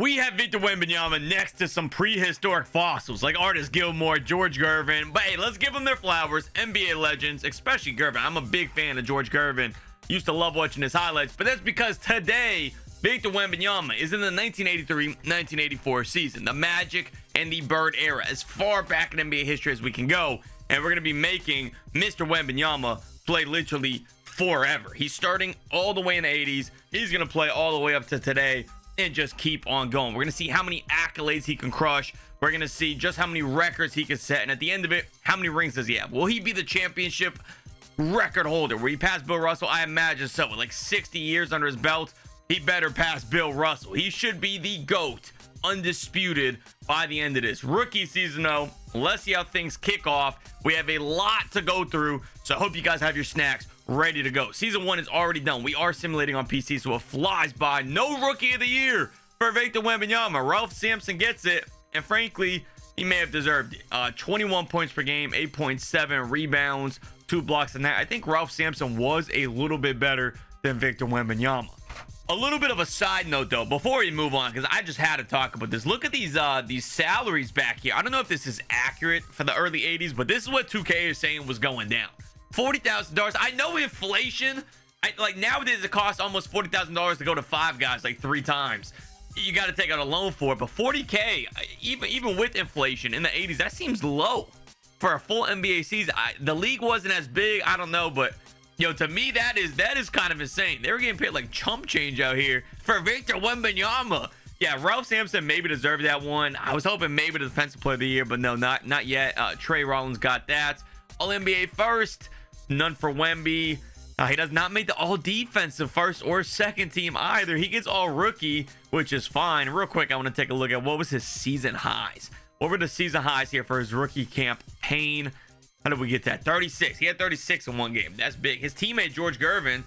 We have Victor Wembanyama next to some prehistoric fossils like Artis Gilmore, George Gervin. But hey, let's give them their flowers. NBA legends, especially Gervin. I'm a big fan of George Gervin. Used to love watching his highlights, but that's because today Victor Wembanyama is in the 1983-1984 season, the Magic and the Bird era, as far back in NBA history as we can go. And we're going to be making Mr. Wembanyama play literally forever. He's starting all the way in the 80s. He's going to play all the way up to today and just keep on going. We're going to see how many accolades he can crush. We're going to see just how many records he can set. And at the end of it, how many rings does he have? Will he be the championship record holder? Will he pass Bill Russell? I imagine so. With like 60 years under his belt, he better pass Bill Russell. He should be the GOAT, undisputed, by the end of this rookie season. Though, let's see how things kick off. We have a lot to go through, so I hope you guys have your snacks ready to go. Season 1 is already done. We are simulating on PC, so it flies by. No rookie of the year for Victor Wembanyama. Ralph Sampson gets it, and frankly, he may have deserved it. 21 points per game, 8.7 rebounds, 2 blocks, and that. I think Ralph Sampson was a little bit better than Victor Wembanyama. A little bit of a side note though, before we move on, because I just had to talk about this. Look at these salaries back here. I don't know if this is accurate for the early 80s, but this is what 2K is saying was going down. $40,000. I know inflation. Like nowadays, it costs almost $40,000 to go to Five Guys like 3 times. You got to take out a loan for it, but 40K, even with inflation in the 80s, that seems low for a full NBA season. The league wasn't as big. I don't know, but yo, to me, that is kind of insane. They were getting paid like chump change out here for Victor Wembanyama. Yeah, Ralph Sampson maybe deserved that one. I was hoping maybe the defensive player of the year, but no, not yet. Trey Rollins got that. All NBA first, none for Wemby. He does not make the all defensive first or second team either. He gets all rookie, which is fine. Real quick, I want to take a look at what was his season highs. What were the season highs here for his rookie campaign? How did we get that? 36. He had 36 in one game. That's big. His teammate George Gervin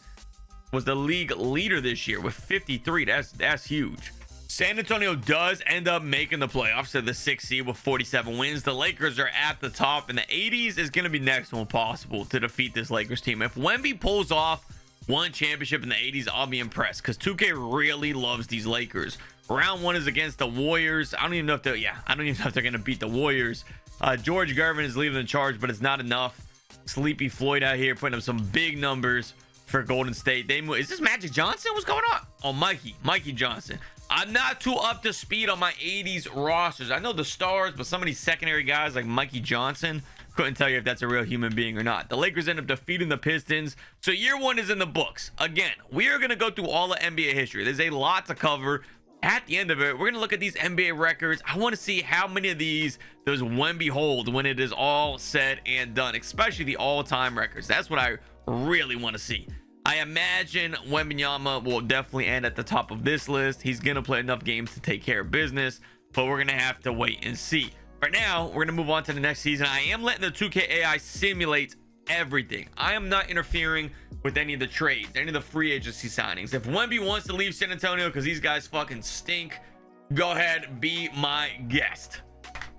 was the league leader this year with 53. That's huge. San Antonio does end up making the playoffs to the 6th seed with 47 wins. The Lakers are at the top, and the 80s is going to be next to impossible to defeat this Lakers team. If Wemby pulls off one championship in the 80s, I'll be impressed because 2K really loves these Lakers. Round 1 is against the Warriors. I don't even know if they're going to beat the Warriors. George Gervin is leading the charge, but it's not enough. Sleepy Floyd out here putting up some big numbers for Golden State. Is this Magic Johnson? What's going on? Oh, Mikey Johnson. I'm not too up to speed on my 80s rosters. I know the stars, but some of these secondary guys like Mikey Johnson, couldn't tell you if that's a real human being or not. The Lakers end up defeating the Pistons. So year 1 is in the books. Again, we are going to go through all of NBA history. There's a lot to cover. At the end of it, we're going to look at these NBA records. I want to see how many of these does Wemby hold when it is all said and done, especially the all-time records. That's what I really want to see. I imagine Wembanyama will definitely end at the top of this list. He's going to play enough games to take care of business, but we're going to have to wait and see. Right now, we're going to move on to the next season. I am letting the 2K AI simulate everything. I am not interfering with any of the trades, any of the free agency signings. If Wemby wants to leave San Antonio because these guys fucking stink, go ahead, be my guest.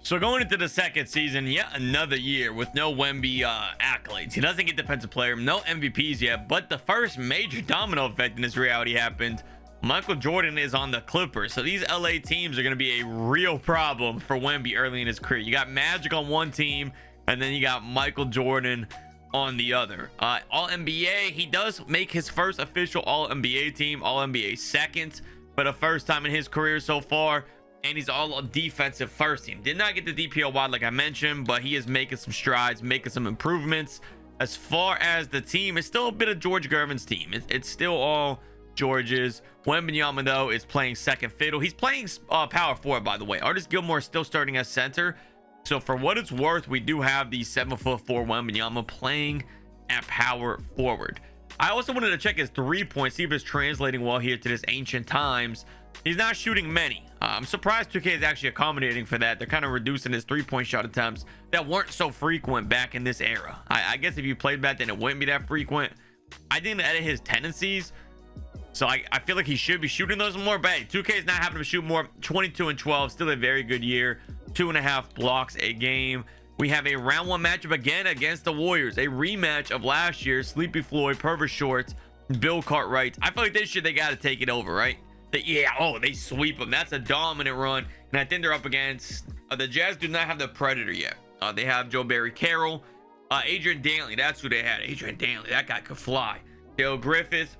So going into the second season, yet another year with no Wemby accolades. He doesn't get defensive player, no MVPs yet, but the first major domino effect in this reality happened. Michael Jordan is on the Clippers, so these LA teams are going to be a real problem for Wemby early in his career. You got Magic on one team, and then you got Michael Jordan on the other. All NBA, he does make his first official All NBA team, All NBA second for the first time in his career so far, and he's all defensive first team. Did not get the DPOY like I mentioned, but he is making some strides, making some improvements. As far as the team, it's still a bit of George Gervin's team. It's still all George's. Wembanyama though is playing second fiddle. He's playing power forward, by the way. Artis Gilmore is still starting as center. So for what it's worth, we do have the 7'4" Wembanyama playing at power forward. I also wanted to check his 3-point, see if it's translating well here to this ancient times. He's not shooting many. I'm surprised 2K is actually accommodating for that. They're kind of reducing his 3-point shot attempts that weren't so frequent back in this era. I guess if you played back then, it wouldn't be that frequent. I didn't edit his tendencies, so I feel like he should be shooting those more. But hey, 2K is not having to shoot more. 22 and 12, still a very good year. 2.5 blocks a game. We have a round 1 matchup again against the Warriors, a rematch of last year. Sleepy Floyd, Purvis Short, Bill Cartwright. I feel like this year they got to take it over, right? Yeah, oh, they sweep them. That's a dominant run. And I think they're up against the Jazz. Do not have the Predator yet. They have Joe Barry Carroll, Adrian Dantley. That's who they had. Adrian Dantley. That guy could fly. Dale Griffith.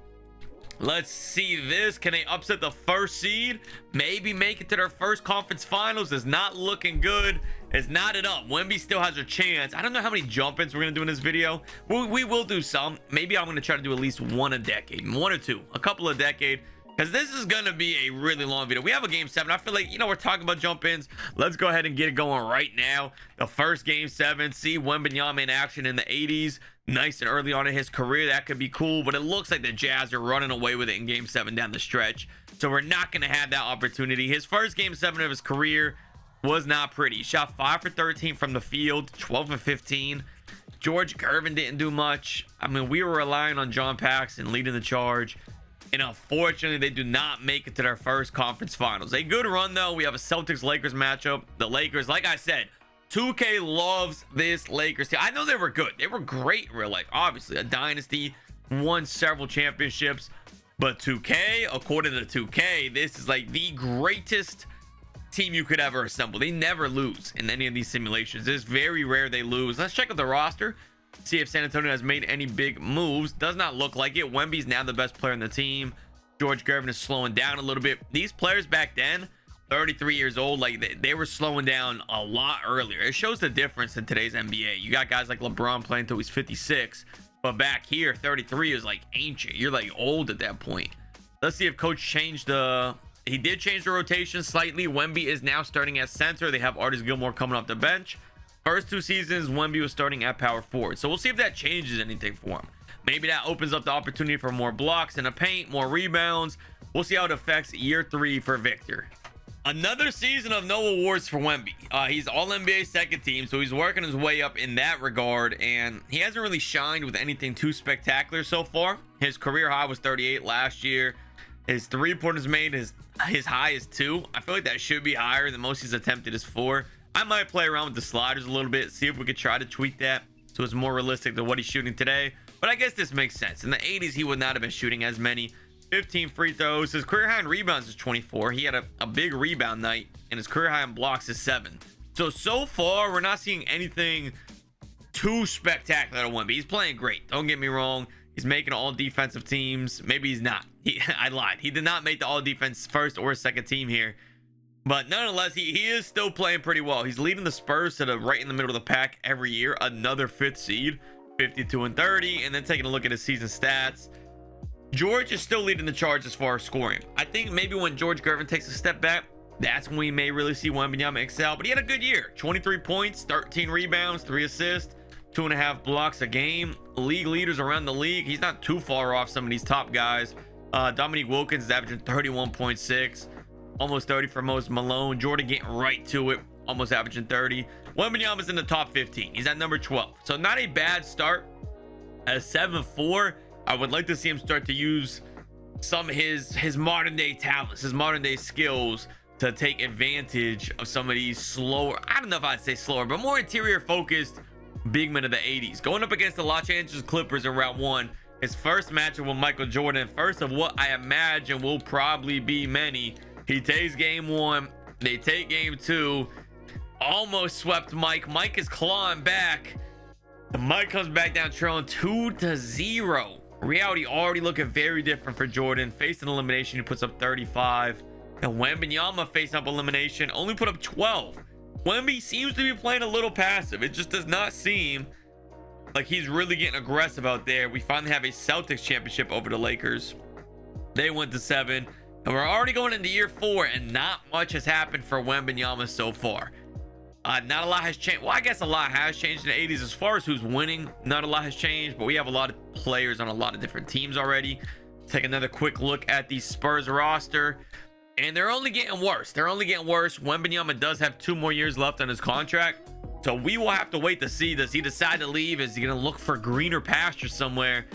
Let's see this. Can they upset the first seed? Maybe make it to their first conference finals. It's not looking good. It's knotted up. Wemby still has a chance. I don't know how many jump-ins we're going to do in this video. We will do some. Maybe I'm going to try to do at least one a decade. One or two. A couple a decade. Because this is going to be a really long video. We have a game 7. I feel like, we're talking about jump-ins. Let's go ahead and get it going right now. The first game 7. See Wembanyama in action in the 80s. Nice and early on in his career. That could be cool. But it looks like the Jazz are running away with it in game 7 down the stretch. So we're not going to have that opportunity. His first game 7 of his career was not pretty. He shot 5 for 13 from the field. 12 for 15. George Gervin didn't do much. I mean, we were relying on John Paxson leading the charge. And unfortunately, they do not make it to their first conference finals. A good run, though. We have a Celtics-Lakers matchup. The Lakers, like I said, 2K loves this Lakers team. I know they were good. They were great in real life. Obviously, a dynasty, won several championships. But 2K, according to 2K, this is like the greatest team you could ever assemble. They never lose in any of these simulations. It's very rare they lose. Let's check out the roster. See if San Antonio has made any big moves. Does not look like it. Wemby's now the best player in the team. George Gervin is slowing down a little bit. These players back then, 33 years old, like they were slowing down a lot earlier. It shows the difference in today's NBA. You got guys like LeBron playing until he's 56, but back here 33 is like ancient. You're like old at that point. Let's see if coach changed he did change the rotation slightly. Wemby is now starting at center. They have Artis Gilmore coming off the bench. First 2 seasons, Wemby was starting at power forward. So we'll see if that changes anything for him. Maybe that opens up the opportunity for more blocks in the paint, more rebounds. We'll see how it affects year 3 for Victor. Another season of no awards for Wemby. He's all-NBA second team, so he's working his way up in that regard, and he hasn't really shined with anything too spectacular so far. His career high was 38 last year. His 3-pointers made, his high is 2. I feel like that should be higher. The most he's attempted is 4. I might play around with the sliders a little bit, see if we could try to tweak that so it's more realistic than what he's shooting today. But I guess this makes sense. In the 80s, he would not have been shooting as many. 15 free throws. His career high in rebounds is 24. He had a big rebound night, and his career high in blocks is 7. So far, we're not seeing anything too spectacular at Wemby. He's playing great. Don't get me wrong. He's making all defensive teams. Maybe he's not. I lied. He did not make the all defense first or second team here. But nonetheless, he is still playing pretty well. He's leading the Spurs to the right in the middle of the pack every year. Another 5th seed, 52 and 30. And then taking a look at his season stats, George is still leading the charge as far as scoring. I think maybe when George Gervin takes a step back, that's when we may really see Wembanyama excel. But he had a good year. 23 points, 13 rebounds, 3 assists, 2.5 blocks a game. League leaders around the league. He's not too far off some of these top guys. Dominique Wilkins is averaging 31.6. Almost 30 for Moses Malone. Jordan getting right to it, almost averaging 30. Wembanyama's in the top 15. He's at number 12. So not a bad start. At 7-4, I would like to see him start to use some of his modern day talents, his modern day skills to take advantage of some of these slower, I don't know if I'd say slower, but more interior focused big men of the 80s. Going up against the Los Angeles Clippers in round 1. His first matchup with Michael Jordan. First of what I imagine will probably be many. He takes game 1. They take game 2. Almost swept Mike. Mike is clawing back. And Mike comes back down trailing 2-0. Reality already looking very different for Jordan. Faced an elimination, he puts up 35. And Wembanyama faced up elimination, only put up 12. Wemby seems to be playing a little passive. It just does not seem like he's really getting aggressive out there. We finally have a Celtics championship over the Lakers. They went to 7. And we're already going into year 4, and not much has happened for Wembanyama so far. Not a lot has changed. Well, I guess a lot has changed in the 80s as far as who's winning. Not a lot has changed, but we have a lot of players on a lot of different teams already. Take another quick look at the Spurs roster, and they're only getting worse. They're only getting worse. Wembanyama does have 2 more years left on his contract, so we will have to wait to see. Does he decide to leave? Is he going to look for greener pasture somewhere?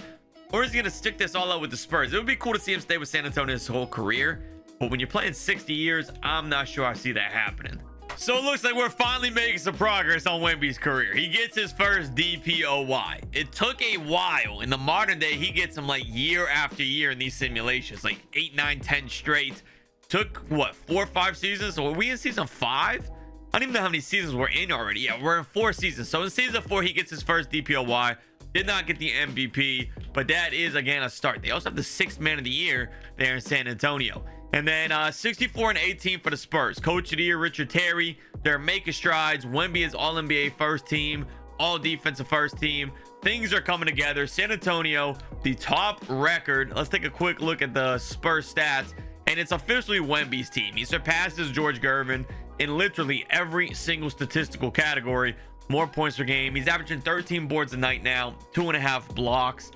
Or is he going to stick this all out with the Spurs? It would be cool to see him stay with San Antonio his whole career. But when you're playing 60 years, I'm not sure I see that happening. So it looks like we're finally making some progress on Wemby's career. He gets his first DPOY. It took a while. In the modern day, he gets them like year after year in these simulations, like 8, 9, 10 straight. Took what, 4 or 5 seasons? So are we in season 5? I don't even know how many seasons we're in already. Yeah, we're in 4 seasons. So in season 4, he gets his first DPOY. Did not get the MVP, but that is again a start. They also have the 6th man of the year there in San Antonio. And then 64 and 18 for the Spurs. Coach of the year, Richard Terry. They're making strides. Wemby is all NBA first team, all defensive first team. Things are coming together. San Antonio, the top record. Let's take a quick look at the Spurs stats. And it's officially Wemby's team. He surpasses George Gervin in literally every single statistical category. More points per game. He's averaging 13 boards a night now, 2.5 blocks.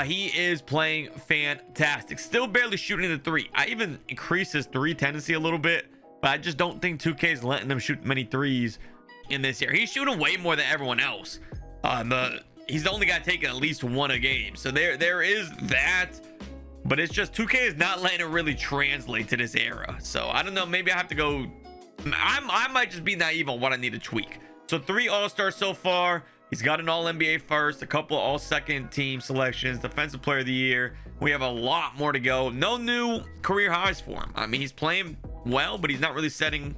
He is playing fantastic. Still barely shooting the 3. I even increased his 3 tendency a little bit, but I just don't think 2K is letting them shoot many 3s in this year. He's shooting way more than everyone else. He's the only guy taking at least 1 a game. So there is that, but it's just 2K is not letting it really translate to this era. So I don't know. Maybe I have to go. I might just be naive on what I need to tweak. So 3 All-Stars so far. He's got an All-NBA first, a couple of All-Second team selections, Defensive Player of the Year. We have a lot more to go. No new career highs for him. I mean, he's playing well, but he's not really setting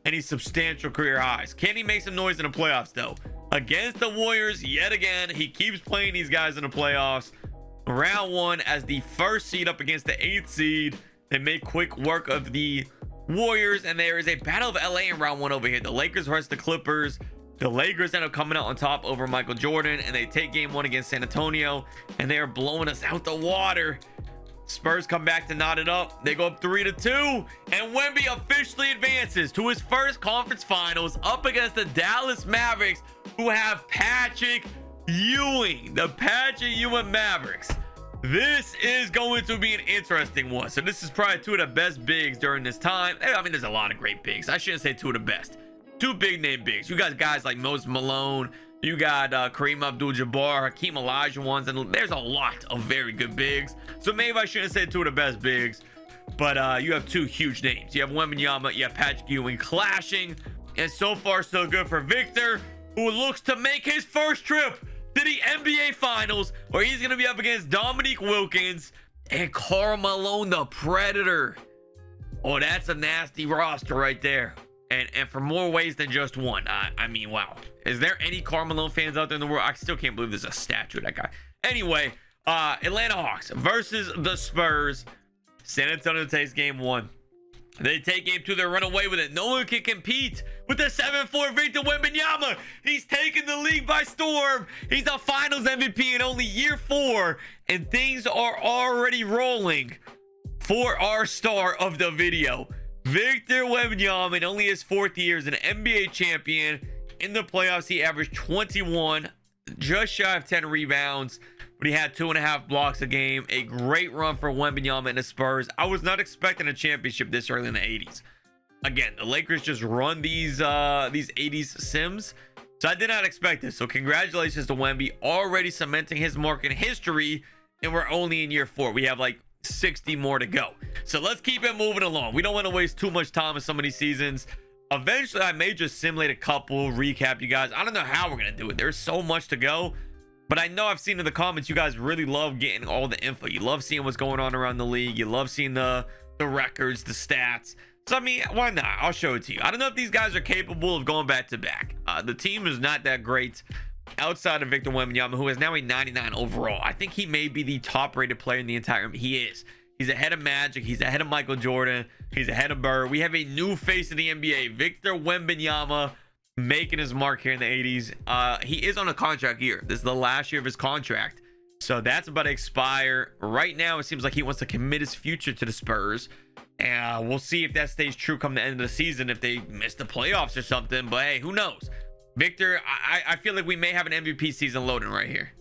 any substantial career highs. Can he make some noise in the playoffs, though? Against the Warriors, yet again, he keeps playing these guys in the playoffs. Round 1 as the first seed up against the 8th seed. They make quick work of the Warriors, and there is a battle of LA in round 1 over here. The Lakers versus the Clippers. The Lakers end up coming out on top over Michael Jordan, and they take game 1 against San Antonio, and they are blowing us out the water. Spurs come back to knot it up. They go up 3-2, and Wemby officially advances to his first conference finals up against the Dallas Mavericks, who have Patrick Ewing, the Patrick Ewing Mavericks. This is going to be an interesting one. So this is probably 2 of the best bigs during this time. I mean, there's a lot of great bigs. I shouldn't say 2 of the best. 2 big name bigs. You got guys like Moses Malone. You got Kareem Abdul-Jabbar, Hakeem Olajuwons, and there's a lot of very good bigs. So maybe I shouldn't say 2 of the best bigs, but you have 2 huge names. You have Wembanyama, you have Patrick Ewing clashing, and so far so good for Victor, who looks to make his first trip to the NBA Finals, where he's going to be up against Dominique Wilkins and Karl Malone, the Predator. Oh, that's a nasty roster right there. And for more ways than just one. I mean, wow. Is there any Karl Malone fans out there in the world? I still can't believe there's a statue of that guy. Anyway, Atlanta Hawks versus the Spurs. San Antonio takes game 1. They take game 2. They run away with it. No one can compete with the 7-4 Victor Wembanyama. He's taking the league by storm. He's a finals MVP in only year 4. And things are already rolling for our star of the video. Victor Wembanyama, in only his 4th year as an NBA champion. In the playoffs, he averaged 21, just shy of 10 rebounds, but he had 2.5 blocks a game. A great run for Wembanyama and the Spurs. I was not expecting a championship this early in the 80s. Again, the Lakers just run these 80s sims, so I did not expect this. So congratulations to Wemby, already cementing his mark in history, and we're only in year 4. We have like 60 more to go. So let's keep it moving along. We don't want to waste too much time in some of these seasons. Eventually, I may just simulate a couple, recap you guys. I don't know how we're going to do it. There's so much to go. But I know I've seen in the comments, you guys really love getting all the info. You love seeing what's going on around the league. You love seeing the records, the stats. So, I mean, why not? I'll show it to you. I don't know if these guys are capable of going back to back. The team is not that great outside of Victor Wembanyama, who is now a 99 overall. I think he may be the top rated player in the entire. He is. He's ahead of Magic. He's ahead of Michael Jordan. He's ahead of Bird. We have a new face of the NBA, Victor Wembanyama, making his mark here in the 80s. He is on a contract year. This is the last year of his contract. So that's about to expire. Right now, it seems like he wants to commit his future to the Spurs. And we'll see if that stays true come the end of the season, if they miss the playoffs or something. But hey, who knows? Victor, I feel like we may have an MVP season loading right here.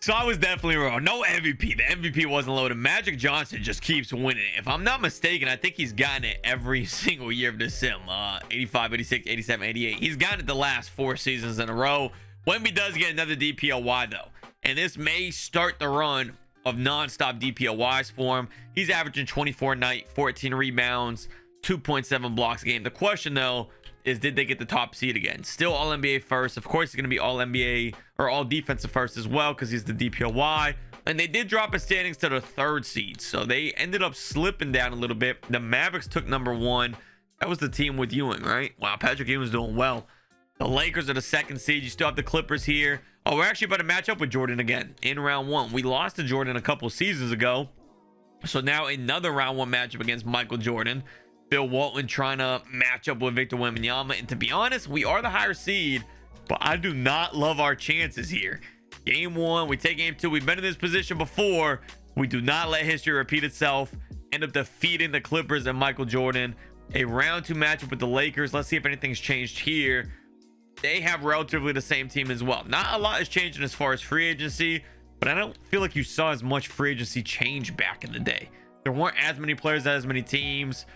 So I was definitely wrong. No MVP. The MVP wasn't loaded. Magic Johnson just keeps winning. If I'm not mistaken, I think he's gotten it every single year of this sim. 85, 86, 87, 88. He's gotten it the last 4 seasons in a row. Wemby does get another DPOY though. And this may start the run of non-stop DPOYs for him. He's averaging 24 a night, 14 rebounds, 2.7 blocks a game. The question though is, did they get the top seed again? Still all NBA first. Of course, he's going to be all NBA or all defensive first as well because he's the DPOY. And they did drop his standings to the 3rd seed. So they ended up slipping down a little bit. The Mavericks took number 1. That was the team with Ewing, right? Wow, Patrick Ewing's doing well. The Lakers are the 2nd seed. You still have the Clippers here. Oh, we're actually about to match up with Jordan again in round 1. We lost to Jordan a couple seasons ago. So now another round 1 matchup against Michael Jordan. Bill Walton trying to match up with Victor Wembanyama. And to be honest, we are the higher seed, but I do not love our chances here. Game 1, we take game 2. We've been in this position before. We do not let history repeat itself. End up defeating the Clippers and Michael Jordan. A round 2 matchup with the Lakers. Let's see if anything's changed here. They have relatively the same team as well. Not a lot is changing as far as free agency, but I don't feel like you saw as much free agency change back in the day. There weren't as many players, as many teams.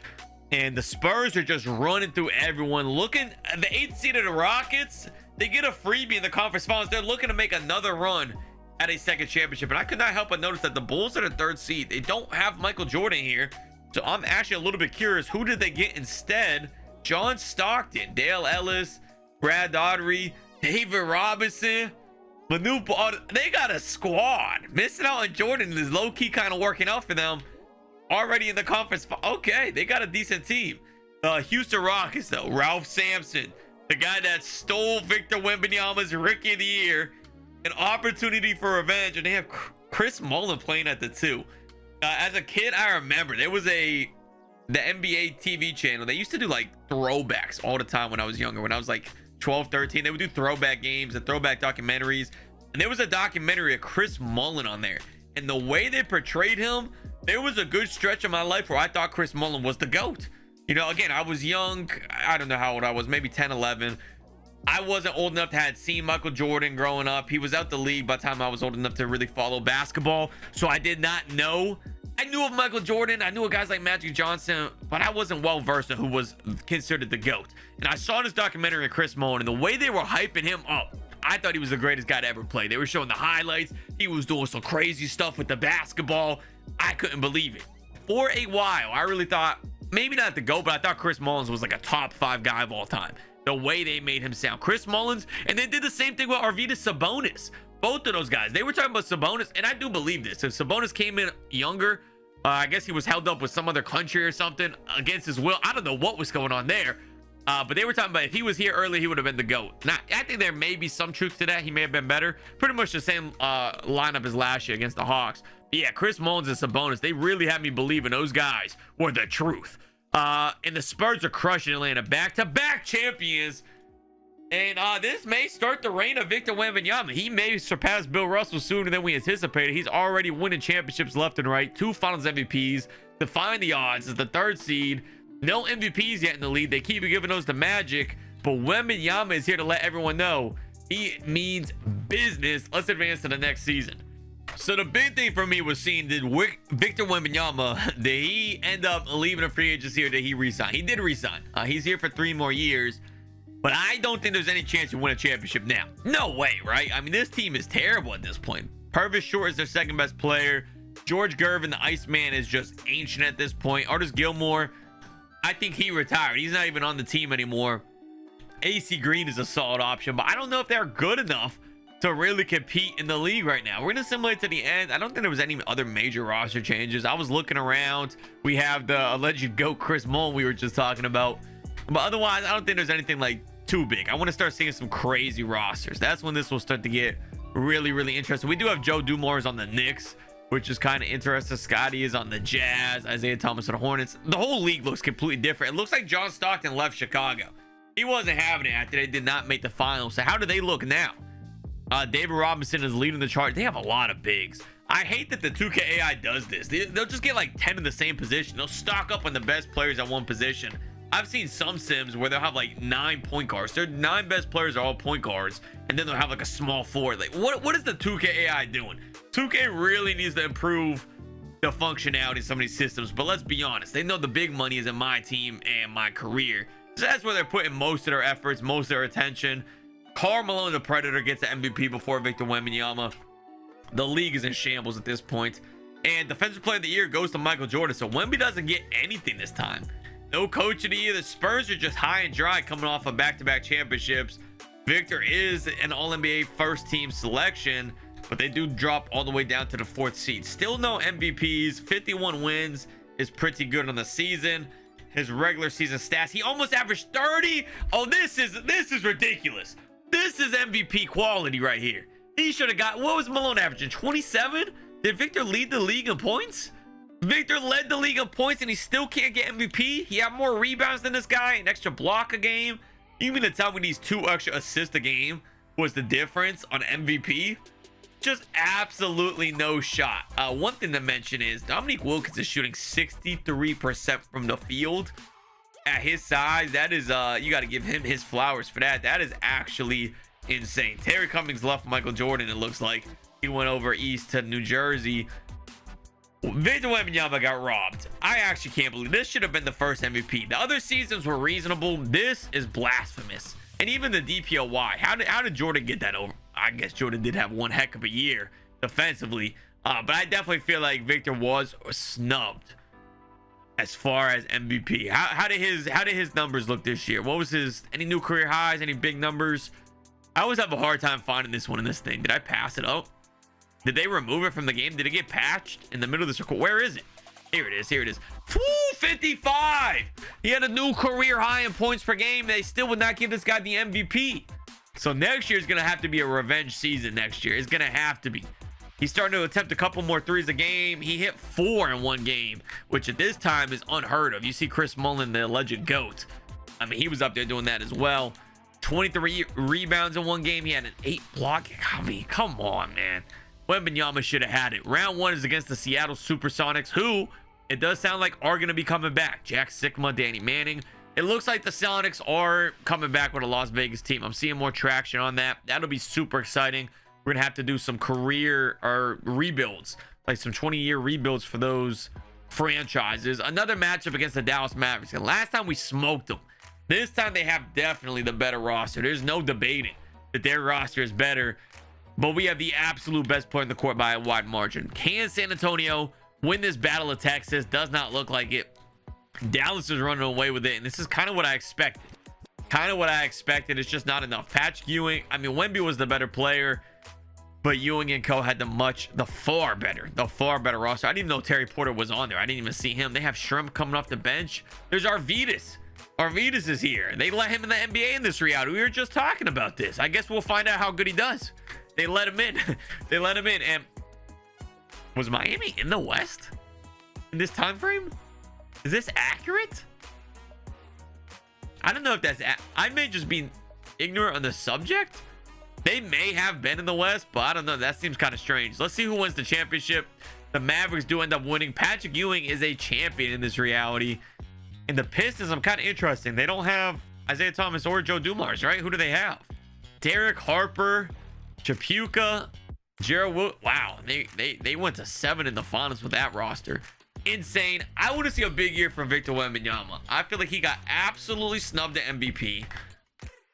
And the Spurs are just running through everyone. Looking at the 8th seed of the Rockets, they get a freebie in the conference finals. They're looking to make another run at a 2nd championship. And I could not help but notice that the Bulls are the 3rd seed. They don't have Michael Jordan here. So I'm actually a little bit curious. Who did they get instead? John Stockton, Dale Ellis, Brad Daugherty, David Robinson, Manu. They got a squad. Missing out on Jordan is low-key kind of working out for them. Already in the conference. Okay, they got a decent team. Houston Rockets, though. Ralph Sampson, the guy that stole Victor Wembanyama's Rookie of the Year. An opportunity for revenge. And they have Chris Mullin playing at the 2. As a kid, I remember there was the NBA TV channel. They used to do like throwbacks all the time when I was younger. When I was like 12, 13, they would do throwback games and throwback documentaries. And there was a documentary of Chris Mullin on there. And the way they portrayed him, there was a good stretch of my life where I thought Chris Mullin was the GOAT. You know, again, I was young. I don't know how old I was, maybe 10, 11. I wasn't old enough to have seen Michael Jordan growing up. He was out the league by the time I was old enough to really follow basketball. So I did not know. I knew of Michael Jordan. I knew of guys like Magic Johnson, but I wasn't well versed in who was considered the GOAT. And I saw this documentary of Chris Mullin, and the way they were hyping him up, I thought he was the greatest guy to ever play. They were showing the highlights. He was doing some crazy stuff with the basketball. I couldn't believe it. For a while, I really thought, maybe not the GOAT, but I thought Chris Mullins was like a top 5 guy of all time. The way they made him sound. Chris Mullins, and they did the same thing with Arvydas Sabonis. Both of those guys. They were talking about Sabonis, and I do believe this. If Sabonis came in younger, I guess he was held up with some other country or something against his will. I don't know what was going on there. But they were talking about if he was here early, he would have been the GOAT. Now, I think there may be some truth to that. He may have been better. Pretty much the same lineup as last year against the Hawks. But yeah, Chris Mullins and Sabonis, they really had me believing those guys were the truth. And the Spurs are crushing Atlanta. Back-to-back champions. And this may start the reign of Victor Wembanyama. He may surpass Bill Russell sooner than we anticipated. He's already winning championships left and right. 2 Finals MVPs. Defying the odds as the 3rd seed. No MVPs yet in the league. They keep giving those to Magic. But Wembanyama is here to let everyone know he means business. Let's advance to the next season. So the big thing for me was seeing, did Victor Wembanyama, did he end up leaving a free agency or did he resign? He did resign. He's here for 3 more years. But I don't think there's any chance you win a championship now. No way, right? I mean, this team is terrible at this point. Purvis Short is their 2nd best player. George Gervin, the Iceman, is just ancient at this point. Artis Gilmore, I think he retired. He's not even on the team anymore. AC Green is a solid option, but I don't know if they're good enough to really compete in the league right now. We're going to simulate to the end. I don't think there was any other major roster changes. I was looking around. We have the alleged GOAT Chris Mullin we were just talking about. But otherwise, I don't think there's anything like too big. I want to start seeing some crazy rosters. That's when this will start to get really, really interesting. We do have Joe Dumars on the Knicks, which is kind of interesting. Scotty is on the Jazz. Isaiah Thomas on the Hornets. The whole league looks completely different. It looks like John Stockton left Chicago. He wasn't having it after they did not make the finals. So how do they look now? David Robinson is leading the chart. They have a lot of bigs. I hate that the 2K AI does this. They'll just get like 10 in the same position. They'll stock up on the best players at one position. I've seen some sims where they'll have like 9 point guards. Their 9 best players are all point guards, and then they'll have like a small forward. Like, what is the 2K AI doing? 2K really needs to improve the functionality of some of these systems. But let's be honest, they know the big money is in my team and my career. So that's where they're putting most of their efforts, most of their attention. Karl Malone, the Predator, gets the MVP before Victor Wembanyama. The league is in shambles at this point. And Defensive Player of the Year goes to Michael Jordan. So Wemby doesn't get anything this time. No coach of the year. The Spurs are just high and dry coming off of back-to-back championships. Victor is an All-NBA first team selection, but they do drop all the way down to the 4th seed. Still no MVPs. 51 wins is pretty good on the season. His regular season stats, he almost averaged 30. Oh, this is ridiculous. This is MVP quality right here. He should have got, what was Malone averaging? 27? Did Victor lead the league in points? Victor led the league in points and he still can't get MVP. He had more rebounds than this guy, an extra block a game. You mean to tell me these 2 extra assists a game was the difference on MVP? Just absolutely no shot. One thing to mention is Dominique Wilkins is shooting 63% from the field. At his size, that is you got to give him his flowers for that. That is actually insane. Terry Cummings left Michael Jordan. It looks like he went over east to New Jersey. Victor Wembanyama got robbed. I actually can't believe this. Should have been the first MVP. The other seasons were reasonable. This is blasphemous. And even the DPOY. How did Jordan get that over? I guess Jordan did have one heck of a year defensively, but I definitely feel like Victor was snubbed as far as MVP. How did his numbers look this year? What was his, any new career highs, any big numbers? I always have a hard time finding this one in this thing. Did I pass it? Oh, did they remove it from the game? Did it get patched in the middle of this record? Where is it? Here it is. Here it is. 55. He had a new career high in points per game. They still would not give this guy the MVP. So next year is going to have to be a revenge season next year. It's going to have to be. He's starting to attempt a couple more threes a game. He hit 4 in one game, which at this time is unheard of. You see Chris Mullin, the alleged GOAT. I mean, he was up there doing that as well. 23 rebounds in one game. He had an 8 block. I mean, come on, man. Wembanyama should have had it. Round 1 is against the Seattle Supersonics, who it does sound like are going to be coming back. Jack Sikma, Danny Manning. It looks like the Sonics are coming back with a Las Vegas team. I'm seeing more traction on that. That'll be super exciting. We're going to have to do some career or rebuilds, like some 20-year rebuilds for those franchises. Another matchup against the Dallas Mavericks. And last time we smoked them. This time they have definitely the better roster. There's no debating that their roster is better. But we have the absolute best player in the court by a wide margin. Can San Antonio win this battle of Texas? Does not look like it. Dallas is running away with it, and this is kind of what I expected. It's just not enough. Patrick Ewing, I mean, Wemby was the better player, but Ewing and co had the far better roster. I didn't even know Terry Porter was on there. I didn't even see him. They have Shrimp coming off the bench. There's Arvidas. Arvidas is here. They let him in the NBA in this reality. We were just talking about this. I guess we'll find out how good he does. They let him in. And was Miami in the West in this time frame? Is this accurate? I don't know if that's I may just be ignorant on the subject. They may have been in the West, but I don't know. That seems kind of strange. Let's see who wins the championship. The Mavericks do end up winning. Patrick Ewing is a champion in this reality. And the Pistons, I'm kind of interesting. They don't have Isaiah Thomas or Joe Dumars, right? Who do they have? Derek Harper, Chapuka, Gerald Will. Wow, they went to 7 in the finals with that roster. Insane. I want to see a big year from Victor Wembanyama. I feel like he got absolutely snubbed at MVP.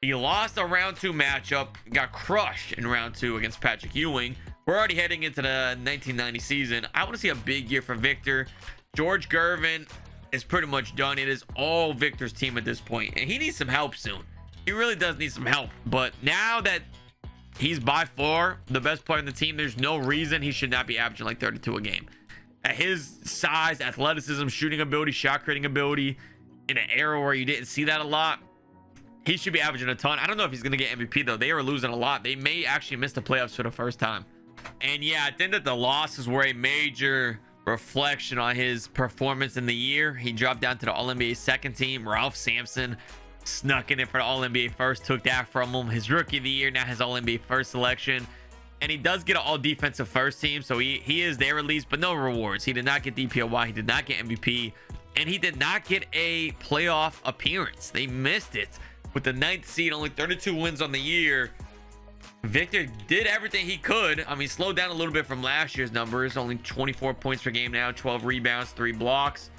He lost a round 2 matchup, got crushed in round 2 against Patrick Ewing. We're already heading into the 1990 season. I want to see a big year from Victor. George Gervin is pretty much done. It is all Victor's team at this point, and he needs some help soon. He really does need some help. But now that he's by far the best player in the team, there's no reason he should not be averaging like 32 a game. At his size, athleticism, shooting ability, shot creating ability, in an era where you didn't see that a lot, he should be averaging a ton. I don't know if he's going to get MVP, though. They are losing a lot. They may actually miss the playoffs for the first time. And yeah, I think that the losses were a major reflection on his performance in the year. He dropped down to the All-NBA second team. Ralph Sampson snuck in it for the All-NBA first, took that from him. His rookie of the year, now his All-NBA first selection. And he does get an all-defensive first team, so he is there at least, but no rewards. He did not get DPOY. He did not get MVP. And he did not get a playoff appearance. They missed it. With the 9th seed, only 32 wins on the year, Victor did everything he could. I mean, slowed down a little bit from last year's numbers. Only 24 points per game now, 12 rebounds, 3 blocks.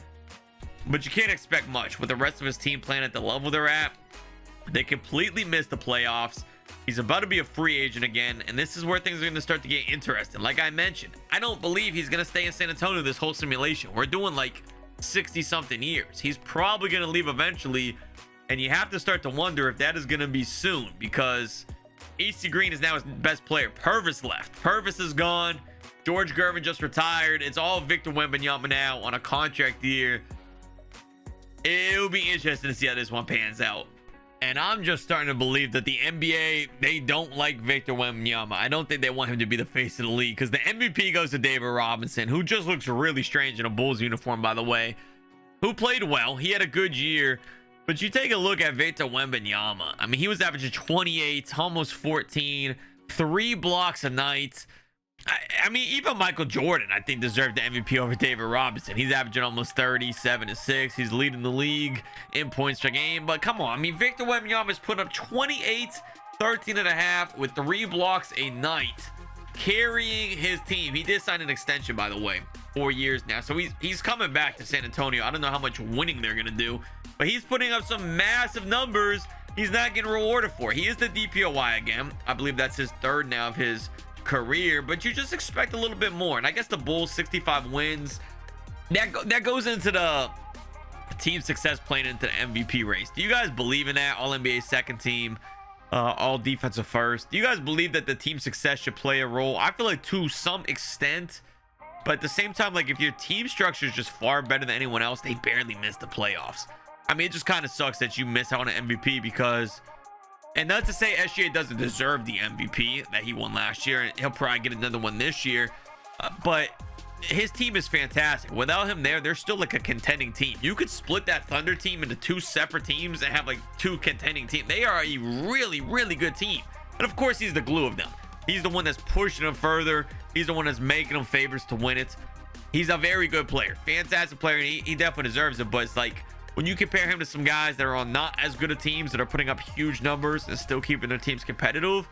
But you can't expect much with the rest of his team playing at the level they're at. They completely missed the playoffs. He's about to be a free agent again, and this is where things are going to start to get interesting. Like I mentioned, I don't believe he's going to stay in San Antonio this whole simulation. We're doing like 60 something years. He's probably going to leave eventually, and you have to start to wonder if that is going to be soon, because AC Green is now his best player. Purvis left. Purvis is gone. George Gervin just retired. It's all Victor Wembanyama now on a contract year. It'll be interesting to see how this one pans out. And I'm just starting to believe that the NBA, they don't like Victor Wembanyama. I don't think they want him to be the face of the league, because the MVP goes to David Robinson, who just looks really strange in a Bulls uniform, by the way, who played well. He had a good year. But you take a look at Victor Wembanyama. I mean, he was averaging 28, almost 14, 3 blocks a night. I mean, even Michael Jordan, I think, deserved the MVP over David Robinson. He's averaging almost 30, 7 and 6. He's leading the league in points per game. But come on, I mean, Victor Wembanyama has put up 28, 13 and a half with 3 blocks a night, carrying his team. He did sign an extension, by the way, 4 years now. So he's coming back to San Antonio. I don't know how much winning they're going to do, but he's putting up some massive numbers he's not getting rewarded for. He is the DPOY again. I believe that's his 3rd now of his career, but you just expect a little bit more. And I guess the Bulls 65 wins, that goes into the team success playing into the MVP race. Do you guys believe in that? All NBA second team, all defensive first. Do you guys believe that the team success should play a role? I feel like to some extent, but at the same time, like, if your team structure is just far better than anyone else, they barely miss the playoffs. I mean, it just kind of sucks that you miss out on an MVP, because, and not to say SGA doesn't deserve the MVP that he won last year, and he'll probably get another one this year, but his team is fantastic. Without him there, they're still like a contending team. You could split that Thunder team into 2 separate teams and have like 2 contending teams. They are a really, really good team. And of course, he's the glue of them. He's the one that's pushing them further. He's the one that's making them favorites to win it. He's a very good player, fantastic player, and he definitely deserves it. But it's like, when you compare him to some guys that are on not as good of teams that are putting up huge numbers and still keeping their teams competitive,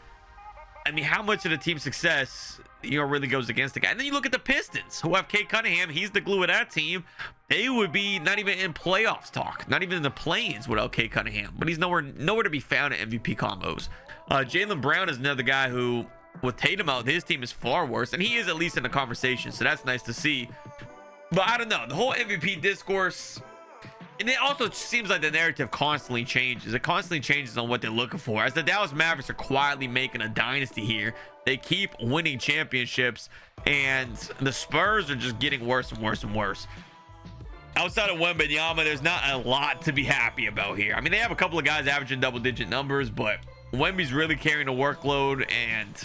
I mean, how much of the team success, really goes against the guy? And then you look at the Pistons, who have Kate Cunningham. He's the glue of that team. They would be not even in playoffs talk, not even in the play-ins without Kate Cunningham. But he's nowhere to be found in MVP combos. Jaylen Brown is another guy who, with Tatum out, his team is far worse, and he is at least in the conversation, so that's nice to see. But I don't know, the whole MVP discourse, and it also seems like the narrative constantly changes. It constantly changes on what they're looking for. As the Dallas Mavericks are quietly making a dynasty here, they keep winning championships, and the Spurs are just getting worse and worse and worse. Outside of Wembanyama, there's not a lot to be happy about here. I mean, they have a couple of guys averaging double-digit numbers, but Wemby's really carrying the workload, and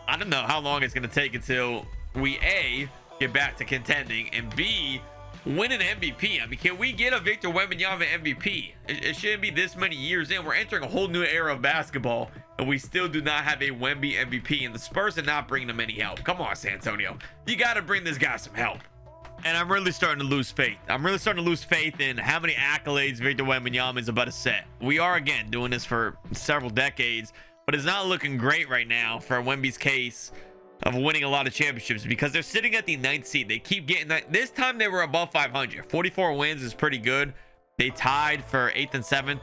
I don't know how long it's going to take until we, A, get back to contending, and B, win an MVP. I mean, can we get a Victor Wembanyama MVP? It shouldn't be this many years in. We're entering a whole new era of basketball, and we still do not have a Wemby MVP, and the Spurs are not bringing them any help. Come on, San Antonio. You got to bring this guy some help. And I'm really starting to lose faith. I'm really starting to lose faith in how many accolades Victor Wembanyama is about to set. We are, again, doing this for several decades, but it's not looking great right now for Wemby's case of winning a lot of championships, because they're sitting at the 9th seed. They keep getting that. This time they were above 500. 44 wins is pretty good. They tied for 8th and 7th,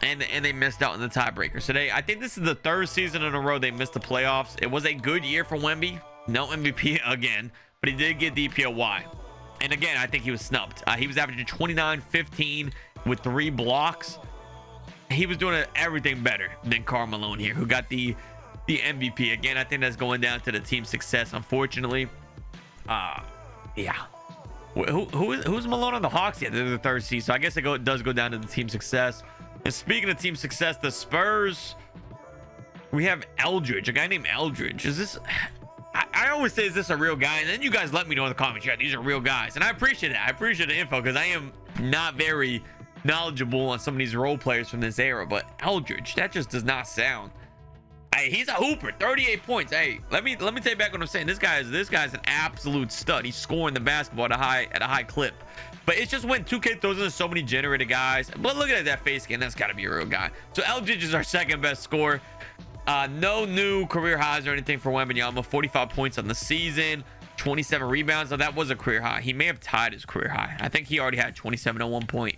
and they missed out in the tiebreaker. So I think this is the 3rd season in a row they missed the playoffs. It was a good year for Wemby. No MVP again, but he did get DPOY. And again, I think he was snubbed. He was averaging 29, 15 with 3 blocks. He was doing everything better than Karl Malone here, who got the MVP. Again, I think that's going down to the team success, unfortunately. Yeah. Who's Malone on the Hawks? Yeah, they're the 3rd seed, so I guess it does go down to the team success. And speaking of team success, the Spurs, we have Eldridge, a guy named Eldridge. Is this... I always say, is this a real guy? And then you guys let me know in the comments, yeah, these are real guys. And I appreciate it. I appreciate the info, because I am not very knowledgeable on some of these role players from this era. But Eldridge, that just does not sound... Hey, he's a hooper, 38 points. Hey, let me tell you back what I'm saying. This guy's an absolute stud. He's scoring the basketball at a high clip. But it's just when 2K throws in so many generated guys. But look at that face scan. That's got to be a real guy. So Eldridge is our 2nd best scorer. No new career highs or anything for Wembanyama. 45 points on the season, 27 rebounds. So that was a career high. He may have tied his career high. I think he already had 27 at one point.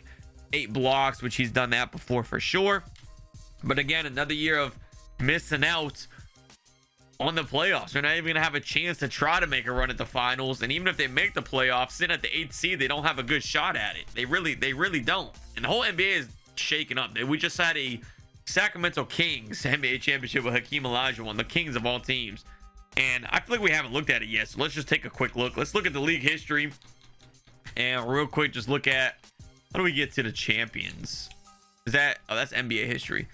8 blocks, which he's done that before for sure. But again, another year of missing out. on the playoffs. They're not even gonna have a chance to try to make a run at the finals. And even if they make the playoffs, sitting at the 8th seed, they don't have a good shot at it. They really don't. And the whole NBA is shaken up. We just had a Sacramento Kings NBA championship with Hakeem Olajuwon, the Kings of all teams. And I feel like we haven't looked at it yet. So let's just take a quick look. Let's look at the league history. And real quick, just look at, how do we get to the champions? Is that, oh, that's NBA history.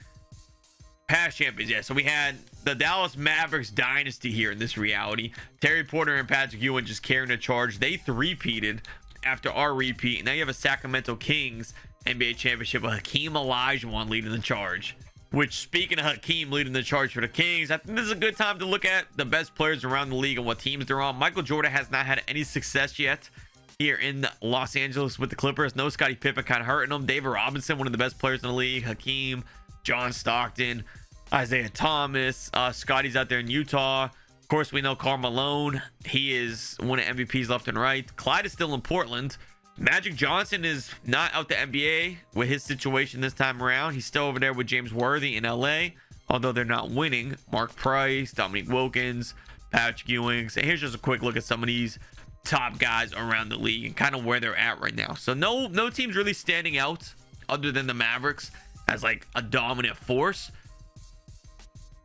Past champions, yeah. So we had the Dallas Mavericks dynasty here in this reality. Terry Porter and Patrick Ewing just carrying the charge. They three-peated after our repeat. And now you have a Sacramento Kings NBA championship with Hakeem Olajuwon leading the charge. Which, speaking of Hakeem leading the charge for the Kings, I think this is a good time to look at the best players around the league and what teams they're on. Michael Jordan has not had any success yet here in Los Angeles with the Clippers. No Scottie Pippen, kind of hurting them. David Robinson, one of the best players in the league. Hakeem, John Stockton, Isaiah Thomas. Scotty's out there in Utah. Of course, we know Karl Malone. He is winning MVPs left and right. Clyde is still in Portland. Magic Johnson is not out the NBA with his situation this time around. He's still over there with James Worthy in LA, although they're not winning. Mark Price, Dominique Wilkins, Patrick Ewing. So here's just a quick look at some of these top guys around the league and kind of where they're at right now. So no team's really standing out other than the Mavericks as like a dominant force.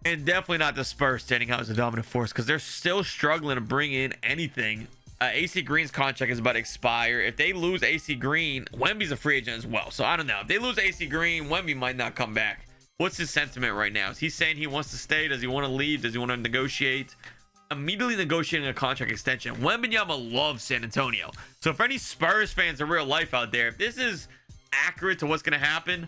And definitely not the Spurs standing out as a dominant force because they're still struggling to bring in anything. AC Green's contract is about to expire. If they lose AC Green, Wemby's a free agent as well. So I don't know. If they lose AC Green, Wemby might not come back. What's his sentiment right now? Is he saying he wants to stay? Does he want to leave? Does he want to negotiate? Immediately negotiating a contract extension. Wembanyama loves San Antonio. So for any Spurs fans in real life out there, if this is accurate to what's going to happen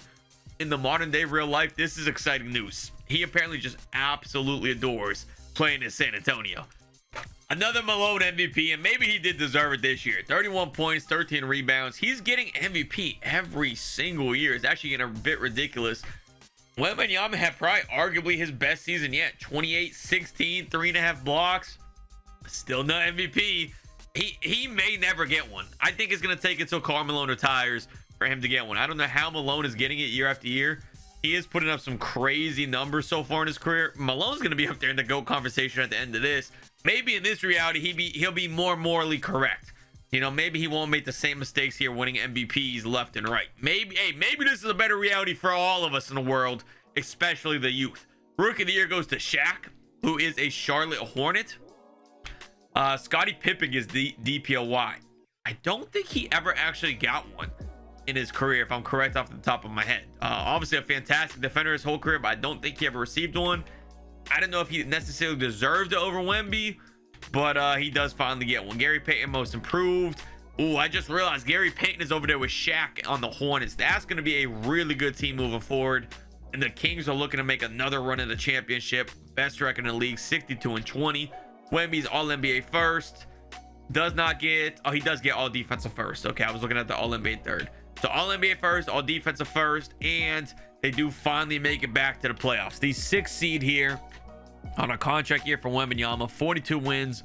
in the modern day real life, this is exciting news. He apparently just absolutely adores playing in San Antonio. Another Malone MVP, and maybe he did deserve it this year. 31 points, 13 rebounds. He's getting MVP every single year. It's actually getting a bit ridiculous. Wembanyama had probably arguably his best season yet. 28, 16, 3.5 blocks. Still no MVP. He may never get one. I think it's going to take until Karl Malone retires for him to get one. I don't know how Malone is getting it year after year. He is putting up some crazy numbers so far in his career. Malone's going to be up there in the GOAT conversation at the end of this. Maybe in this reality, he'll be more morally correct. You know, maybe he won't make the same mistakes here winning MVPs left and right. Maybe this is a better reality for all of us in the world, especially the youth. Rookie of the year goes to Shaq, who is a Charlotte Hornet. Scottie Pippen is the DPOY. I don't think he ever actually got one in his career, if I'm correct off the top of my head. Obviously a fantastic defender his whole career, but I don't think he ever received one. I don't know if he necessarily deserved it over Wemby, but he does finally get one. Gary Payton, most improved. Ooh, I just realized Gary Payton is over there with Shaq on the Hornets. That's going to be a really good team moving forward. And the Kings are looking to make another run in the championship. Best record in the league, 62-20. Wemby's All-NBA first. Does not get, oh, he does get All Defensive first. Okay, I was looking at the All-NBA third. So All-NBA first, All Defensive first, and they do finally make it back to the playoffs. The 6th seed here on a contract year for Wembanyama, 42 wins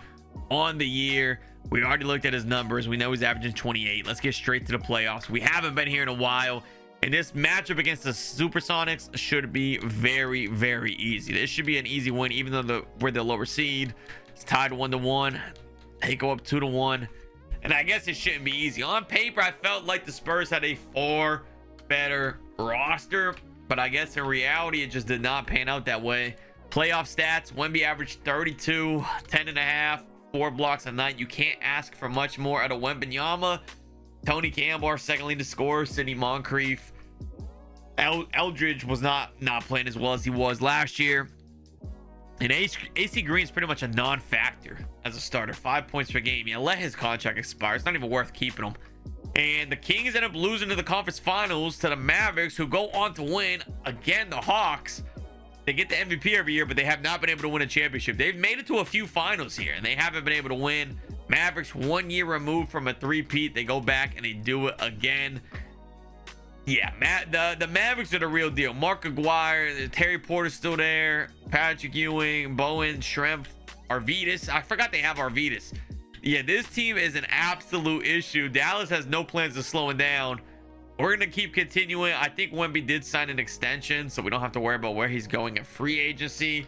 on the year. We already looked at his numbers. We know he's averaging 28. Let's get straight to the playoffs. We haven't been here in a while, and this matchup against the Supersonics should be very, very easy. This should be an easy win, even though we're the lower seed. It's tied 1-1. They go up 2-1. And I guess it shouldn't be easy. On paper, I felt like the Spurs had a far better roster, but I guess in reality, it just did not pan out that way. Playoff stats, Wemby averaged 32, 10.5, 4 blocks a night. You can't ask for much more out of Wembanyama. Tony Campbell, our second leading scorer. Sidney Moncrief. Eldridge was not playing as well as he was last year. And AC Green's pretty much a non-factor as a starter. 5 points per game. Yeah, let his contract expire. It's not even worth keeping him. And the Kings end up losing to the conference finals to the Mavericks, who go on to win again. The Hawks, they get the MVP every year, but they have not been able to win a championship. They've made it to a few finals here, and they haven't been able to win. Mavericks 1 year removed from a three-peat. They go back and they do it again. Yeah, the Mavericks are the real deal. Mark Aguirre, Terry Porter's still there. Patrick Ewing, Bowen, Schrempf, Arvidas. I forgot they have Arvidas. Yeah, this team is an absolute issue. Dallas has no plans of slowing down. We're going to keep continuing. I think Wemby did sign an extension, so we don't have to worry about where he's going at free agency.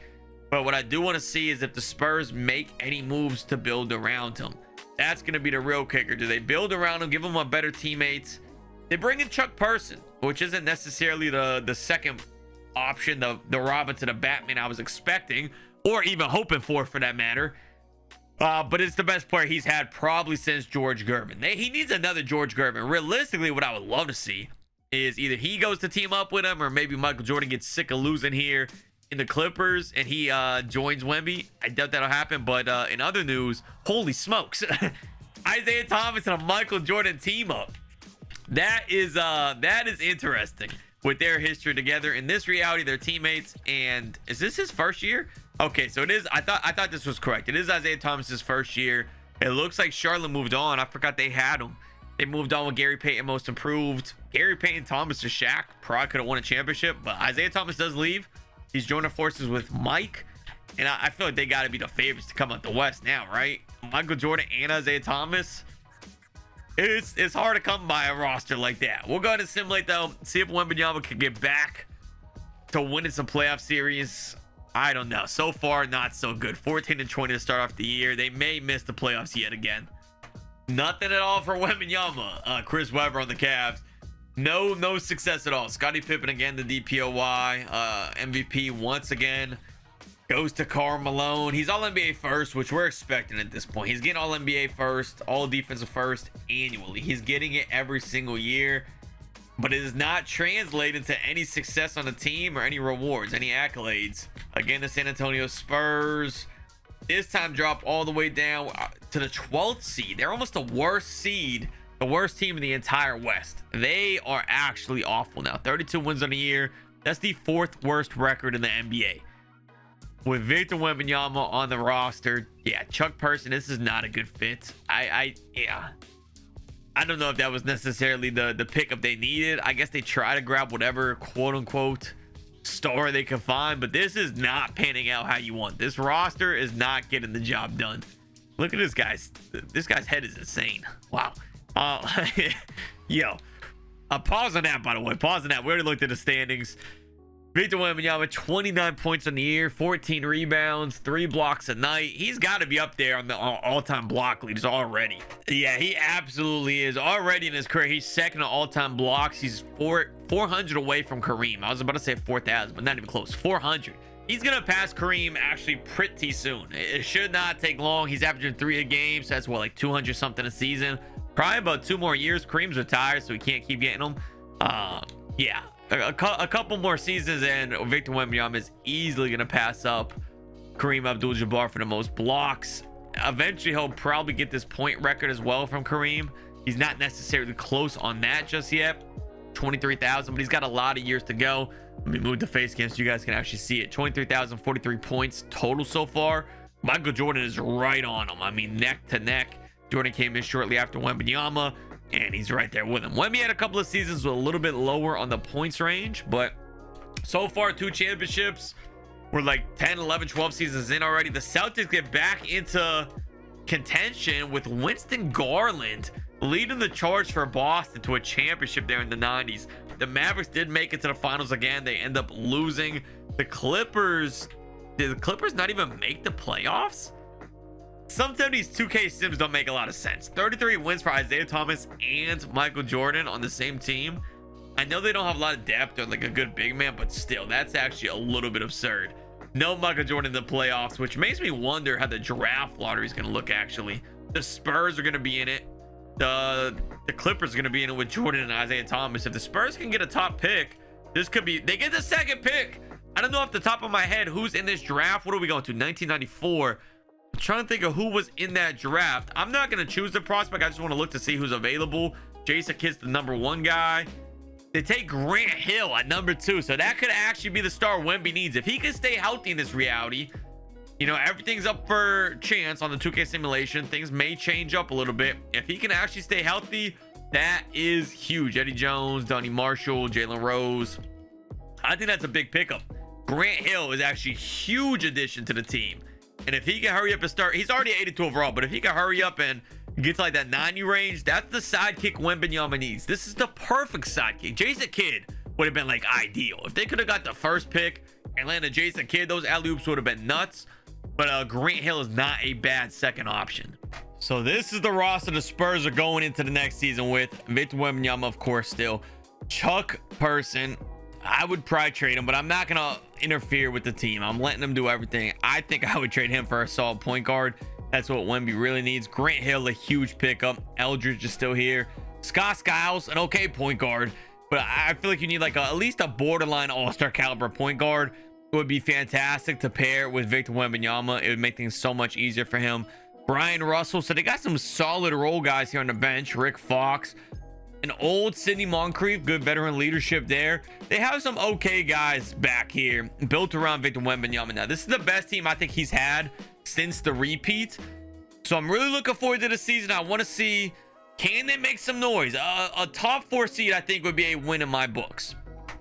But what I do want to see is if the Spurs make any moves to build around him. That's going to be the real kicker. Do they build around him, give him a better teammates? They bring in Chuck Person, which isn't necessarily the second option, the Robin to the Batman I was expecting, or even hoping for that matter. But it's the best player he's had probably since George Gervin. He needs another George Gervin. Realistically, what I would love to see is either he goes to team up with him, or maybe Michael Jordan gets sick of losing here in the Clippers and he joins Wemby. I doubt that'll happen. But in other news, holy smokes, Isaiah Thomas and a Michael Jordan team up. That is interesting with their history together. In this reality, they're teammates. And is this his first year? Okay, so it is. I thought this was correct. It is Isaiah Thomas's first year. It looks like Charlotte moved on. I forgot they had him. They moved on with Gary Payton, most improved. Gary Payton, Thomas to Shaq. Probably could have won a championship, but Isaiah Thomas does leave. He's joining forces with Mike. And I feel like they got to be the favorites to come out the West now, right? Michael Jordan and Isaiah Thomas. It's hard to come by a roster like that. We'll go ahead and simulate, though. See if Wembanyama can get back to winning some playoff series. I don't know. So far, not so good. 14-20 to start off the year. They may miss the playoffs yet again. Nothing at all for Wembanyama. Chris Webber on the Cavs. No success at all. Scottie Pippen again, the DPOY. MVP once again. Goes to Karl Malone. He's all NBA first, which we're expecting at this point. He's getting all NBA first, all defensive first annually. He's getting it every single year. But it is not translated to any success on the team or any rewards, any accolades. Again, the San Antonio Spurs this time drop all the way down to the 12th seed. They're almost the worst seed, the worst team in the entire West. They are actually awful now. 32 wins on the year. That's the 4th worst record in the NBA. With Victor Wembanyama on the roster, yeah, Chuck Person, this is not a good fit. I don't know if that was necessarily the pickup they needed. I guess they try to grab whatever quote unquote star they can find, but this is not panning out how you want. This roster is not getting the job done. Look at this guy's head is insane. Wow. Yo, pause on that, by the way. Pause on that. We already looked at the standings. Victor Wembanyama, 29 points on the year, 14 rebounds, 3 blocks a night. He's got to be up there on the all-time block leaders already. Yeah, he absolutely is. Already in his career, he's second on all-time blocks. He's 400 away from Kareem. I was about to say 4,000, but not even close. 400. He's going to pass Kareem actually pretty soon. It should not take long. He's averaging 3 a game, so that's what, like 200 something a season. Probably about 2 more years. Kareem's retired, so he can't keep getting them. Yeah. A couple more seasons and Victor Wembanyama is easily going to pass up Kareem Abdul-Jabbar for the most blocks. Eventually, he'll probably get this point record as well from Kareem. He's not necessarily close on that just yet. 23,000, but he's got a lot of years to go. Let me move the face cam so you guys can actually see it. 23,043 points total so far. Michael Jordan is right on him. I mean, neck to neck. Jordan came in shortly after Wembanyama, and he's right there with him. Wemby had a couple of seasons with a little bit lower on the points range, but so far 2 championships. We're like 10, 11, 12 seasons in already. The Celtics get back into contention with Winston Garland leading the charge for Boston to a championship there in the 90s. The Mavericks did make it to the finals again. They end up losing. The Clippers, did the Clippers not even make the playoffs? Sometimes these 2K sims don't make a lot of sense. 33 wins for Isaiah Thomas and Michael Jordan on the same team. I know they don't have a lot of depth or like a good big man, but still, that's actually a little bit absurd. No Michael Jordan in the playoffs, which makes me wonder how the draft lottery is going to look actually. The Spurs are going to be in it. The Clippers are going to be in it with Jordan and Isaiah Thomas. If the Spurs can get a top pick, this could be, they get the second pick. I don't know off the top of my head who's in this draft. What are we going to? 1994. I'm trying to think of who was in that draft. I'm not going to choose the prospect. I just want to look to see who's available. Jason Kidd's the #1 guy. They take Grant Hill at #2. So that could actually be the star Wemby needs. If he can stay healthy in this reality, you know, everything's up for chance on the 2K simulation. Things may change up a little bit. If he can actually stay healthy, that is huge. Eddie Jones, Donnie Marshall, Jalen Rose. I think that's a big pickup. Grant Hill is actually a huge addition to the team. And if he can hurry up and start, he's already 82 overall, but if he can hurry up and get to like that 90 range, that's the sidekick Wembanyama needs. This is the perfect sidekick. Jason Kidd would have been like ideal. If they could have got the first pick Atlanta Jason Kidd, those alley-oops would have been nuts. But Grant Hill is not a bad second option. So this is the roster the Spurs are going into the next season with. Victor Wembanyama, of course, still. Chuck Person, I would probably trade him, but I'm not going to interfere with the team. I'm letting them do everything. I think I would trade him for a solid point guard. That's what Wemby really needs. Grant Hill, a huge pickup. Eldridge is still here. Scott Skiles, an okay point guard. But I feel like you need like at least a borderline all-star caliber point guard. It would be fantastic to pair with Victor Wembanyama. It would make things so much easier for him. Brian Russell. So they got some solid role guys here on the bench. Rick Fox, an old Sidney Moncrief, good veteran leadership there. They have some okay guys back here built around Victor Wembanyama. Now, this is the best team I think he's had since the repeat. So I'm really looking forward to the season. I want to see, can they make some noise? A top 4 seed, I think, would be a win in my books.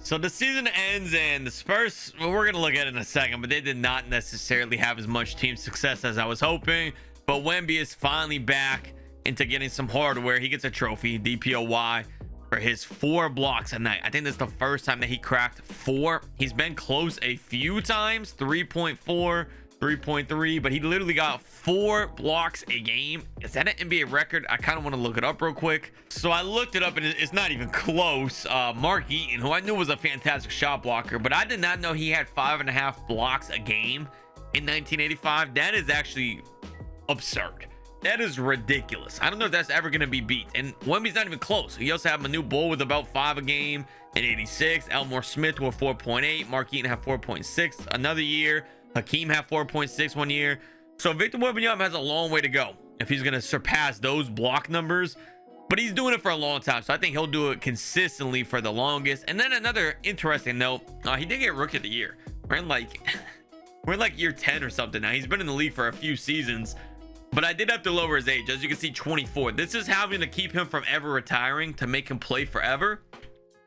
So the season ends and the Spurs, well, we're going to look at it in a second, but they did not necessarily have as much team success as I was hoping. But Wemby is finally back into getting some hardware. He gets a trophy, DPOY, for his 4 blocks a night. I think this is the first time that he cracked 4. He's been close a few times, 3.4, 3.3, but he literally got 4 blocks a game. Is that an NBA record? I kind of want to look it up real quick. So I looked it up and it's not even close. Mark Eaton, who I knew was a fantastic shot blocker, but I did not know he had 5.5 blocks a game in 1985. That is actually absurd. That is ridiculous. I don't know if that's ever going to be beat. And Wemby's not even close. You also have Manu Bull with about 5 a game in 86. Elmore Smith with 4.8. Mark Eaton had 4.6 another year. Hakeem had 4.6 one year. So Victor Wembanyama has a long way to go if he's going to surpass those block numbers. But he's doing it for a long time. So I think he'll do it consistently for the longest. And then another interesting note, he did get Rookie of the Year. We're in like year 10 or something now. He's been in the league for a few seasons. But I did have to lower his age. As you can see, 24. This is having to keep him from ever retiring to make him play forever.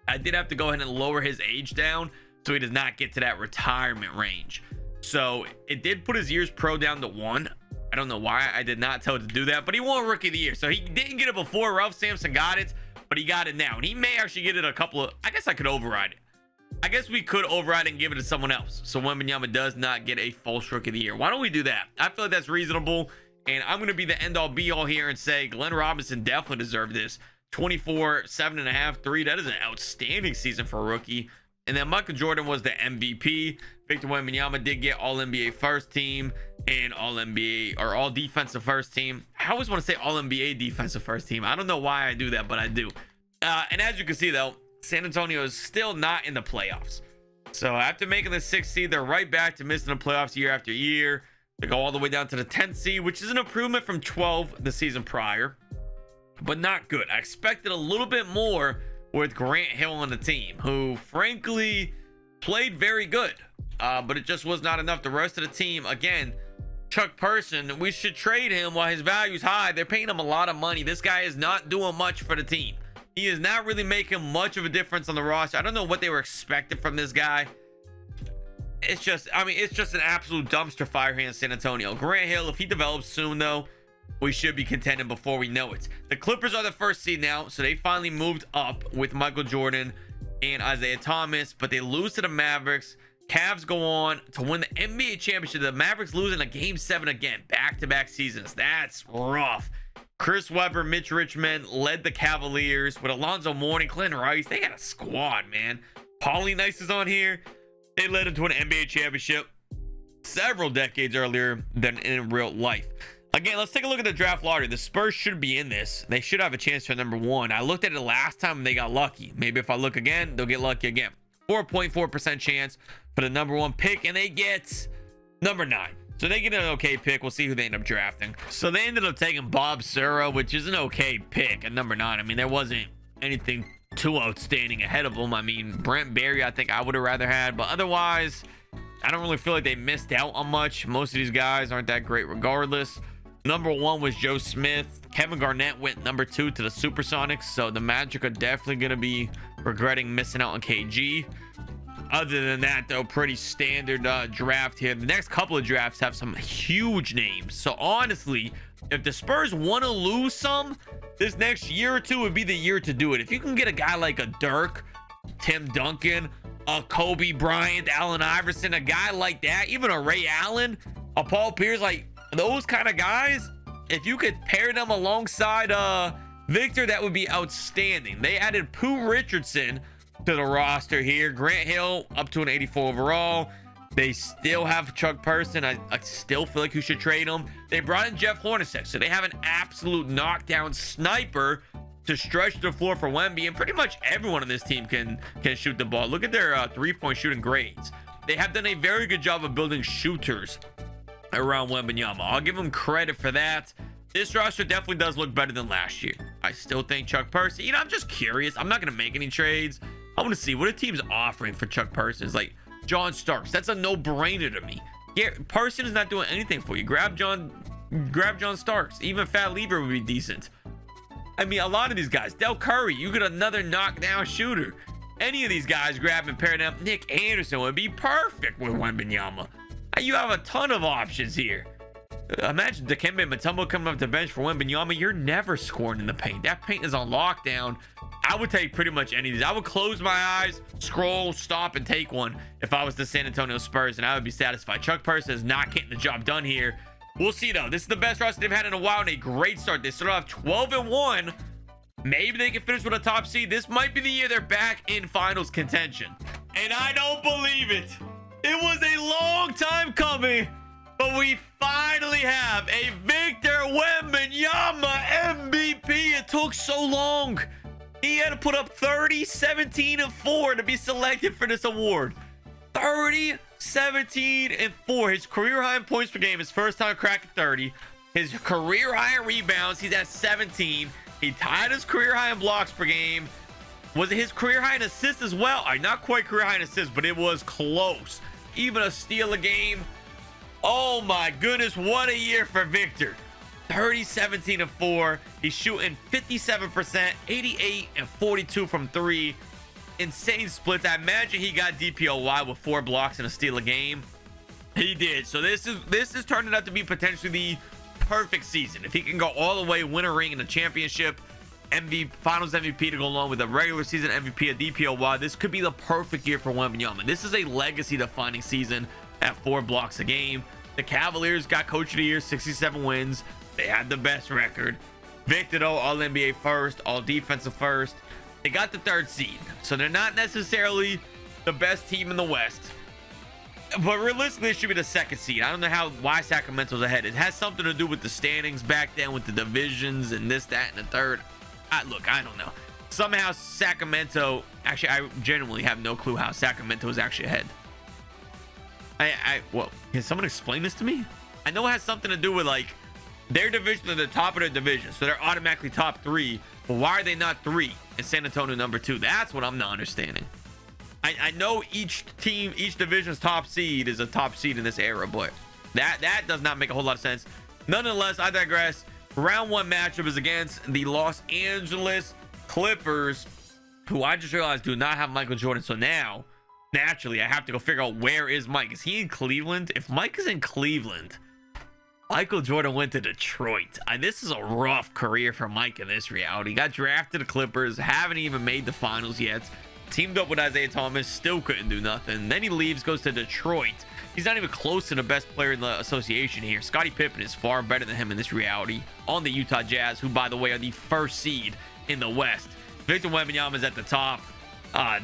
I did have to go ahead and lower his age down so he does not get to that retirement range. So it did put his years pro down to 1. I don't know why I did not tell it to do that, but he won Rookie of the Year. So he didn't get it before Ralph Sampson got it, but he got it now. And he may actually get it a couple of, I guess I could override it. I guess we could override it and give it to someone else. So Wembanyama does not get a false Rookie of the Year. Why don't we do that? I feel like that's reasonable. And I'm going to be the end all be all here and say Glenn Robinson definitely deserved this. 24, 7.5, 3. That is an outstanding season for a rookie. And then Michael Jordan was the MVP. Victor Wembanyama did get All NBA first team and All NBA or All Defensive first team. I always want to say All NBA defensive first team. I don't know why I do that, but I do. And as you can see, though, San Antonio is still not in the playoffs. So after making the 6th seed, they're right back to missing the playoffs year after year. They go all the way down to the 10th seed, which is an improvement from 12 the season prior, but not good. I expected a little bit more with Grant Hill on the team, who frankly played very good, but it just was not enough. The rest of the team, again, Chuck Person, we should trade him while his value's high. They're paying him a lot of money. This guy is not doing much for the team. He is not really making much of a difference on the roster. I don't know what they were expecting from this guy. It's just, I mean, it's just an absolute dumpster fire here in San Antonio. Grant Hill, if he develops soon, though, we should be contending before we know it. The Clippers are the first seed now, so they finally moved up with Michael Jordan and Isaiah Thomas, but they lose to the Mavericks. Cavs go on to win the NBA championship. The Mavericks losing a game 7 again, back-to-back seasons. That's rough. Chris Webber, Mitch Richmond led the Cavaliers with Alonzo Mourning, Clinton Rice. They got a squad, man. Paulie Nice is on here. They led into an NBA championship several decades earlier than in real life. Again, let's take a look at the draft lottery. The Spurs should be in this. They should have a chance for number 1. I looked at it last time and they got lucky. Maybe if I look again, they'll get lucky again. 4.4% chance for the number 1 pick, and they get number 9. So they get an okay pick. We'll see who they end up drafting. So they ended up taking Bob Sura, which is an okay pick at number 9. I mean, there wasn't anything too outstanding ahead of him. I mean, Brent Barry, I think I would have rather had, but otherwise, I don't really feel like they missed out on much. Most of these guys aren't that great regardless. Number 1 was Joe Smith. Kevin Garnett went number 2 to the Supersonics, so the Magic are definitely going to be regretting missing out on KG. Other than that, though, pretty standard draft here. The next couple of drafts have some huge names. So honestly, if the Spurs want to lose some, this next year or two would be the year to do it. If you can get a guy like a Dirk, Tim Duncan, a Kobe Bryant, Allen Iverson, a guy like that, even a Ray Allen, a Paul Pierce, like those kind of guys, if you could pair them alongside Victor, that would be outstanding. They added Pooh Richardson to the roster here. Grant Hill up to an 84 overall. They still have Chuck Person. I still feel like you should trade him. They brought in Jeff Hornacek, so they have an absolute knockdown sniper to stretch the floor for Wemby, and pretty much everyone on this team can shoot the ball. Look at their three-point shooting grades. They have done a very good job of building shooters around Wembanyama. I'll give them credit for that. This roster definitely does look better than last year. I still think Chuck Person, I'm just curious. I'm not going to make any trades. I want to see what a team's offering for Chuck Person. It's like John Starks. That's a no-brainer to me. Person is not doing anything for you. Grab John Starks. Even Fat Lever would be decent. I mean, a lot of these guys. Del Curry, you get another knockdown shooter. Any of these guys, grab and pair them. Nick Anderson would be perfect with Wembanyama. You have a ton of options here. Imagine Dikembe Mutombo coming up the bench for Wembanyama. You're never scoring in the paint. That paint is on lockdown. I would take pretty much any of these. I would close my eyes, scroll, stop, and take one if I was the San Antonio Spurs, and I would be satisfied. Chuck Person is not getting the job done here. We'll see, though. This is the best roster they've had in a while, and a great start. They started off 12-1. Maybe they can finish with a top seed. This might be the year they're back in finals contention. And I don't believe it. It was a long time coming, but we finally have a Victor Wembanyama MVP. It took so long. He had to put up 30, 17, and 4 to be selected for this award. 30, 17, and 4. His career high in points per game. His first time cracking 30. His career high in rebounds. He's at 17. He tied his career high in blocks per game. Was it his career high in assists as well? Not quite career high in assists, but it was close. Even a steal a game. Oh my goodness, what a year for Victor. 30, 17, and 4. He's shooting 57%, 88, and 42 from 3. Insane splits. I imagine he got DPOY with 4 blocks and a steal a game. He did. So this is turning out to be potentially the perfect season. If he can go all the way, win a ring in a championship, finals MVP to go along with a regular season MVP, a DPOY, this could be the perfect year for Wembanyama. This is a legacy defining season at 4 blocks a game. The Cavaliers got coach of the year, 67 wins. They had the best record. Victor, though, all NBA first, all defensive first. They got the 3rd seed, so they're not necessarily the best team in the West, but realistically it should be the 2nd seed. I don't know why Sacramento's ahead. It has something to do with the standings back then, with the divisions and this, that, and the third. Look, I don't know. Somehow Sacramento, actually, I genuinely have no clue how Sacramento is actually ahead. Well, can someone explain this to me? I know it has something to do with like their division at the top of their division, so they're automatically top 3. But why are they not 3 and San Antonio number 2? That's what I'm not understanding. I know each division's top seed is a top seed in this era, but that does not make a whole lot of sense. Nonetheless, I digress. Round 1 matchup is against the Los Angeles Clippers, who I just realized do not have Michael Jordan. So now, naturally, I have to go figure out, where is Mike? Is he in Cleveland? If Mike is in Cleveland, Michael Jordan went to Detroit. This is a rough career for Mike in this reality. Got drafted to Clippers, haven't even made the finals yet. Teamed up with Isaiah Thomas, still couldn't do nothing. Then he leaves, goes to Detroit. He's not even close to the best player in the association here. Scottie Pippen is far better than him in this reality on the Utah Jazz, who, by the way, are the 1st seed in the West. Victor Wembanyama is at the top.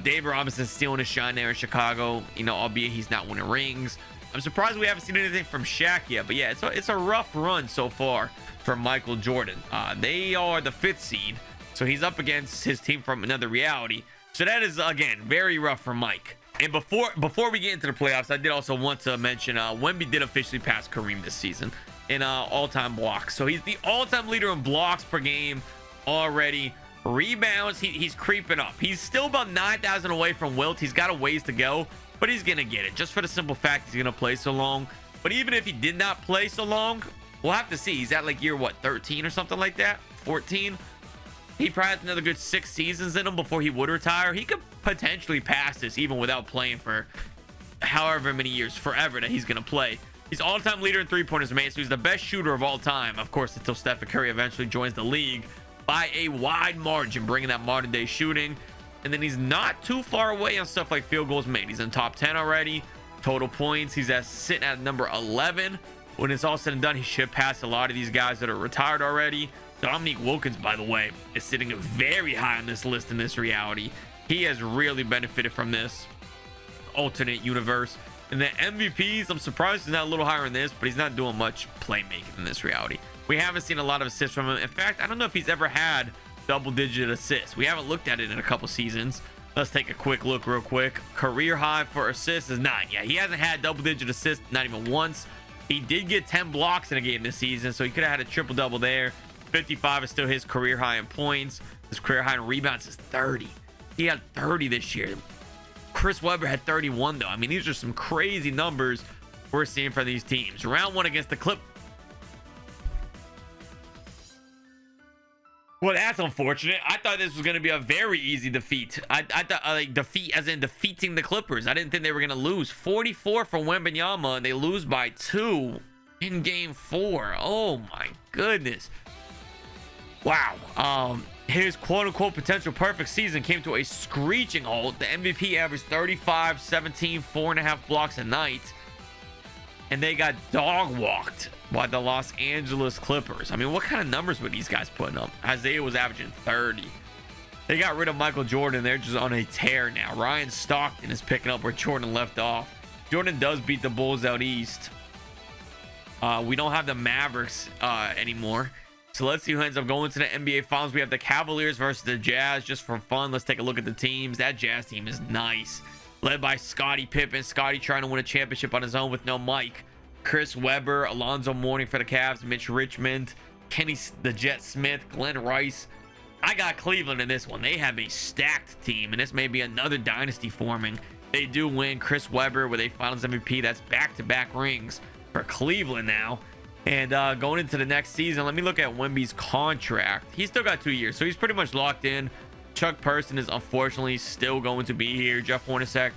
Dave Robinson stealing his shine there in Chicago, albeit he's not winning rings. I'm surprised we haven't seen anything from Shaq yet, but yeah, it's a rough run so far for Michael Jordan. They are the 5th seed, so he's up against his team from another reality. So that is, again, very rough for Mike. And before we get into the playoffs, I did also want to mention Wemby did officially pass Kareem this season in all-time blocks. So he's the all-time leader in blocks per game already. Rebounds, he's creeping up. He's still about 9,000 away from Wilt. He's got a ways to go, but he's going to get it, just for the simple fact he's going to play so long. But even if he did not play so long, we'll have to see. He's at like year, 13 or something like that? 14? He probably has another good 6 seasons in him before he would retire. He could potentially pass this even without playing for however many years, forever, that he's going to play. He's all-time leader in three-pointers made, so he's the best shooter of all time, of course, until Stephen Curry eventually joins the league by a wide margin, bringing that modern-day shooting. And then he's not too far away on stuff like field goals made. He's in top 10 already. Total points, he's sitting at number 11. When it's all said and done, he should pass a lot of these guys that are retired already. Dominique Wilkins, by the way, is sitting very high on this list in this reality. He has really benefited from this alternate universe. And the MVPs, I'm surprised he's not a little higher in this, but he's not doing much playmaking in this reality. We haven't seen a lot of assists from him. In fact, I don't know if he's ever had double-digit assists. We haven't looked at it in a couple seasons. Let's take a quick look real quick. Career high for assists is 9. Yeah, he hasn't had double-digit assists, not even once. He did get 10 blocks in a game this season, so he could have had a triple-double there. 55 is still his career high in points. His career high in rebounds is 30. He had 30 this year. Chris Webber had 31, though. I mean, these are some crazy numbers we're seeing for these teams. Round 1 against the Clippers. Well, that's unfortunate. I thought this was going to be a very easy defeat. I thought like defeat as in defeating the Clippers. I didn't think they were going to lose. 44 for Wembanyama, and they lose by 2 in game 4. Oh my goodness. Wow. His quote-unquote potential perfect season came to a screeching halt. The MVP averaged 35, 17, 4.5 blocks a night. And they got dog walked by the Los Angeles Clippers. I mean, what kind of numbers were these guys putting up? Isaiah was averaging 30. They got rid of Michael Jordan. They're just on a tear now. Ryan Stockton is picking up where Jordan left off. Jordan does beat the Bulls out east. We don't have the Mavericks anymore. So let's see who ends up going to the NBA Finals. We have the Cavaliers versus the Jazz. Just for fun, let's take a look at the teams. That Jazz team is nice. Led by Scottie Pippen. Scottie trying to win a championship on his own with no Mike. Chris Webber, Alonzo Mourning for the Cavs, Mitch Richmond, Kenny the Jet Smith, Glenn Rice. I got Cleveland in this one. They have a stacked team, and this may be another dynasty forming. They do win. Chris Webber with a Finals MVP. That's back-to-back rings for Cleveland now. And going into the next season, let me look at Wemby's contract. He's still got 2 years, so he's pretty much locked in. Chuck Person is unfortunately still going to be here. Jeff Hornacek,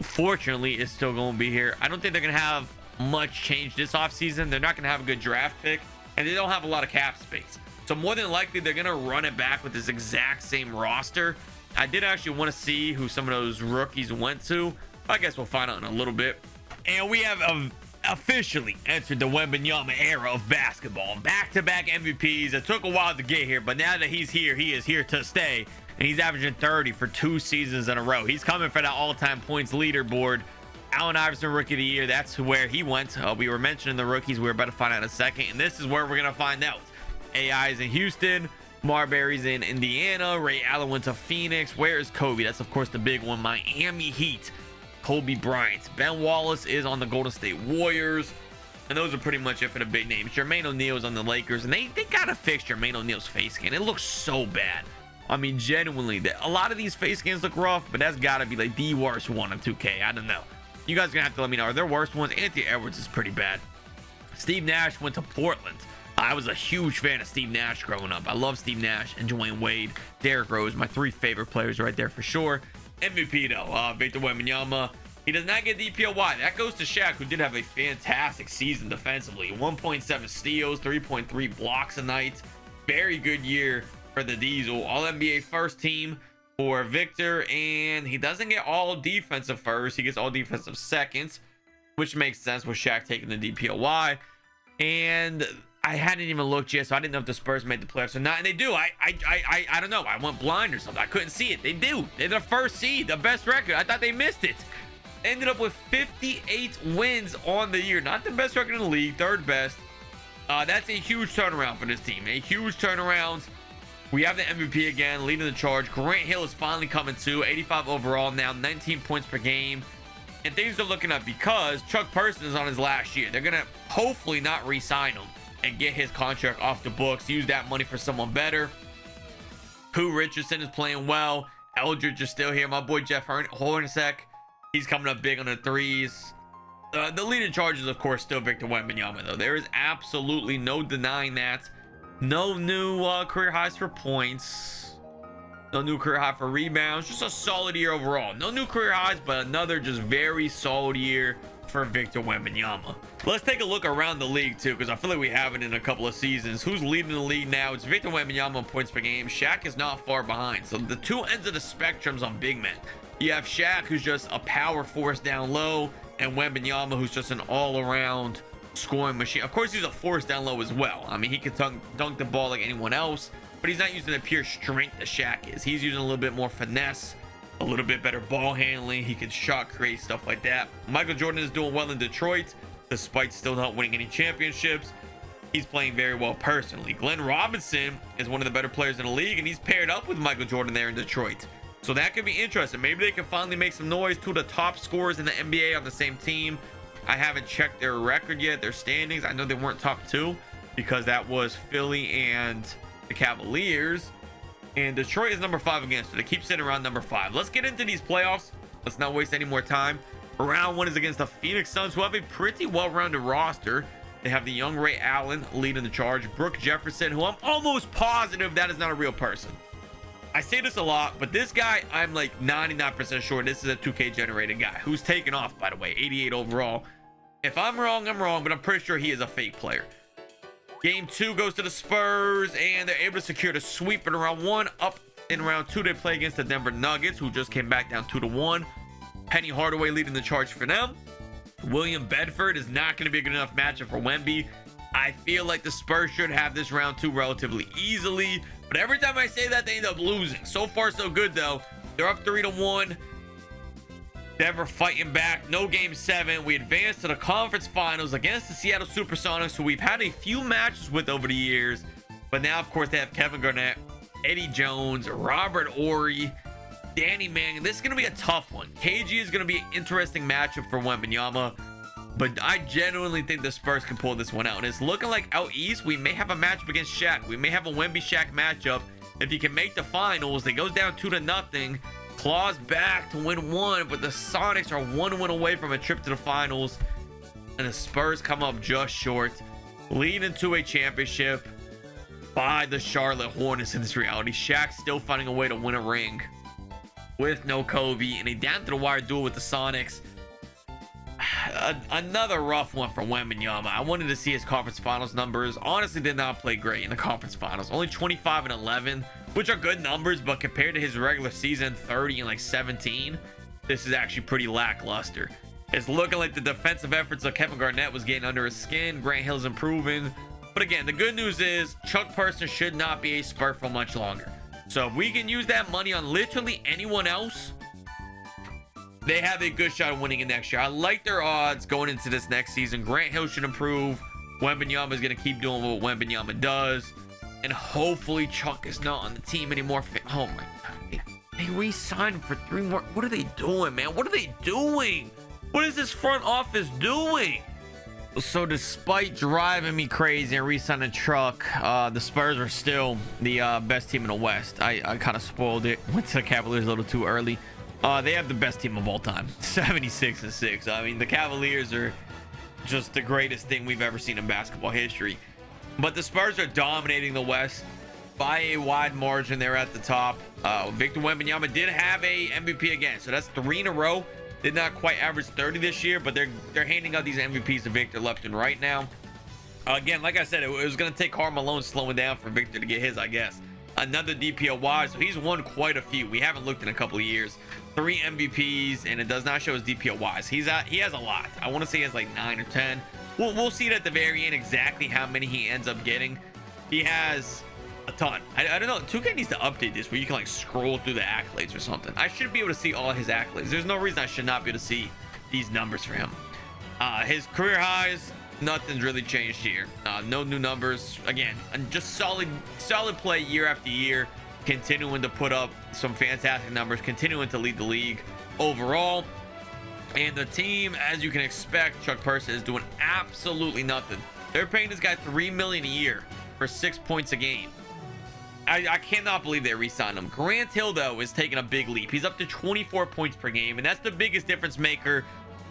fortunately, is still going to be here. I don't think they're going to have much change this offseason. They're not going to have a good draft pick, and they don't have a lot of cap space. So more than likely, they're going to run it back with this exact same roster. I did actually want to see who some of those rookies went to. I guess we'll find out in a little bit. And we have officially entered the Wembanyama era of basketball. Back-to-back MVPs. It took a while to get here, but now that he's here, he is here to stay. And he's averaging 30 for 2 seasons in a row. He's coming for that all-time points leaderboard. Allen Iverson, Rookie of the Year. That's where he went. We were mentioning the rookies. We're about to find out in a second. And this is where we're going to find out. AI is in Houston. Marbury's in Indiana. Ray Allen went to Phoenix. Where is Kobe? That's, of course, the big one. Miami Heat. Kobe Bryant. Ben Wallace is on the Golden State Warriors. And those are pretty much it for the big names. Jermaine O'Neal is on the Lakers. And they got to fix Jermaine O'Neal's face scan. It looks so bad. I mean, genuinely. A lot of these face scans look rough, but that's got to be like the worst one on 2K. I don't know. You guys are going to have to let me know. Are there worse ones? Anthony Edwards is pretty bad. Steve Nash went to Portland. I was a huge fan of Steve Nash growing up. I love Steve Nash and Dwayne Wade. Derrick Rose, my 3 favorite players right there for sure. MVP though, Victor Wembanyama. He does not get DPOY. That goes to Shaq, who did have a fantastic season defensively. 1.7 steals, 3.3 blocks a night. Very good year for the Diesel. All-NBA first team for Victor, and he doesn't get all defensive first. He gets all defensive seconds, which makes sense with Shaq taking the DPOY. And I hadn't even looked yet, so I didn't know if the Spurs made the playoffs or not. And they do. I don't know. I went blind or something. I couldn't see it. They do. They're the first seed, the best record. I thought they missed it. Ended up with 58 wins on the year. Not the best record in the league, 3rd best. That's a huge turnaround for this team. A huge turnaround. We have the MVP again, leading the charge. Grant Hill is finally coming to 85 overall now, 19 points per game. And things are looking up because Chuck Person is on his last year. They're going to hopefully not re-sign him and get his contract off the books. Use that money for someone better. Pooh Richardson is playing well. Eldridge is still here. My boy Jeff Hornacek, he's coming up big on the threes. The leading charge is, of course, still Victor Wembanyama, though. There is absolutely no denying that. No new career highs for points. No new career high for rebounds. Just a solid year overall. No new career highs, but another just very solid year for Victor Wembanyama. Let's take a look around the league too, because I feel like we haven't in a couple of seasons. Who's leading the league now? It's Victor Wembanyama in points per game. Shaq is not far behind. So the two ends of the spectrums on big men. You have Shaq, who's just a power force down low, and Wembanyama, who's just an all-around scoring machine. Of course, he's a force down low as well. I mean, he can dunk the ball like anyone else, but he's not using the pure strength that Shaq is. He's using a little bit more finesse, a little bit better ball handling. He can shot create, stuff like that. Michael Jordan is doing well in Detroit, despite still not winning any championships. He's playing very well personally. Glenn Robinson is one of the better players in the league, and he's paired up with Michael Jordan there in Detroit. So that could be interesting. Maybe they can finally make some noise. Two of the top scorers in the NBA on the same team. I haven't checked their record yet, their standings. I know they weren't top two because that was Philly and the Cavaliers. And Detroit is number 5 again, so they keep sitting around number 5. Let's get into these playoffs. Let's not waste any more time. Round 1 is against the Phoenix Suns, who have a pretty well-rounded roster. They have the young Ray Allen leading the charge. Brooke Jefferson, who I'm almost positive that is not a real person. I say this a lot, but this guy, I'm like 99% sure this is a 2K generated guy who's taken off, by the way, 88 overall. If I'm wrong, I'm wrong, but I'm pretty sure he is a fake player. Game 2 goes to the Spurs, and they're able to secure the sweep in round 1. Up in round 2, they play against the Denver Nuggets, who just came back down 2-1. Penny Hardaway leading the charge for them. William Bedford is not going to be a good enough matchup for Wemby. I feel like the Spurs should have this round 2 relatively easily, but every time I say that, they end up losing. So far, so good, though. They're up 3-1. Denver fighting back. No game 7. We advance to the conference finals against the Seattle Supersonics, who we've had a few matches with over the years. But now, of course, they have Kevin Garnett, Eddie Jones, Robert Horry, Danny Manning. This is going to be a tough one. KG is going to be an interesting matchup for Wembanyama, but I genuinely think the Spurs can pull this one out. And it's looking like out east, we may have a matchup against Shaq. We may have a Wemby-Shaq matchup. If he can make the finals, it goes down 2-0. Claws back to win 1, but the Sonics are 1 win away from a trip to the finals, and the Spurs come up just short, leading to a championship by the Charlotte Hornets in this reality. Shaq still finding a way to win a ring with no Kobe, and a down to the wire duel with the Sonics. Another rough one for Wembanyama. I wanted to see his conference finals numbers. Honestly, did not play great in the conference finals. Only 25 and 11, which are good numbers, but compared to his regular season 30 and like 17, this is actually pretty lackluster. It's looking like the defensive efforts of Kevin Garnett was getting under his skin. Grant Hill's improving, but again, the good news is Chuck Person should not be a Spur for much longer. So if we can use that money on literally anyone else, they have a good shot of winning it next year. I like their odds going into this next season. Grant Hill should improve. Wembanyama is going to keep doing what Wembanyama does. And hopefully Chuck is not on the team anymore. Oh my God. They re-signed him for 3 more. What are they doing, man? What are they doing? What is this front office doing? So despite driving me crazy and re-signing Chuck, the Spurs are still the best team in the West. I kind of spoiled it. Went to the Cavaliers a little too early. They have the best team of all time, 76-6. I mean, the Cavaliers are just the greatest thing we've ever seen in basketball history. But the Spurs are dominating the West by a wide margin. They're at the top. Victor Wembanyama did have a MVP again, so that's 3 in a row. Did not quite average 30 this year, but they're handing out these MVPs to Victor left and right now. Again, like I said, it was going to take Karl Malone slowing down for Victor to get his, I guess. Another DPOY, so he's won quite a few. We haven't looked in a couple of years. 3 MVPs, and it does not show his DPOYs. He has a lot. I want to say he has like 9 or 10. We'll see it at the very end exactly how many he ends up getting. He has a ton. I don't know. 2K needs to update this where you can like scroll through the accolades or something. I should be able to see all his accolades. There's no reason I should not be able to see these numbers for him. His career highs, nothing's really changed here. No new numbers. Again, just solid play year after year, continuing to put up some fantastic numbers, continuing to lead the league overall. And the team, as you can expect, Chuck Person is doing absolutely nothing. They're paying this guy $3 million a year for 6 points a game. I cannot believe they re-signed him. Grant Hill, though, is taking a big leap. He's up to 24 points per game, and that's the biggest difference maker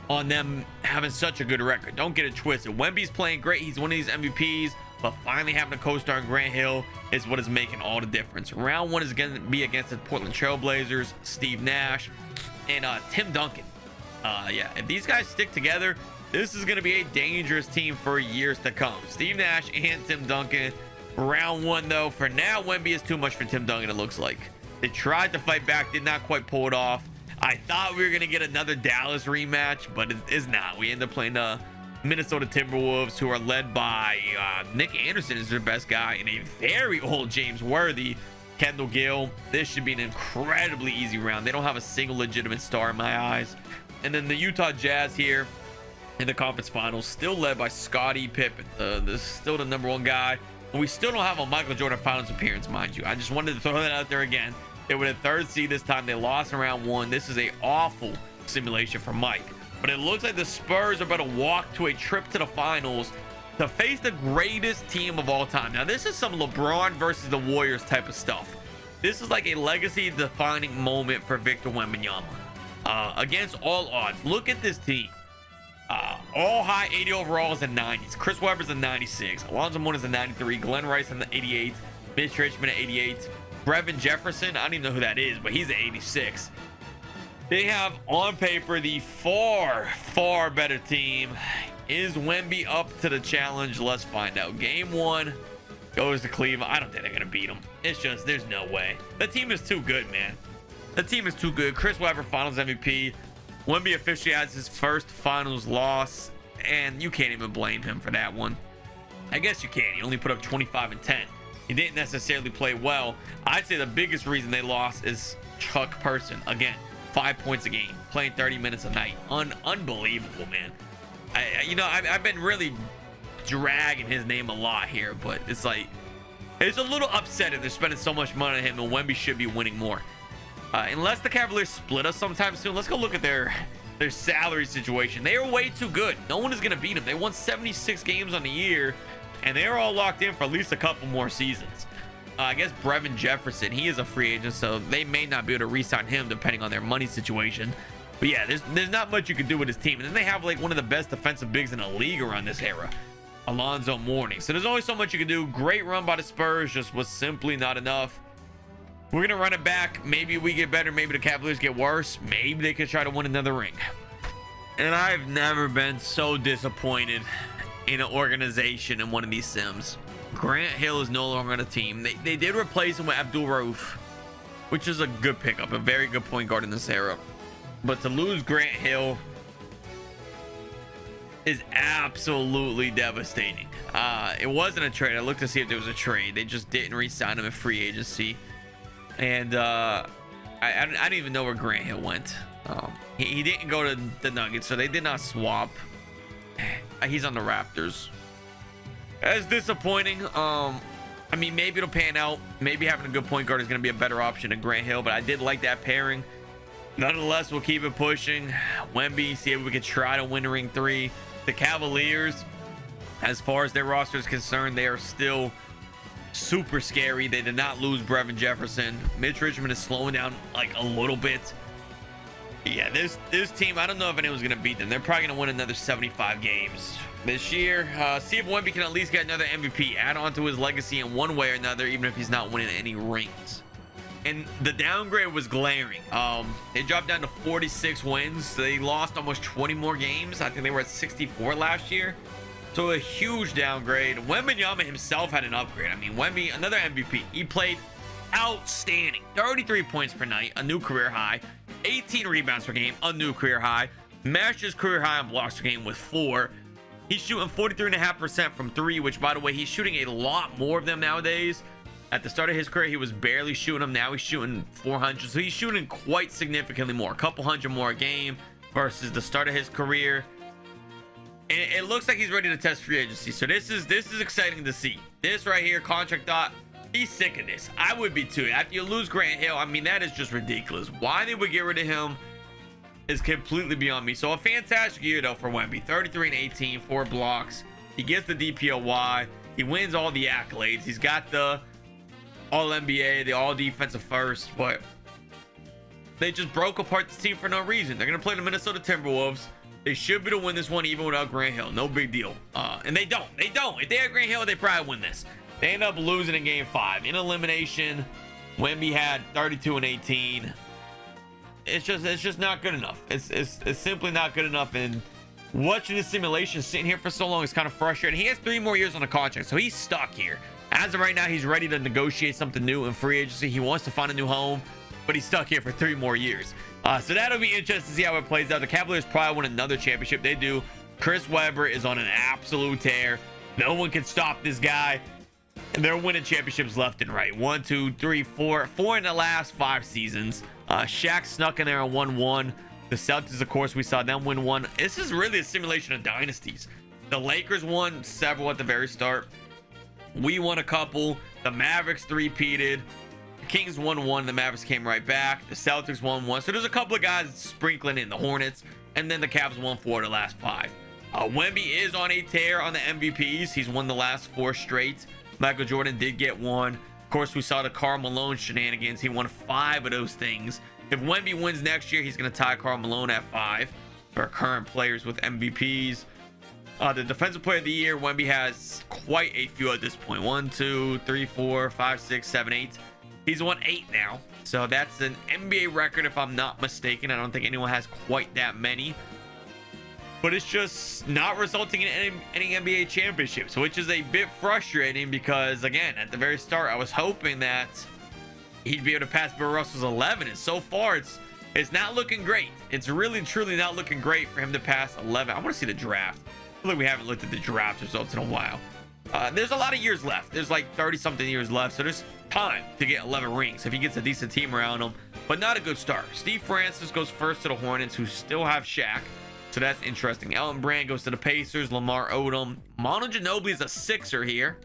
on them having such a good record. Don't get it twisted. Wemby's playing great. He's one of these MVPs, but finally having a co-star in Grant Hill is what is making all the difference. Round 1 is going to be against the Portland Trail Blazers, Steve Nash, and Tim Duncan. Yeah, if these guys stick together, this is going to be a dangerous team for years to come. Steve Nash and Tim Duncan. Round one, though. For now, Wemby is too much for Tim Duncan, it looks like. They tried to fight back, did not quite pull it off. I thought we were going to get another Dallas rematch, but it's not. We end up playing the Minnesota Timberwolves, who are led by Nick Anderson is their best guy, and a very old James Worthy. Kendall Gill. This should be an incredibly easy round. They don't have a single legitimate star in my eyes. And then the Utah Jazz here in the conference finals, still led by Scottie Pippen. This is still the number one guy. But we still don't have a Michael Jordan finals appearance, mind you. I just wanted to throw that out there again. They were the third seed this time. They lost in round one. This is an awful simulation for Mike. But it looks like the Spurs are about to walk to a trip to the finals to face the greatest team of all time. Now, this is some LeBron versus the Warriors type of stuff. This is like a legacy-defining moment for Victor Wembanyama. Against all odds, look at this team. All high 80 overalls and 90s. Chris Webber's a 96. Alonzo Mourning's a 93. Glenn Rice in the 88. Mitch Richmond at 88. Brevin Jefferson, I don't even know who that is, but he's at 86. They have on paper the far better team. Is Wemby up to the challenge? Let's find out. Game one goes to Cleveland. I don't think they're gonna beat them. It's just, there's no way. The team is too good, man. The team is too good. Chris Webber, finals MVP. Wemby officially has his first finals loss, and you can't even blame him for that one. I guess you can. He only put up 25 and 10. He didn't necessarily play well. I'd say the biggest reason they lost is Chuck Person. Again, 5 points a game, playing 30 minutes a night. Unbelievable, man. I've been really dragging his name a lot here, but it's like, it's a little upsetting they're spending so much money on him, and Wemby should be winning more. Unless the Cavaliers split us sometime soon, let's go look at their salary situation. They are way too good. No one is going to beat them. They won 76 games on the year, and they're all locked in for at least a couple more seasons. I guess Brevin Jefferson, he is a free agent, so they may not be able to re-sign him depending on their money situation. But yeah, there's not much you can do with his team. And then they have like one of the best defensive bigs in the league around this era, Alonzo Mourning. So there's only so much you can do. Great run by the Spurs, just was simply not enough. We're going to run it back. Maybe we get better. Maybe the Cavaliers get worse. Maybe they could try to win another ring. And I've never been so disappointed in an organization in one of these sims. Grant Hill is no longer on the team. They did replace him with Abdul Rauf, which is a good pickup, a very good point guard in this era. But to lose Grant Hill is absolutely devastating. It wasn't a trade. I looked to see if there was a trade. They just didn't re-sign him in free agency. And I don't even know where Grant Hill went. He didn't go to the Nuggets, so they did not swap. He's on the Raptors. That's disappointing. I mean, maybe it'll pan out. Maybe having a good point guard is going to be a better option than Grant Hill, but I did like that pairing. Nonetheless, we'll keep it pushing. Wemby, see if we can try to win ring 3. The Cavaliers, as far as their roster is concerned, they are still super scary. They did not lose Brevin Jefferson. Mitch Richmond is slowing down like a little bit. Yeah, this team, I don't know if anyone's going to beat them. They're probably going to win another 75 games this year. See if Wemby can at least get another MVP, add on to his legacy in one way or another, even if he's not winning any rings. And the downgrade was glaring. They dropped down to 46 wins. They lost almost 20 more games. I think they were at 64 last year. So a huge downgrade. Wembanyama himself had an upgrade. I mean, Wemby, another MVP. He played outstanding. 33 points per night, a new career high. 18 rebounds per game, a new career high. Matched his career high on blocks per game with 4. He's shooting 43.5% from 3, which, by the way, he's shooting a lot more of them nowadays. At the start of his career, he was barely shooting them. Now he's shooting 400. So he's shooting quite significantly more, a couple hundred more a game versus the start of his career. And it looks like he's ready to test free agency. So this is exciting to see. This right here, contract dot. He's sick of this. I would be too. After you lose Grant Hill, I mean, that is just ridiculous. Why they would get rid of him is completely beyond me. So a fantastic year though for Wemby. 33 and 18, 4 blocks. He gets the DPOY. He wins all the accolades. He's got the All-NBA, the All-Defensive First, but they just broke apart the team for no reason. They're going to play the Minnesota Timberwolves. They should be to win this one even without Grant Hill. No big deal. And they don't. If they had Grant Hill, they probably win this. They end up losing in game 5. In elimination, Wemby had 32 and 18. it's just not good enough. It's simply not good enough. And watching the simulation sitting here for so long is kind of frustrating. He has 3 more years on the contract, so he's stuck here. As of right now, he's ready to negotiate something new in free agency. He wants to find a new home, but he's stuck here for 3 more years. So that'll be interesting to see how it plays out. The Cavaliers probably win another championship. They do. Chris Webber is on an absolute tear. No one can stop this guy. And they're winning championships left and right. 1, 2, 3, 4 in the last 5 seasons. Shaq snuck in there and won 1. The Celtics, of course, we saw them win 1. This is really a simulation of dynasties. The Lakers won several at the very start. We won a couple. The Mavericks three-peated. The Kings won 1. The Mavericks came right back. The Celtics won 1. So there's a couple of guys sprinkling in. The Hornets. And then the Cavs won 4 of the last 5. Wemby is on a tear on the MVPs. He's won the last 4 straight. Michael Jordan did get 1. Of course, we saw the Karl Malone shenanigans. He won 5 of those things. If Wemby wins next year, he's going to tie Karl Malone at 5 for current players with MVPs. The defensive player of the year, Wemby has quite a few at this point. 1, 2, 3, 4, 5, 6, 7, 8. He's won 8 now. So that's an NBA record if I'm not mistaken. I don't think anyone has quite that many. But it's just not resulting in any NBA championships, which is a bit frustrating because, again, at the very start, I was hoping that he'd be able to pass Bill Russell's 11, and so far, it's not looking great. It's really, truly not looking great for him to pass 11. I want to see the draft. I feel like we haven't looked at the draft results in a while. There's a lot of years left. There's like 30-something years left, so there's time to get 11 rings if he gets a decent team around him, but not a good start. Steve Francis goes first to the Hornets, who still have Shaq. So that's interesting. Elton Brand goes to the Pacers. Lamar Odom. Manu Ginobili is a Sixer here.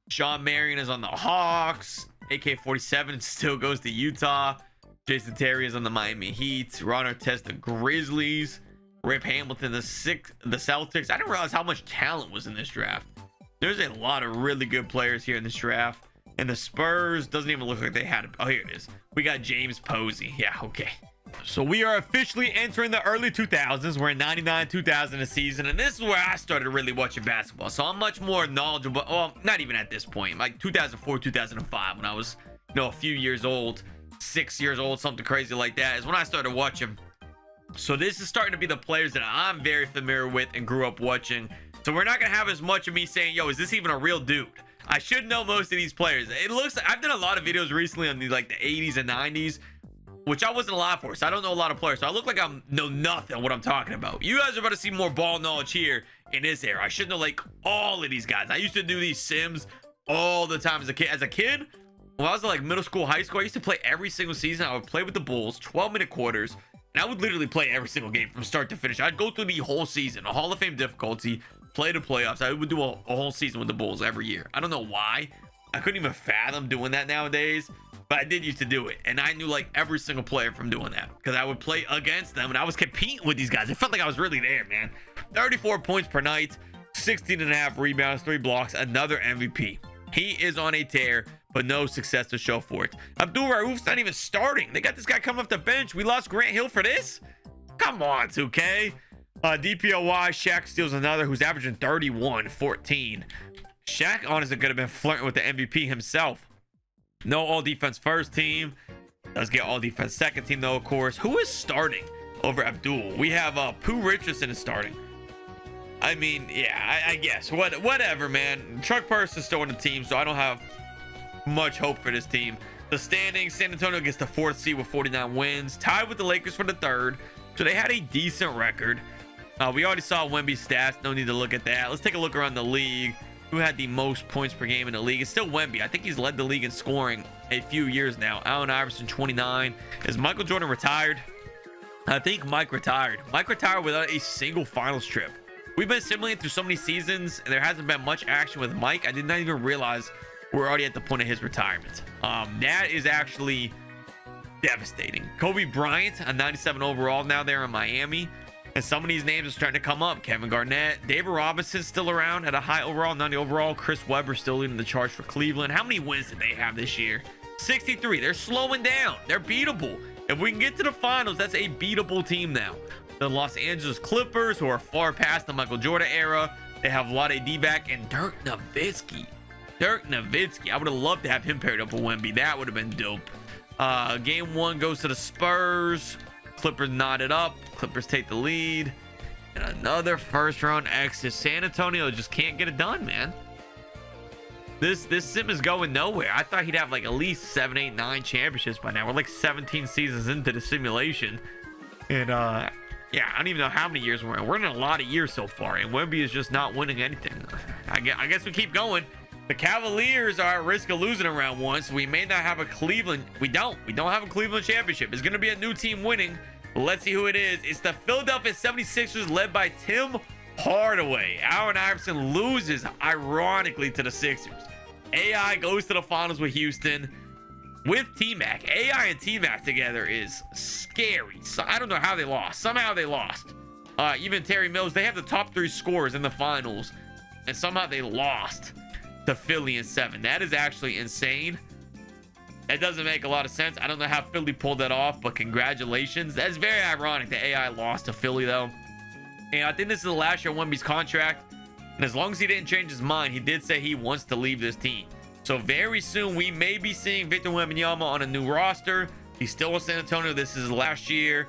Sean Marion is on the Hawks. AK-47 still goes to Utah. Jason Terry is on the Miami Heat. Ron Artest, the Grizzlies. Rip Hamilton, the Celtics. I didn't realize how much talent was in this draft. There's a lot of really good players here in this draft. And the Spurs doesn't even look like they had it. Oh, here it is. We got James Posey. Yeah, okay. So we are officially entering the early 2000s. We're in 99, 2000 a season, and this is where I started really watching basketball. So I'm much more knowledgeable. Well, not even at this point, like 2004, 2005, when I was, a few years old, 6 years old, something crazy like that, is when I started watching. So this is starting to be the players that I'm very familiar with and grew up watching. So we're not gonna have as much of me saying, yo, is this even a real dude? I should know most of these players. It looks like I've done a lot of videos recently on the 80s and 90s, which I wasn't alive for, so I don't know a lot of players. So I look like I know nothing what I'm talking about. You guys are about to see more ball knowledge here in this era. I should know all of these guys. I used to do these sims all the time as a kid. When I was in middle school, high school, I used to play every single season. I would play with the Bulls, 12-minute quarters, and I would literally play every single game from start to finish. I'd go through the whole season, a Hall of Fame difficulty, play the playoffs. I would do a whole season with the Bulls every year. I don't know why. I couldn't even fathom doing that nowadays. But I did used to do it, and I knew every single player from doing that because I would play against them, and I was competing with these guys. It felt like I was really there, man. 34 points per night, 16.5 rebounds, 3 blocks, another MVP. He is on a tear, but no success to show for it. Abdul Rauf's not even starting. They got this guy coming off the bench. We lost Grant Hill for this? Come on, 2K. DPOY, Shaq steals another who's averaging 31, 14. Shaq honestly could have been flirting with the MVP himself. No all defense first team. Does get all defense second team though, of course. Who is starting over Abdul? We have Pooh Richardson is starting. I mean, yeah, I guess. Whatever, man. Chuck Purse is still on the team, so I don't have much hope for this team. The standings, San Antonio gets the 4th seed with 49 wins. Tied with the Lakers for the 3rd. So they had a decent record. We already saw Wemby's stats. No need to look at that. Let's take a look around the league. Who had the most points per game in the league? It's still Wemby. I think he's led the league in scoring a few years now. Allen Iverson, 29. Is Michael Jordan retired? I think Mike retired. Mike retired without a single finals trip. We've been simulating through so many seasons, and there hasn't been much action with Mike. I did not even realize we're already at the point of his retirement. That is actually devastating. Kobe Bryant, a 97 overall now there in Miami. And some of these names are starting to come up. Kevin Garnett, David Robinson still around at a high overall, 90 overall. Chris Webber still leading the charge for Cleveland. How many wins did they have this year? 63. They're slowing down. They're beatable. If we can get to the finals, that's a beatable team now. The Los Angeles Clippers, who are far past the Michael Jordan era. They have Vlade Divac and Dirk Nowitzki. I would have loved to have him paired up with Wemby. That would have been dope. Game 1 goes to the Spurs. Clippers knot it up. Clippers take the lead. And another first round exit. San Antonio just can't get it done, man. This sim is going nowhere. I thought he'd have like at least 7, 8, 9 championships by now. We're like 17 seasons into the simulation. And yeah, I don't even know how many years we're in. We're in a lot of years so far, and Wemby is just not winning anything. I guess we keep going. The Cavaliers are at risk of losing in round 1, so we may not have a Cleveland. We don't have a Cleveland championship. It's going to be a new team winning. But let's see who it is. It's the Philadelphia 76ers led by Tim Hardaway. Allen Iverson loses, ironically, to the Sixers. AI goes to the finals with Houston with T-Mac. AI and T-Mac together is scary. So I don't know how they lost. Somehow they lost. Even Terry Mills, they have the top 3 scorers in the finals, and somehow they lost to Philly in 7. That is actually insane. That doesn't make a lot of sense. I don't know how Philly pulled that off, but congratulations. That's very ironic that AI lost to Philly, though. And I think this is the last year of Wemby's contract. And as long as he didn't change his mind, he did say he wants to leave this team. So very soon, we may be seeing Victor Wembanyama on a new roster. He's still in San Antonio. This is his last year.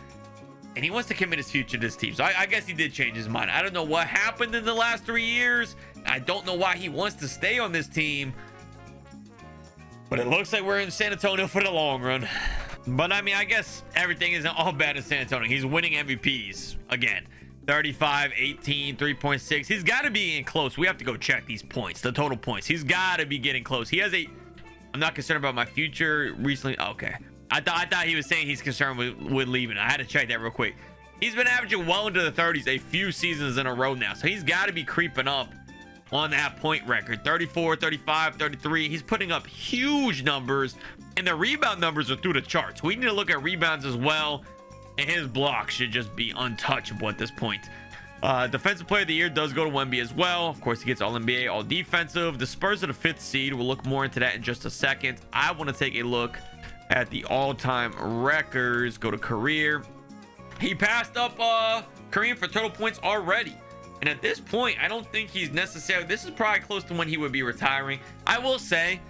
And he wants to commit his future to this team. So I guess he did change his mind. I don't know what happened in the last 3 years. I don't know why he wants to stay on this team. But it looks like we're in San Antonio for the long run. But I mean, I guess everything isn't all bad in San Antonio. He's winning MVPs again. 35, 18, 3.6. He's got to be in close. We have to go check these points, the total points. He's got to be getting close. He has a... I'm not concerned about my future recently. Okay. I thought he was saying he's concerned with leaving. I had to check that real quick. He's been averaging well into the 30s a few seasons in a row now. So he's got to be creeping up on that point record. 34, 35, 33. He's putting up huge numbers. And the rebound numbers are through the charts. We need to look at rebounds as well. And his block should just be untouchable at this point. Defensive player of the year does go to Wemby as well. Of course, he gets all NBA, all defensive. The Spurs are the 5th seed. We'll look more into that in just a second. I want to take a look at the all-time records. Go to career. He passed up Kareem for total points already. And at this point, I don't think he's necessarily... This is probably close to when he would be retiring. I will say...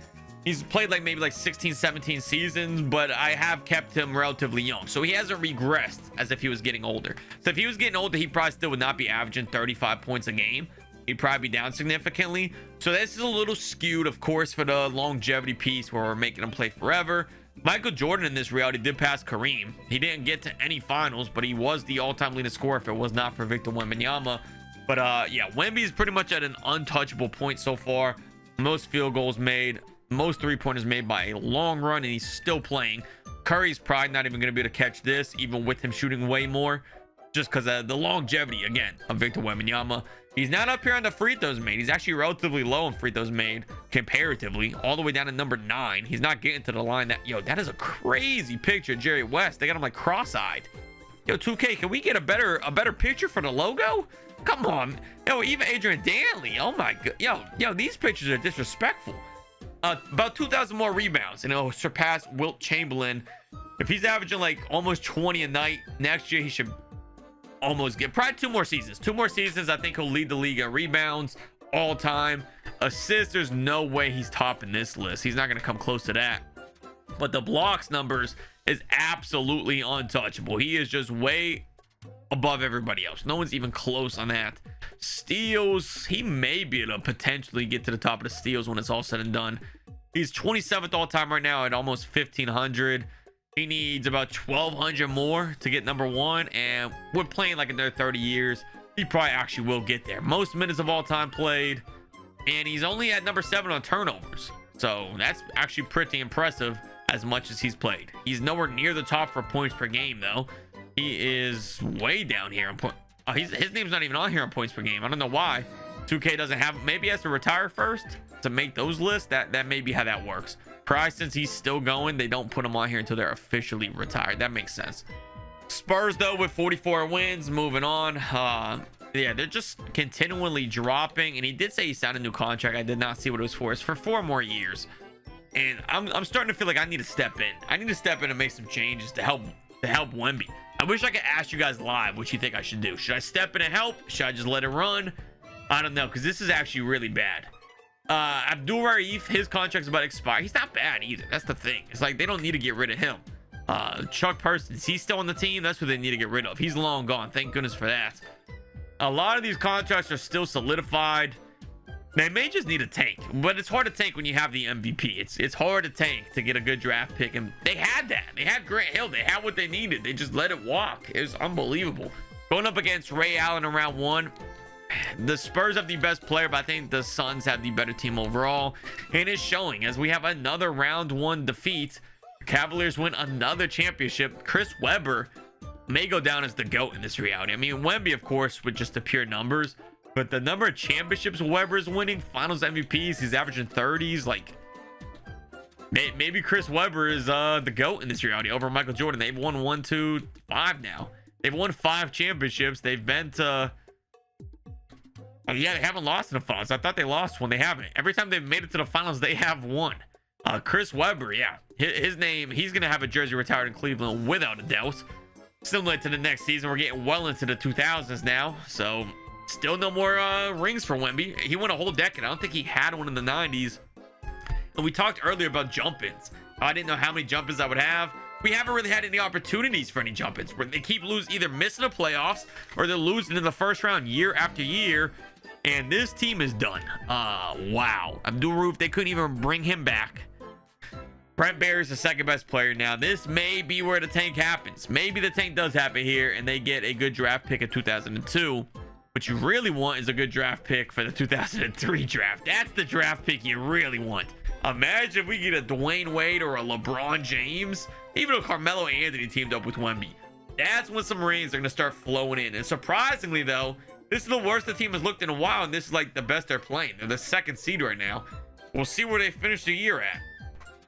He's played like maybe like 16, 17 seasons, but I have kept him relatively young. So he hasn't regressed as if he was getting older. So if he was getting older, he probably still would not be averaging 35 points a game. He'd probably be down significantly. So this is a little skewed, of course, for the longevity piece where we're making him play forever. Michael Jordan in this reality did pass Kareem. He didn't get to any finals, but he was the all-time leading scorer if it was not for Victor Wembanyama. But yeah, Wemby is pretty much at an untouchable point so far. Most field goals made. Most 3-pointers made by a long run, and he's still playing. Curry's probably not even going to be able to catch this, even with him shooting way more, just because of the longevity, again, of Victor Wembanyama. He's not up here on the free throws made. He's actually relatively low in free throws made, comparatively, all the way down to number 9. He's not getting to the line. That is a crazy picture of Jerry West. They got him like cross-eyed. Yo, 2K, can we get a better picture for the logo? Come on. Yo, even Adrian Danley. Oh my god. Yo, these pictures are disrespectful. About 2,000 more rebounds, and it'll surpass Wilt Chamberlain. If he's averaging like almost 20 a night next year, he should almost get probably 2 more seasons. 2 more seasons, I think he'll lead the league in rebounds all time. Assists, there's no way he's topping this list. He's not going to come close to that. But the blocks numbers is absolutely untouchable. He is just way above everybody else. No one's even close on that. Steals, he may be able to potentially get to the top of the steals when it's all said and done. He's 27th all time right now at almost 1,500. He needs about 1,200 more to get number 1, and we're playing like another 30 years. He probably actually will get there. Most minutes of all time played, and he's only at number 7 on turnovers. So that's actually pretty impressive as much as he's played. He's nowhere near the top for points per game, though. He is way down here. His name's not even on here on points per game. I don't know why. 2K doesn't have... Maybe he has to retire first to make those lists. That may be how that works. Probably since he's still going, they don't put him on here until they're officially retired. That makes sense. Spurs, though, with 44 wins. Moving on. Yeah, they're just continually dropping. And he did say he signed a new contract. I did not see what it was for. It's for 4 more years. And I'm starting to feel like I need to step in. I need to step in and make some changes to help Wemby. I wish I could ask you guys live what you think I should do. Should I step in and help? Should I just let it run? I don't know, because this is actually really bad. Abdul Raif, his contract's about to expire. He's not bad either. That's the thing. It's like they don't need to get rid of him. Chuck Parsons, he's still on the team. That's what they need to get rid of. He's long gone. Thank goodness for that. A lot of these contracts are still solidified. They may just need a tank, but it's hard to tank when you have the MVP. It's hard to tank to get a good draft pick, and they had that. They had Grant Hill. They had what they needed. They just let it walk. It was unbelievable. Going up against Ray Allen in round one, the Spurs have the best player, but I think the Suns have the better team overall, and it's showing as we have another round one defeat. Cavaliers win another championship. Chris Webber may go down as the GOAT in this reality. I mean, Wemby, of course, with just the pure numbers, but the number of championships Webber is winning, finals MVPs, he's averaging 30s. Like, maybe Chris Webber is the GOAT in this reality over Michael Jordan. They've won 1, 2, 5 now. They've won 5 championships. They've been to... yeah, they haven't lost in the finals. I thought they lost when they haven't. Every time they've made it to the finals, they have won. Chris Webber, yeah, his name, he's going to have a jersey retired in Cleveland without a doubt. Similar to the next season, we're getting well into the 2000s now, so still no more rings for Wemby. He won a whole decade. I don't think he had one in the 90s. And we talked earlier about jump-ins. I didn't know how many jump-ins I would have. We haven't really had any opportunities for any jump-ins, where they keep losing, either missing the playoffs or they're losing in the first round year after year. And this team is done. Wow. Abdul Rauf, they couldn't even bring him back. Brent Barry's the second best player now. This may be where the tank happens. Maybe the tank does happen here and they get a good draft pick in 2002. What you really want is a good draft pick for the 2003 draft. That's the draft pick you really want. Imagine if we get a Dwayne Wade or a LeBron James, even a Carmelo Anthony teamed up with Wemby. That's when some rings are going to start flowing in. And surprisingly, though, this is the worst the team has looked in a while, and this is like the best they're playing. They're the second seed right now. We'll see where they finish the year at.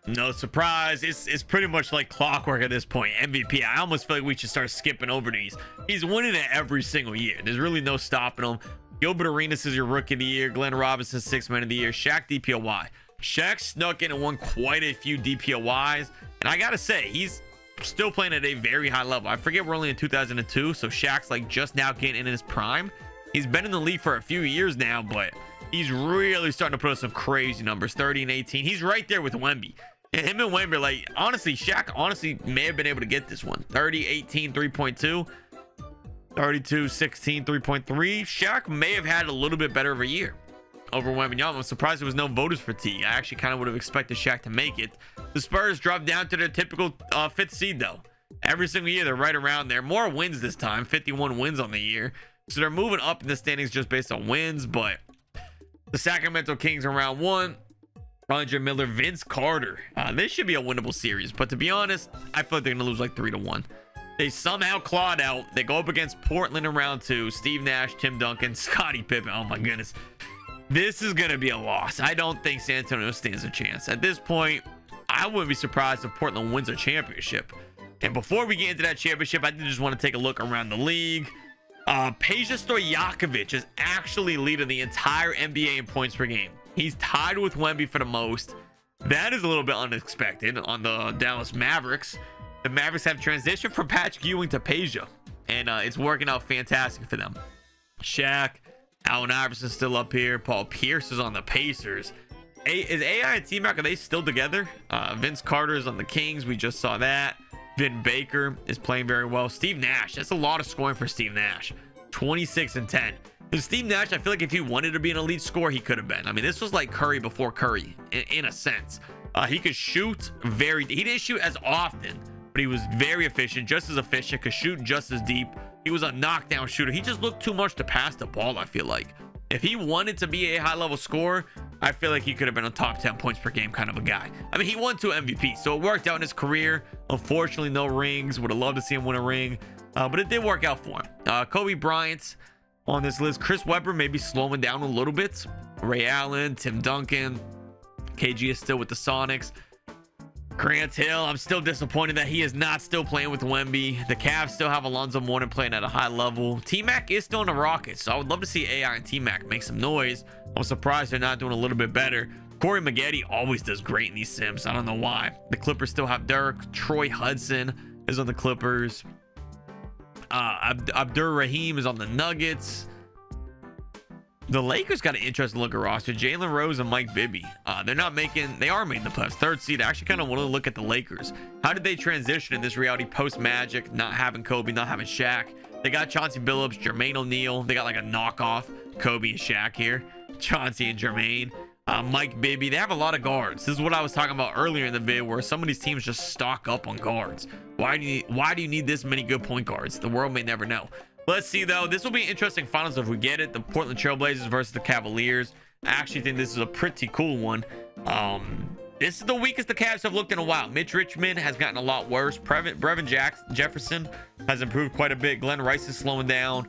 No surprise. It's pretty much like clockwork at this point. MVP. I almost feel like we should start skipping over these. He's winning it every single year. There's really no stopping him. Gilbert Arenas is your rookie of the year. Glenn Robinson, 6th man of the year. Shaq DPOY. Shaq snuck in and won quite a few DPOYs. And I got to say, he's still playing at a very high level. I forget we're only in 2002, so Shaq's like just now getting in his prime. He's been in the league for a few years now, but he's really starting to put up some crazy numbers. 30 and 18. He's right there with Wemby. And him and Wemby, like, honestly, Shaq honestly may have been able to get this one. 30, 18, 3.2. 32, 16, 3.3. Shaq may have had a little bit better of a year over Wembanyama. I'm surprised there was no voters fatigue. I actually kind of would have expected Shaq to make it. The Spurs dropped down to their typical 5th seed, though. Every single year, they're right around there. More wins this time. 51 wins on the year. So they're moving up in the standings just based on wins. But the Sacramento Kings in round one. Roger Miller, Vince Carter. This should be a winnable series. But to be honest, I feel like they're going to lose like 3-1. They somehow clawed out. They go up against Portland in round two. Steve Nash, Tim Duncan, Scottie Pippen. Oh, my goodness. This is going to be a loss. I don't think San Antonio stands a chance. At this point, I wouldn't be surprised if Portland wins a championship. And before we get into that championship, I just want to take a look around the league. Peja Stojakovic is actually leading the entire NBA in points per game. He's tied with Wemby for the most. That is a little bit unexpected on the Dallas Mavericks. The Mavericks have transitioned from Patrick Ewing to Peja, and it's working out fantastic for them. Shaq, Allen Iverson still up here. Paul Pierce is on the Pacers. Is AI and T-Mac, are they still together? Vince Carter is on the Kings. We just saw that. Vin Baker is playing very well. Steve Nash, that's a lot of scoring for Steve Nash. 26 and 10. And Steve Nash, I feel like if he wanted to be an elite scorer, he could have been. I mean, this was like Curry before Curry, in a sense. He could shoot he didn't shoot as often, but he was very efficient, just as efficient, could shoot just as deep. He was a knockdown shooter. He just looked too much to pass the ball, I feel like. If he wanted to be a high-level scorer, I feel like he could have been a top 10 points per game kind of a guy. I mean, he won 2 MVPs, so it worked out in his career. Unfortunately, no rings. Would have loved to see him win a ring, but it did work out for him. Kobe Bryant on this list. Chris Webber maybe slowing down a little bit. Ray Allen, Tim Duncan. KG is still with the Sonics. Grant Hill, I'm still disappointed that he is not still playing with Wemby. The Cavs still have Alonzo Mourning playing at a high level. T-Mac is still in the Rockets, so I would love to see AI and T-Mac make some noise. I'm surprised they're not doing a little bit better. Corey Maggette always does great in these sims. I don't know why. The Clippers still have Dirk. Troy Hudson is on the Clippers. Abdur Rahim is on the Nuggets. The Lakers got an interesting look at roster. Jalen Rose and Mike Bibby. They are making the playoffs. Third seed. I actually kind of want to look at the Lakers. How did they transition in this reality post Magic, not having Kobe, not having Shaq? They got Chauncey Billups, Jermaine O'Neal. They got like a knockoff Kobe and Shaq here. Chauncey and Jermaine. Mike Bibby. They have a lot of guards. This is what I was talking about earlier in the video, where some of these teams just stock up on guards. Why do you need this many good point guards? The world may never know. Let's see, though. This will be an interesting finals if we get it. The Portland Trailblazers versus the Cavaliers. I actually think this is a pretty cool one. This is the weakest the Cavs have looked in a while. Mitch Richmond has gotten a lot worse. Brevin Jefferson has improved quite a bit. Glenn Rice is slowing down.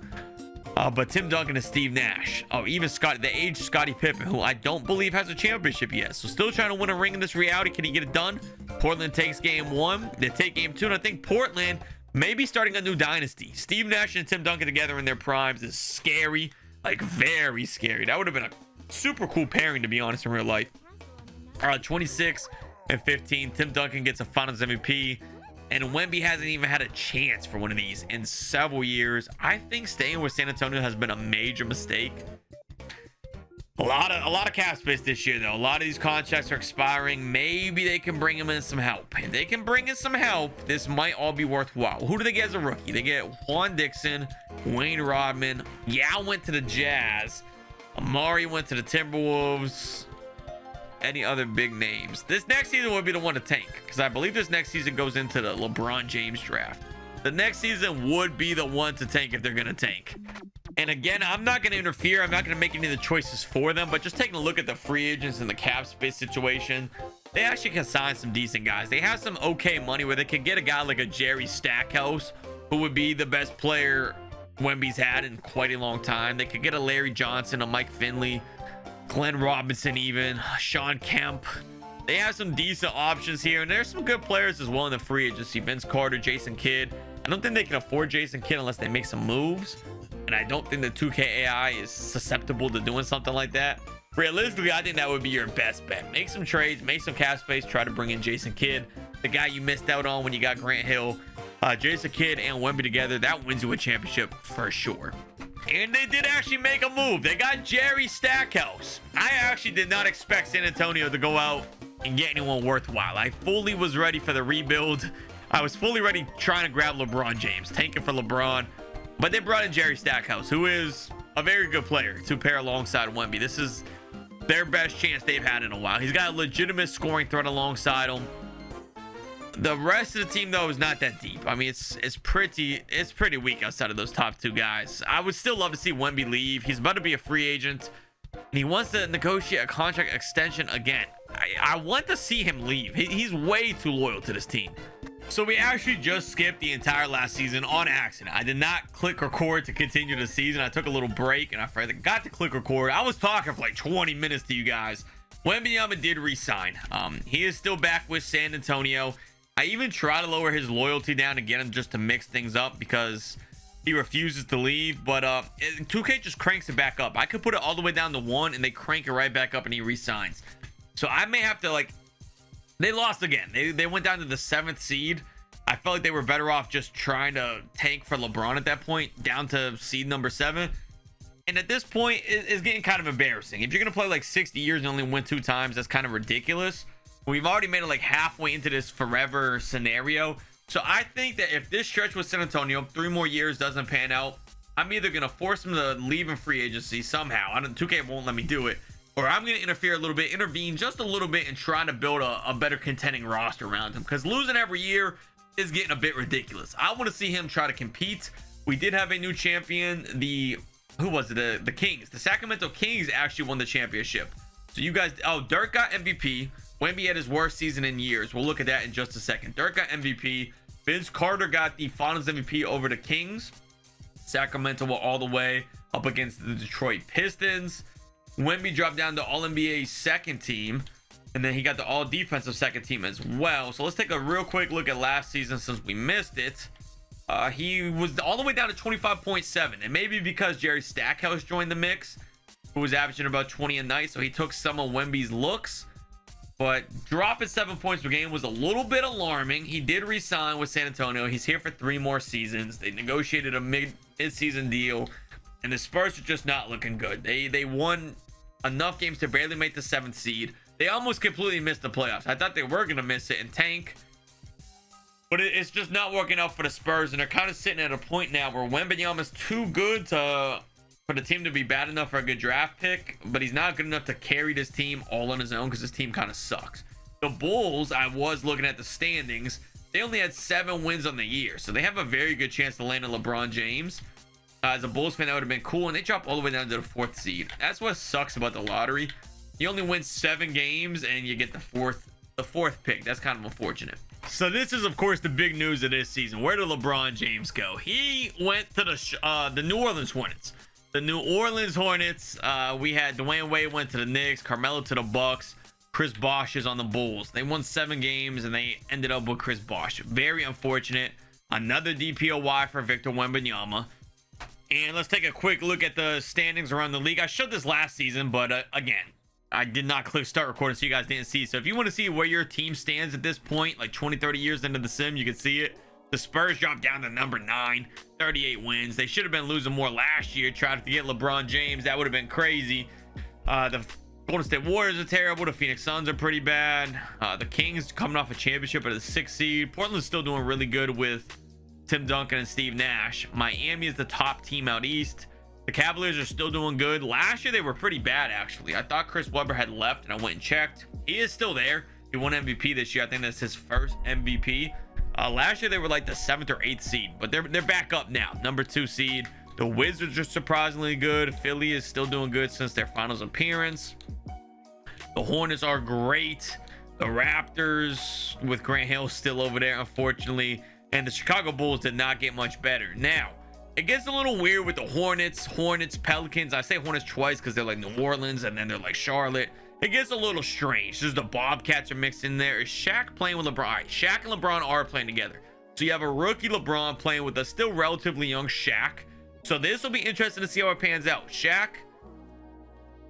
But Tim Duncan and Steve Nash. Oh, even the aged Scottie Pippen, who I don't believe has a championship yet. So still trying to win a ring in this reality. Can he get it done? Portland takes game 1. They take game 2. And I think Portland maybe starting a new dynasty. Steve Nash and Tim Duncan together in their primes is scary, like very scary. That would have been a super cool pairing, to be honest, in real life. 26 and 15. Tim Duncan gets a Finals MVP, and Wemby hasn't even had a chance for one of these in several years. I think staying with San Antonio has been a major mistake. A lot of cap space this year, though. A lot of these contracts are expiring. Maybe they can bring him in some help. If they can bring in some help, this might all be worthwhile. Who do they get as a rookie? They get Juan Dixon, Wayne Rodman. Yao went to the Jazz. Amari went to the Timberwolves. Any other big names? This next season would be the one to tank, because I believe this next season goes into the LeBron James draft. The next season would be the one to tank if they're going to tank. And again, I'm not going to interfere. I'm not going to make any of the choices for them, but just taking a look at the free agents and the cap space situation, they actually can sign some decent guys. They have some okay money where they could get a guy like a Jerry Stackhouse, who would be the best player Wemby's had in quite a long time. They could get a Larry Johnson, a Mike Finley, Glenn Robinson, even Sean Kemp. They have some decent options here, and there's some good players as well in the free agency. Vince Carter, Jason Kidd. I don't think they can afford Jason Kidd unless they make some moves. And I don't think the 2K AI is susceptible to doing something like that. Realistically, I think that would be your best bet. Make some trades, make some cap space, try to bring in Jason Kidd, the guy you missed out on when you got Grant Hill. Jason Kidd and Wemby together, that wins you a championship for sure. And they did actually make a move. They got Jerry Stackhouse. I actually did not expect San Antonio to go out and get anyone worthwhile. I fully was ready for the rebuild. I was fully ready trying to grab LeBron James, tanking for LeBron. But they brought in Jerry Stackhouse, who is a very good player to pair alongside Wemby. This is their best chance they've had in a while. He's got a legitimate scoring threat alongside him. The rest of the team, though, is not that deep. I mean, it's pretty weak outside of those top two guys. I would still love to see Wemby leave. He's about to be a free agent, and he wants to negotiate a contract extension again. I want to see him leave. He's way too loyal to this team. So we actually just skipped the entire last season on accident. I did not click record to continue the season. I took a little break, and I forgot to click record. I was talking for like 20 minutes to you guys. Wembanyama did resign. He is still back with San Antonio. I even try to lower his loyalty down to get him just to mix things up because he refuses to leave. But 2K just cranks it back up. I could put it all the way down to 1, and they crank it right back up, and he resigns. So I may have to, like, they lost again. They went down to the 7th seed. I felt like they were better off just trying to tank for LeBron at that point, down to seed number 7. And at this point, it's getting kind of embarrassing. If you're going to play like 60 years and only win 2 times, that's kind of ridiculous. We've already made it like halfway into this forever scenario. So I think that if this stretch with San Antonio, 3 more years doesn't pan out, I'm either going to force him to leave in free agency somehow. 2K won't let me do it. Or I'm going to interfere a little bit, intervene just a little bit, and try to build a better contending roster around him. Because losing every year is getting a bit ridiculous. I want to see him try to compete. We did have a new champion. Who was it? The Kings. The Sacramento Kings actually won the championship. So you guys, Dirk got MVP. Wemby had his worst season in years. We'll look at that in just a second. Dirk got MVP. Vince Carter got the Finals MVP over the Kings. Sacramento were all the way up against the Detroit Pistons. Wemby dropped down to All-NBA second team, and then he got the All-Defensive second team as well. So let's take a real quick look at last season since we missed it. He was all the way down to 25.7, and maybe because Jerry Stackhouse joined the mix, who was averaging about 20 a night, so he took some of Wemby's looks. But dropping 7 points per game was a little bit alarming. He did re-sign with San Antonio. He's here for 3 more seasons. They negotiated a mid-season deal. and the Spurs are just not looking good. They won enough games to barely make the 7th seed. They almost completely missed the playoffs. I thought they were going to miss it and tank, but it's just not working out for the Spurs, and they're kind of sitting at a point now where Wembanyama's too good for the team to be bad enough for a good draft pick, but he's not good enough to carry this team all on his own because this team kind of sucks. The Bulls, I was looking at the standings, they only had 7 wins on the year, so they have a very good chance to land on LeBron James. As a Bulls fan, that would have been cool, and they dropped all the way down to the 4th seed. That's what sucks about the lottery. You only win 7 games, and you get the fourth pick. That's kind of unfortunate. So this is, of course, the big news of this season. Where did LeBron James go? He went to the New Orleans Hornets. The New Orleans Hornets. We had Dwayne Wade went to the Knicks, Carmelo to the Bucks. Chris Bosh is on the Bulls. They won 7 games, and they ended up with Chris Bosh. Very unfortunate. Another DPOY for Victor Wembanyama. And let's take a quick look at the standings around the league. I showed this last season, but again, I did not click start recording, so you guys didn't see. So if you want to see where your team stands at this point, like 20, 30 years into the sim, you can see it. The Spurs dropped down to number 9, 38 wins. They should have been losing more last year. Tried to get LeBron James. That would have been crazy. The Golden State Warriors are terrible. The Phoenix Suns are pretty bad. The Kings coming off a championship at the 6th seed. Portland's still doing really good with Tim Duncan and Steve Nash. Miami is the top team out east. The Cavaliers are still doing good. Last year they were pretty bad, actually. I thought Chris Webber had left, and I went and checked. He is still there. He won MVP this year. I think that's his first MVP. Last year they were like the 7th or 8th seed, but they're back up now, number 2 seed. The Wizards are surprisingly good. Philly is still doing good since their finals appearance. The Hornets are great. The Raptors with Grant Hill still over there, unfortunately. And the Chicago Bulls did not get much better. Now, it gets a little weird with the Hornets, Pelicans. I say Hornets twice because they're like New Orleans and then they're like Charlotte. It gets a little strange. There's the Bobcats are mixed in there. Is Shaq playing with LeBron? All right, Shaq and LeBron are playing together. So you have a rookie LeBron playing with a still relatively young Shaq. So this will be interesting to see how it pans out. Shaq,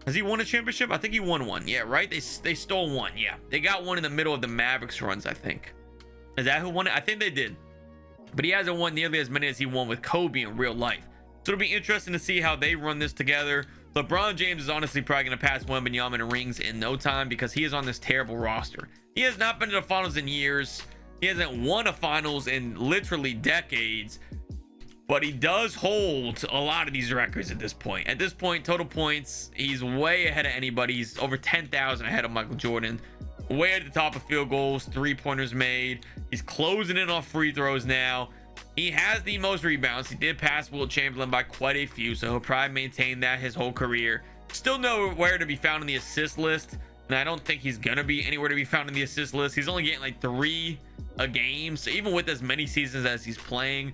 has he won a championship? I think he won one. Yeah, right? They stole one. Yeah, they got one in the middle of the Mavericks runs, I think. Is that who won it? I think they did. But he hasn't won nearly as many as he won with Kobe in real life. So it'll be interesting to see how they run this together. LeBron James is honestly probably going to pass Wembanyama in rings in no time because he is on this terrible roster. He has not been to the finals in years. He hasn't won a finals in literally decades. But he does hold a lot of these records at this point. At this point, total points, he's way ahead of anybody. He's over 10,000 ahead of Michael Jordan. Way at the top of field goals, 3-pointers made. He's closing in off free throws now. He has the most rebounds. He did pass Wilt Chamberlain by quite a few, so he'll probably maintain that his whole career. Still nowhere to be found in the assist list, and I don't think he's gonna be anywhere to be found in the assist list. He's only getting like 3 a game, so even with as many seasons as he's playing,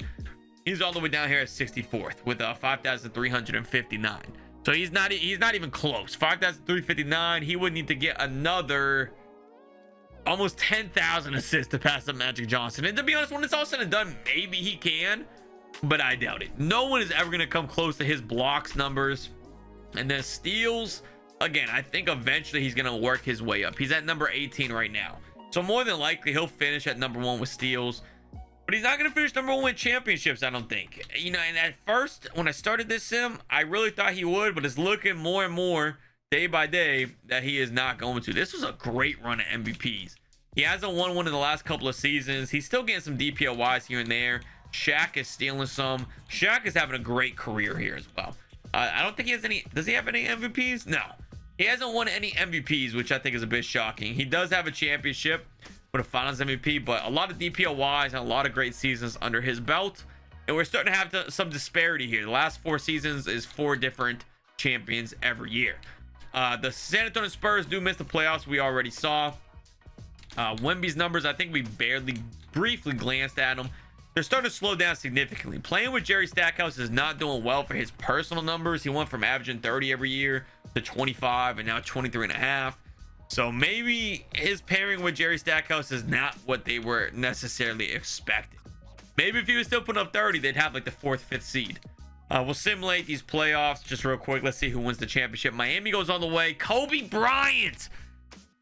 he's all the way down here at 64th with 5,359. So he's not even close. 5,359. He would need to get another almost 10,000 assists to pass up Magic Johnson. And to be honest, when it's all said and done, maybe he can, but I doubt it. No one is ever going to come close to his blocks numbers. And then steals, again, I think eventually he's going to work his way up. He's at number 18 right now. So more than likely, he'll finish at number 1 with steals. But he's not going to finish number 1 with championships, I don't think. You know, and at first, when I started this sim, I really thought he would, but it's looking more and more day by day that he is not going to. This was a great run of MVPs. He hasn't won one in the last couple of seasons. He's still getting some DPOYs here and there. Shaq is stealing some. Shaq is having a great career here as well. I don't think he has any. Does he have any MVPs? No. He hasn't won any MVPs, which I think is a bit shocking. He does have a championship with a finals MVP, but a lot of DPOYs and a lot of great seasons under his belt. And we're starting to have some disparity here. The last 4 seasons is 4 different champions every year. The San Antonio Spurs do miss the playoffs. We already saw Wemby's numbers. I think we briefly glanced at them. They're starting to slow down significantly. Playing with Jerry Stackhouse is not doing well for his personal numbers. He went from averaging 30 every year to 25 and now 23.5. So maybe his pairing with Jerry Stackhouse is not what they were necessarily expecting. Maybe if he was still putting up 30, they'd have like the 4th, 5th seed. We'll simulate these playoffs just real quick. Let's see who wins the championship. Miami goes all the way. Kobe Bryant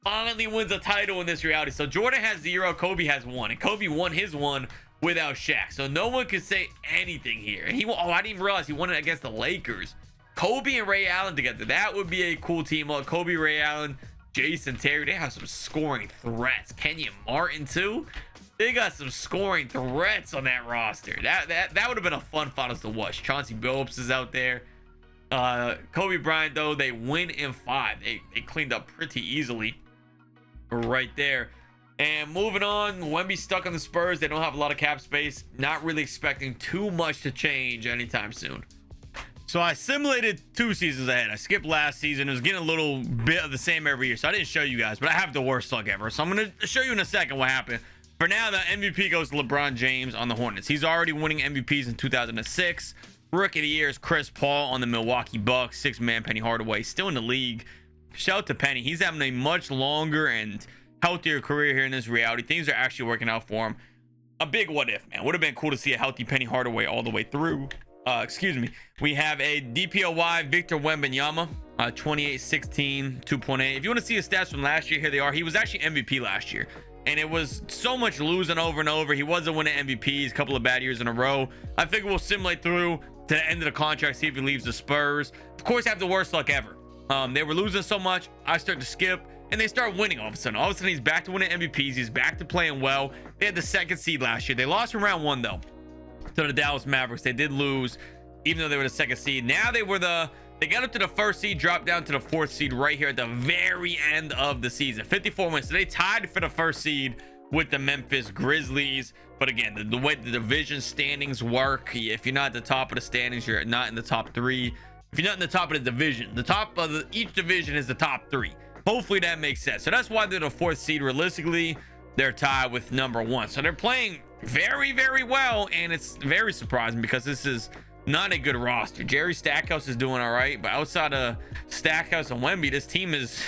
finally wins a title in this reality. So Jordan has 0, Kobe has 1, and Kobe won his one without Shaq. So no one could say anything here. And I didn't even realize he won it against the Lakers. Kobe and Ray Allen together. That would be a cool team up. Kobe, Ray Allen, Jason Terry. They have some scoring threats. Kenyon Martin too. They got some scoring threats on that roster. That would have been a fun finals to watch. Chauncey Billups is out there. Kobe Bryant, though, they win in 5. They cleaned up pretty easily right there. And moving on, Wemby stuck on the Spurs. They don't have a lot of cap space. Not really expecting too much to change anytime soon. So I simulated 2 seasons ahead. I skipped last season. It was getting a little bit of the same every year, so I didn't show you guys, but I have the worst luck ever. So I'm going to show you in a second what happened. For now, the MVP goes to LeBron James on the Hornets. He's already winning MVPs in 2006. Rookie of the year is Chris Paul on the Milwaukee Bucks. 6-man Penny Hardaway still in the league. Shout out to Penny. He's having a much longer and healthier career here in this reality. Things are actually working out for him. A big what if, man. Would have been cool to see a healthy Penny Hardaway all the way through. Excuse me. We have a DPOY Victor Wembanyama, 28, 16, 2.8. If you want to see his stats from last year, here they are. He was actually MVP last year. And it was so much losing over and over. He wasn't winning MVPs, a couple of bad years in a row. I figure we'll simulate through to the end of the contract, see if he leaves the Spurs. Of course, have the worst luck ever. They were losing so much. I start to skip, and they start winning all of a sudden. All of a sudden, he's back to winning MVPs. He's back to playing well. They had the 2nd seed last year. They lost in round 1, though, to the Dallas Mavericks. They did lose, even though they were the 2nd seed. Now they got up to the 1st seed, dropped down to the 4th seed right here at the very end of the season. 54 wins. So they tied for the 1st seed with the Memphis Grizzlies. But again, the way the division standings work, if you're not at the top of the standings, you're not in the top 3. If you're not in the top of the division, the top of each division is the top 3. Hopefully that makes sense. So that's why they're the 4th seed. Realistically, they're tied with number 1. So they're playing very, very well. And it's very surprising because this is not a good roster. Jerry Stackhouse is doing all right, but outside of Stackhouse and Wemby, this team is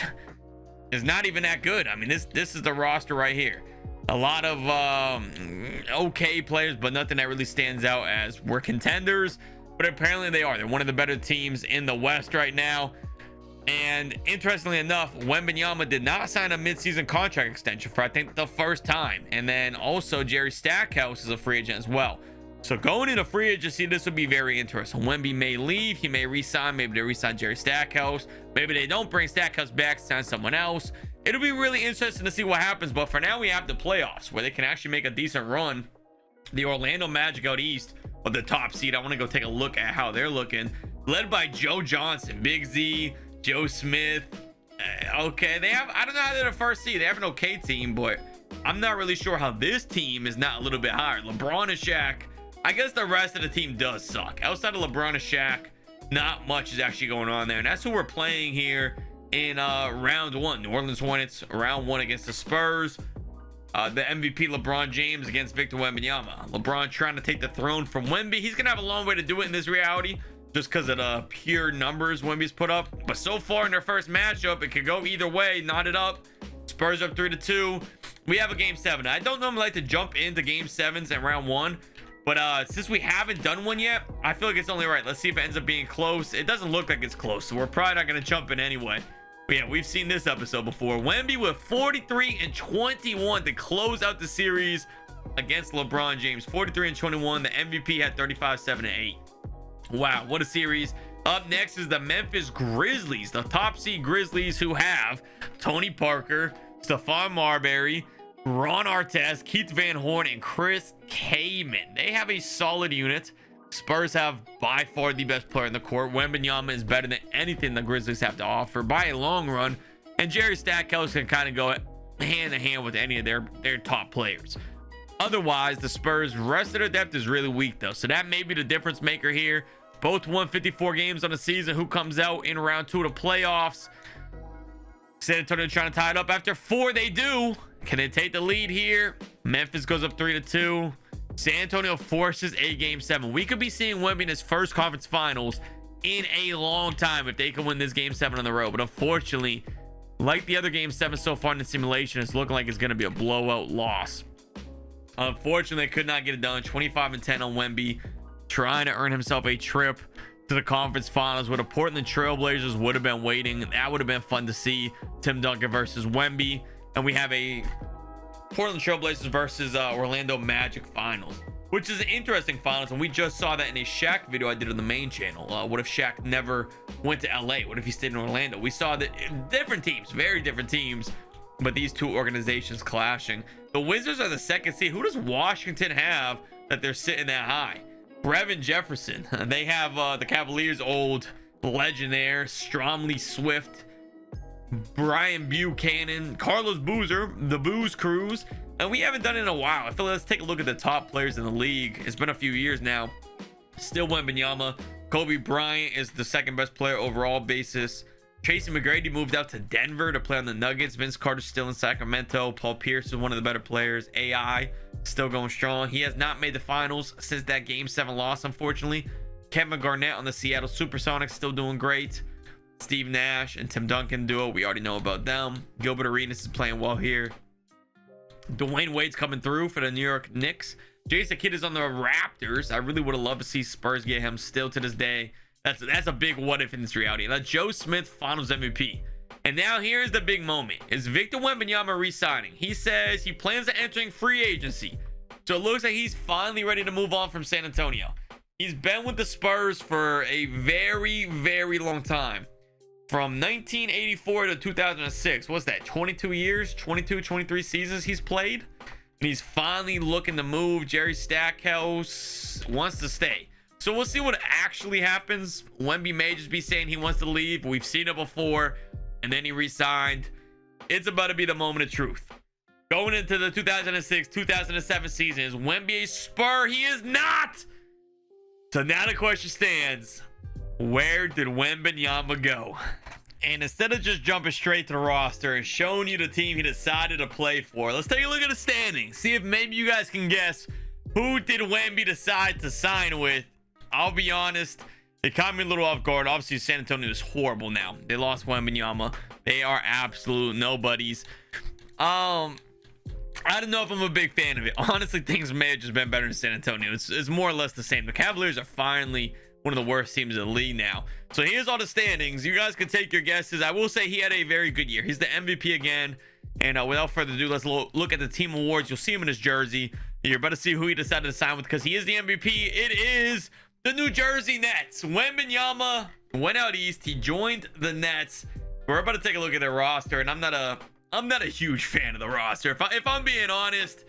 not even that good. I mean, this is the roster right here. A lot of okay players, but nothing that really stands out as we're contenders. But apparently they are. They're one of the better teams in the West right now. And interestingly enough, Wembanyama did not sign a midseason contract extension for, I think, the first time. And then also Jerry Stackhouse is a free agent as well. So going into free agency, this will be very interesting. Wemby may leave. He may resign. Maybe they resign Jerry Stackhouse. Maybe they don't bring Stackhouse back, sign someone else. It'll be really interesting to see what happens. But for now, we have the playoffs where they can actually make a decent run. The Orlando Magic out east of the top seed. I want to go take a look at how they're looking. Led by Joe Johnson, Big Z, Joe Smith. Okay, I don't know how they're the 1st seed. They have an okay team, but I'm not really sure how this team is not a little bit higher. LeBron and Shaq. I guess the rest of the team does suck. Outside of LeBron and Shaq, not much is actually going on there. And that's who we're playing here in round 1. New Orleans Hornets, round 1 against the Spurs. The MVP LeBron James against Victor Wembanyama. LeBron trying to take the throne from Wemby. He's going to have a long way to do it in this reality just because of the pure numbers Wemby's put up. But so far in their first matchup, it could go either way. Knot it up. Spurs up 3-2. We have a game 7. I don't normally like to jump into game 7s in round 1. But since we haven't done one yet, I feel like it's only right. Let's see if it ends up being close. It doesn't look like it's close, so we're probably not going to jump in anyway. But yeah, we've seen this episode before. Wemby with 43 and 21 to close out the series against LeBron James. 43 and 21. The MVP had 35, 7 and 8. Wow, what a series. Up next is the Memphis Grizzlies, the top seed Grizzlies, who have Tony Parker, Stephon Marbury, Ron Artest, Keith Van Horn, and Chris Kaman. They have a solid unit. Spurs have by far the best player in the court. Wembanyama is better than anything the Grizzlies have to offer by a long run. And Jerry Stackhouse can kind of go hand in hand with any of their top players. Otherwise, the Spurs' rest of their depth is really weak, though. So that may be the difference maker here. Both won 54 games on the season. Who comes out in round 2 of the playoffs? San Antonio trying to tie it up after 4. They do. Can they take the lead here? Memphis goes up 3-2. San Antonio forces a game 7. We could be seeing Wemby in his first conference finals in a long time if they can win this game 7 on the road. But unfortunately, like the other game 7 so far in the simulation, it's looking like it's going to be a blowout loss. Unfortunately, they could not get it done. 25 and 10 on Wemby, trying to earn himself a trip to the conference finals where the Portland Trailblazers would have been waiting. That would have been fun to see. Tim Duncan versus Wemby. And we have a Portland Trailblazers versus Orlando Magic finals, which is an interesting finals, and we just saw that in a Shaq video I did on the main channel. What if Shaq never went to LA? What if he stayed in Orlando? We saw that different teams, very different teams, but these two organizations clashing. The Wizards are the second seed. Who does Washington have that they're sitting that high? Brevin Jefferson. They have the Cavaliers' old legend there, Stromley Swift, Brian Buchanan, Carlos Boozer, the Booze Cruise, and we haven't done it in a while. I feel like let's take a look at the top players in the league. It's been a few years now. Still Wembanyama. Kobe Bryant is the second best player overall basis. Tracy McGrady moved out to Denver to play on the Nuggets. Vince Carter's still in Sacramento. Paul Pierce is one of the better players. AI still going strong. He has not made the finals since that Game 7 loss, unfortunately. Kevin Garnett on the Seattle Supersonics still doing great. Steve Nash and Tim Duncan duo, we already know about them. Gilbert Arenas is playing well here. Dwayne Wade's coming through for the New York Knicks. Jason Kidd is on the Raptors. I really would have loved to see Spurs get him still to this day. That's a big what if in this reality. Now, Joe Smith, Finals MVP. And now here's the big moment. Is Victor Wembanyama re-signing? He says he plans on entering free agency. So it looks like he's finally ready to move on from San Antonio. He's been with the Spurs for a very, very long time. From 1984 to 2006. What's that? 22 years? 22, 23 seasons he's played? And he's finally looking to move. Jerry Stackhouse wants to stay. So we'll see what actually happens. Wemby may just be saying he wants to leave. We've seen it before. And then he re-signed. It's about to be the moment of truth. Going into the 2006-2007 season, is Wemby a Spur? He is not! So now the question stands, where did Wembanyama go? And instead of just jumping straight to the roster and showing you the team he decided to play for, let's take a look at the standings. See if maybe you guys can guess who did Wemby decide to sign with. I'll be honest, it caught me a little off guard. Obviously, San Antonio is horrible now. They lost Wembanyama. They are absolute nobodies. I don't know if I'm a big fan of it. Honestly, things may have just been better in San Antonio. It's more or less the same. The Cavaliers are finally one of the worst teams in the league now. So here's all the standings. You guys can take your guesses. I will say he had a very good year. He's the MVP again. And without further ado, let's look at the team awards. You'll see him in his jersey. You're about to see who he decided to sign with because he is the MVP. It is the New Jersey Nets. Wembanyama went out east. He joined the Nets. We're about to take a look at their roster, and I'm not a huge fan of the roster. If I'm being honest,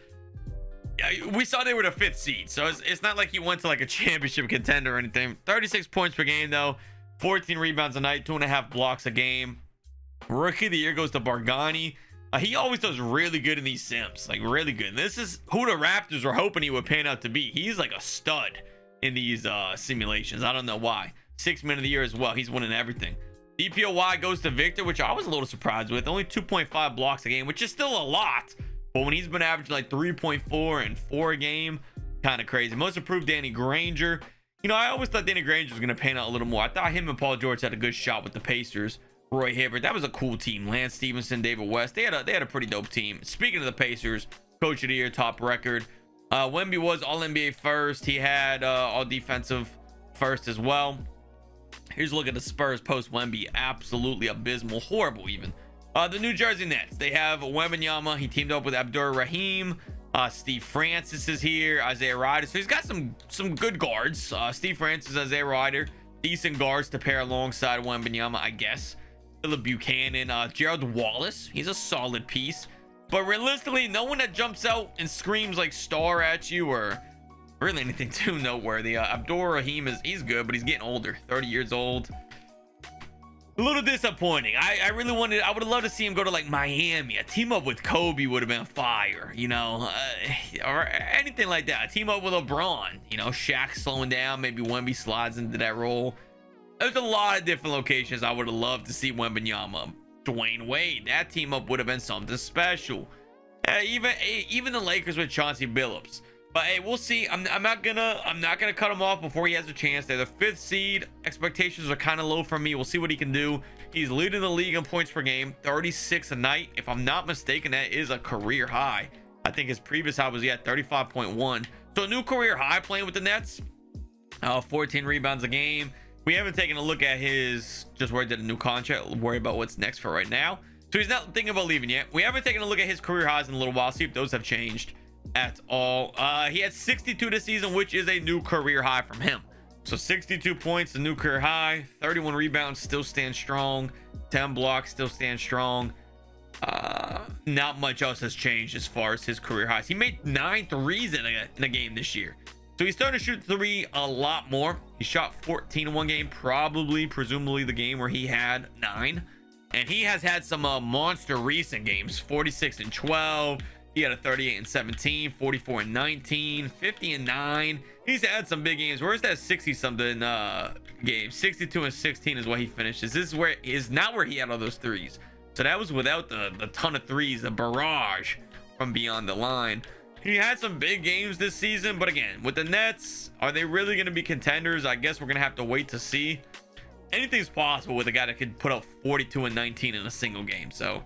we saw they were the 5th seed, so it's not like he went to like a championship contender or anything. 36 points per game though, 14 rebounds a night, 2.5 blocks a game. Rookie of the year goes to Bargani. He always does really good in these sims, like really good. And this is who the Raptors were hoping he would pan out to be. He's like a stud in these simulations. I don't know why. 6th man of the year as well. He's winning everything. DPOY goes to Victor, which I was a little surprised with. Only 2.5 blocks a game, which is still a lot. But when he's been averaging like 3.4 and 4 a game, kind of crazy. Most improved Danny Granger. You know, I always thought Danny Granger was going to pan out a little more. I thought him and Paul George had a good shot with the Pacers. Roy Hibbert, that was a cool team. Lance Stevenson, David West, they had a pretty dope team. Speaking of the Pacers, Coach of the Year, top record. Wemby was All NBA first. He had All Defensive first as well. Here's a look at the Spurs post Wemby. Absolutely abysmal, horrible even. The New Jersey Nets, they have Wembanyama. He teamed up with Abdur Rahim. Steve Francis is here. Isaiah Ryder. So he's got some good guards. Steve Francis, Isaiah Ryder, decent guards to pair alongside Wembanyama, I guess. Philip Buchanan, Gerald Wallace. He's a solid piece. But realistically, no one that jumps out and screams like star at you or really anything too noteworthy. Abdur Rahim he's good, but he's getting older. 30 years old. A little disappointing. I really would have loved to see him go to like Miami. A team up with Kobe would have been fire, you know, or anything like that. A team up with LeBron, you know, Shaq slowing down. Maybe Wemby slides into that role. There's a lot of different locations I would have loved to see Wembanyama. Dwayne Wade, that team up would have been something special. Even the Lakers with Chauncey Billups. But hey, we'll see. I'm not gonna cut him off before he has a chance. They're the 5th seed. Expectations are kind of low for me. We'll see what he can do. He's leading the league in points per game, 36 a night. If I'm not mistaken, that is a career high. I think his previous high was 35.1. So a new career high playing with the Nets. 14 rebounds a game. We haven't taken a look at his just where he did a new contract. We'll worry about what's next for right now. So he's not thinking about leaving yet. We haven't taken a look at his career highs in a little while, see if those have changed at all. He had 62 this season, which is a new career high from him. So 62 points, a new career high. 31 rebounds, still stands strong. 10 blocks, still stands strong. Not much else has changed as far as his career highs. He made 9 threes in a game this year. So he's starting to shoot three a lot more. He shot 14 in one game, presumably the game where he had 9. And he has had some monster recent games, 46 and 12. He had a 38 and 17, 44 and 19, 50 and 9. He's had some big games. Where's that 60 something game? 62 and 16 is what he finishes. This is not where he had all those threes. So that was without the ton of threes, the barrage from beyond the line. He had some big games this season, but again, with the Nets, are they really going to be contenders? I guess we're going to have to wait to see. Anything's possible with a guy that could put up 42 and 19 in a single game. So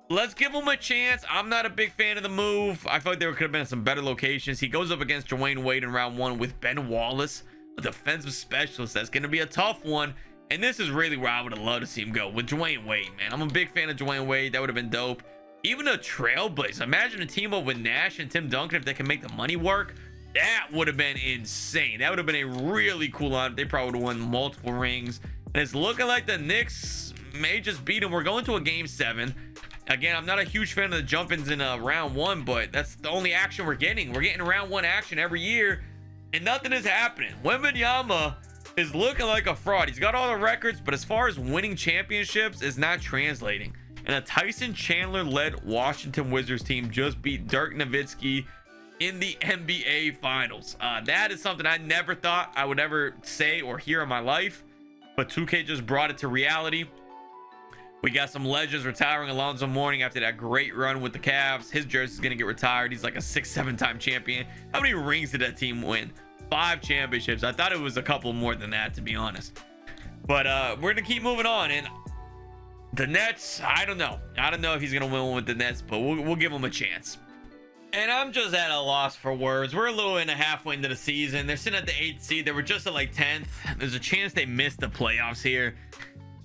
let's give him a chance. I'm not a big fan of the move. I feel like there could have been some better locations. He goes up against Dwayne Wade in round 1 with Ben Wallace, a defensive specialist. That's going to be a tough one. And this is really where I would have loved to see him go, with Dwayne Wade, man. I'm a big fan of Dwayne Wade. That would have been dope. Even a Trailblazer. Imagine a team up with Nash and Tim Duncan if they can make the money work. That would have been insane. That would have been a really cool line. They probably would have won multiple rings. And it's looking like the Knicks may just beat them. We're going to a game 7. Again, I'm not a huge fan of the jump-ins in round 1, but that's the only action we're getting. We're getting round 1 action every year, and nothing is happening. Wembanyama is looking like a fraud. He's got all the records, but as far as winning championships, it's not translating. And a Tyson Chandler-led Washington Wizards team just beat Dirk Nowitzki in the NBA Finals. That is something I never thought I would ever say or hear in my life, but 2K just brought it to reality. We got some legends retiring. Alonzo Mourning after that great run with the Cavs. His jersey is going to get retired. He's like a 6-7 time champion. How many rings did that team win? 5 championships. I thought it was a couple more than that, to be honest. But we're going to keep moving on. And the Nets, I don't know. I don't know if he's going to win one with the Nets, but we'll give him a chance. And I'm just at a loss for words. We're a little and a halfway into the season. They're sitting at the 8th seed. They were just at like 10th. There's a chance they missed the playoffs here.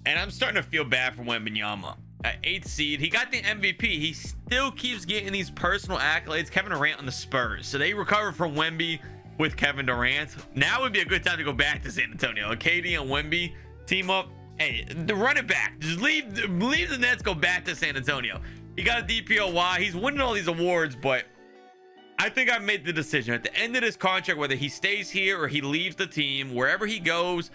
And I'm starting to feel bad for Wembanyama. At 8th seed, he got the MVP. He still keeps getting these personal accolades. Kevin Durant on the Spurs. So they recovered from Wemby with Kevin Durant. Now would be a good time to go back to San Antonio. KD and Wemby team up. Hey, run it back. Just leave the Nets, go back to San Antonio. He got a DPOY. He's winning all these awards, but I think I've made the decision. At the end of this contract, whether he stays here or he leaves the team, wherever he goes,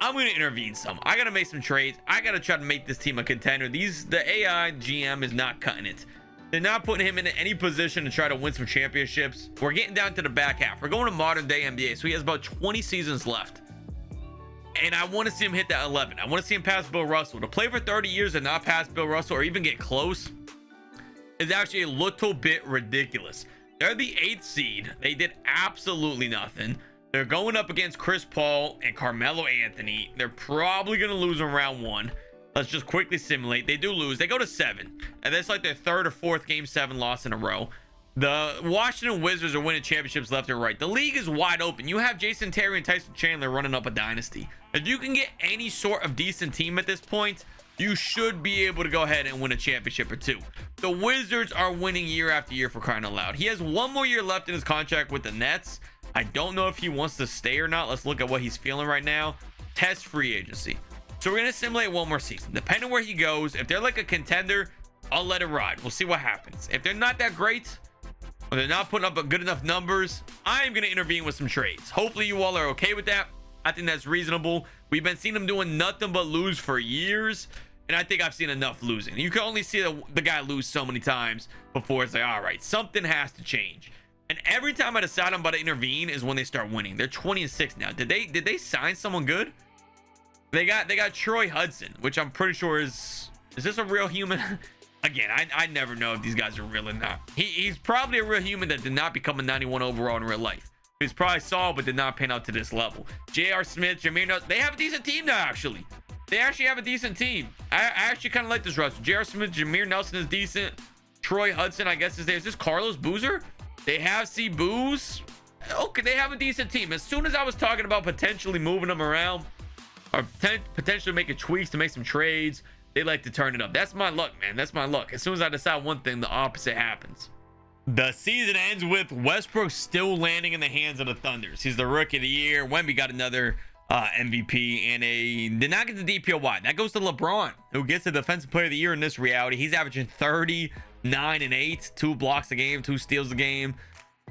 I'm going to intervene some. I got to make some trades. I got to try to make this team a contender. The AI GM is not cutting it. They're not putting him in any position to try to win some championships. We're getting down to the back half. We're going to modern day NBA. So he has about 20 seasons left. And I want to see him hit that 11. I want to see him pass Bill Russell. To play for 30 years and not pass Bill Russell or even get close is actually a little bit ridiculous. They're the 8th seed. They did absolutely nothing. They're going up against Chris Paul and Carmelo Anthony. They're probably going to lose in round 1. Let's just quickly simulate. They do lose. They go to 7. And that's like their 3rd or 4th game 7 loss in a row. The Washington Wizards are winning championships left and right. The league is wide open. You have Jason Terry and Tyson Chandler running up a dynasty. If you can get any sort of decent team at this point, you should be able to go ahead and win a championship or 2. The Wizards are winning year after year, for crying out loud. He has 1 more year left in his contract with the Nets. I don't know if he wants to stay or not. Let's look at what he's feeling right now. Test free agency. So we're going to simulate 1 more season. Depending where he goes, if they're like a contender, I'll let it ride. We'll see what happens. If they're not that great, or they're not putting up good enough numbers, I'm going to intervene with some trades. Hopefully you all are okay with that. I think that's reasonable. We've been seeing him doing nothing but lose for years. And I think I've seen enough losing. You can only see the guy lose so many times before it's like, all right, something has to change. And every time I decide I'm about to intervene is when they start winning. They're 20-6 now. Did they sign someone good? They got Troy Hudson, which I'm pretty sure is this a real human? Again, I never know if these guys are real or not. He's probably a real human that did not become a 91 overall in real life. He's probably solid, but did not pan out to this level. J.R. Smith, Jameer Nelson, they have a decent team now, actually. They actually have a decent team. I actually kind of like this roster. J.R. Smith, Jameer Nelson is decent. Troy Hudson, I guess, is there. Is this Carlos Boozer? They have C. Booze. Okay, they have a decent team. As soon as I was talking about potentially moving them around or potentially making tweaks to make some trades, they like to turn it up. That's my luck, man. That's my luck. As soon as I decide one thing, the opposite happens. The season ends with Westbrook still landing in the hands of the Thunders. He's the rookie of the year. Wemby got another MVP and did not get the DPOY. That goes to LeBron, who gets the defensive player of the year in this reality. He's averaging 39 and 8, 2 blocks a game, 2 steals a game.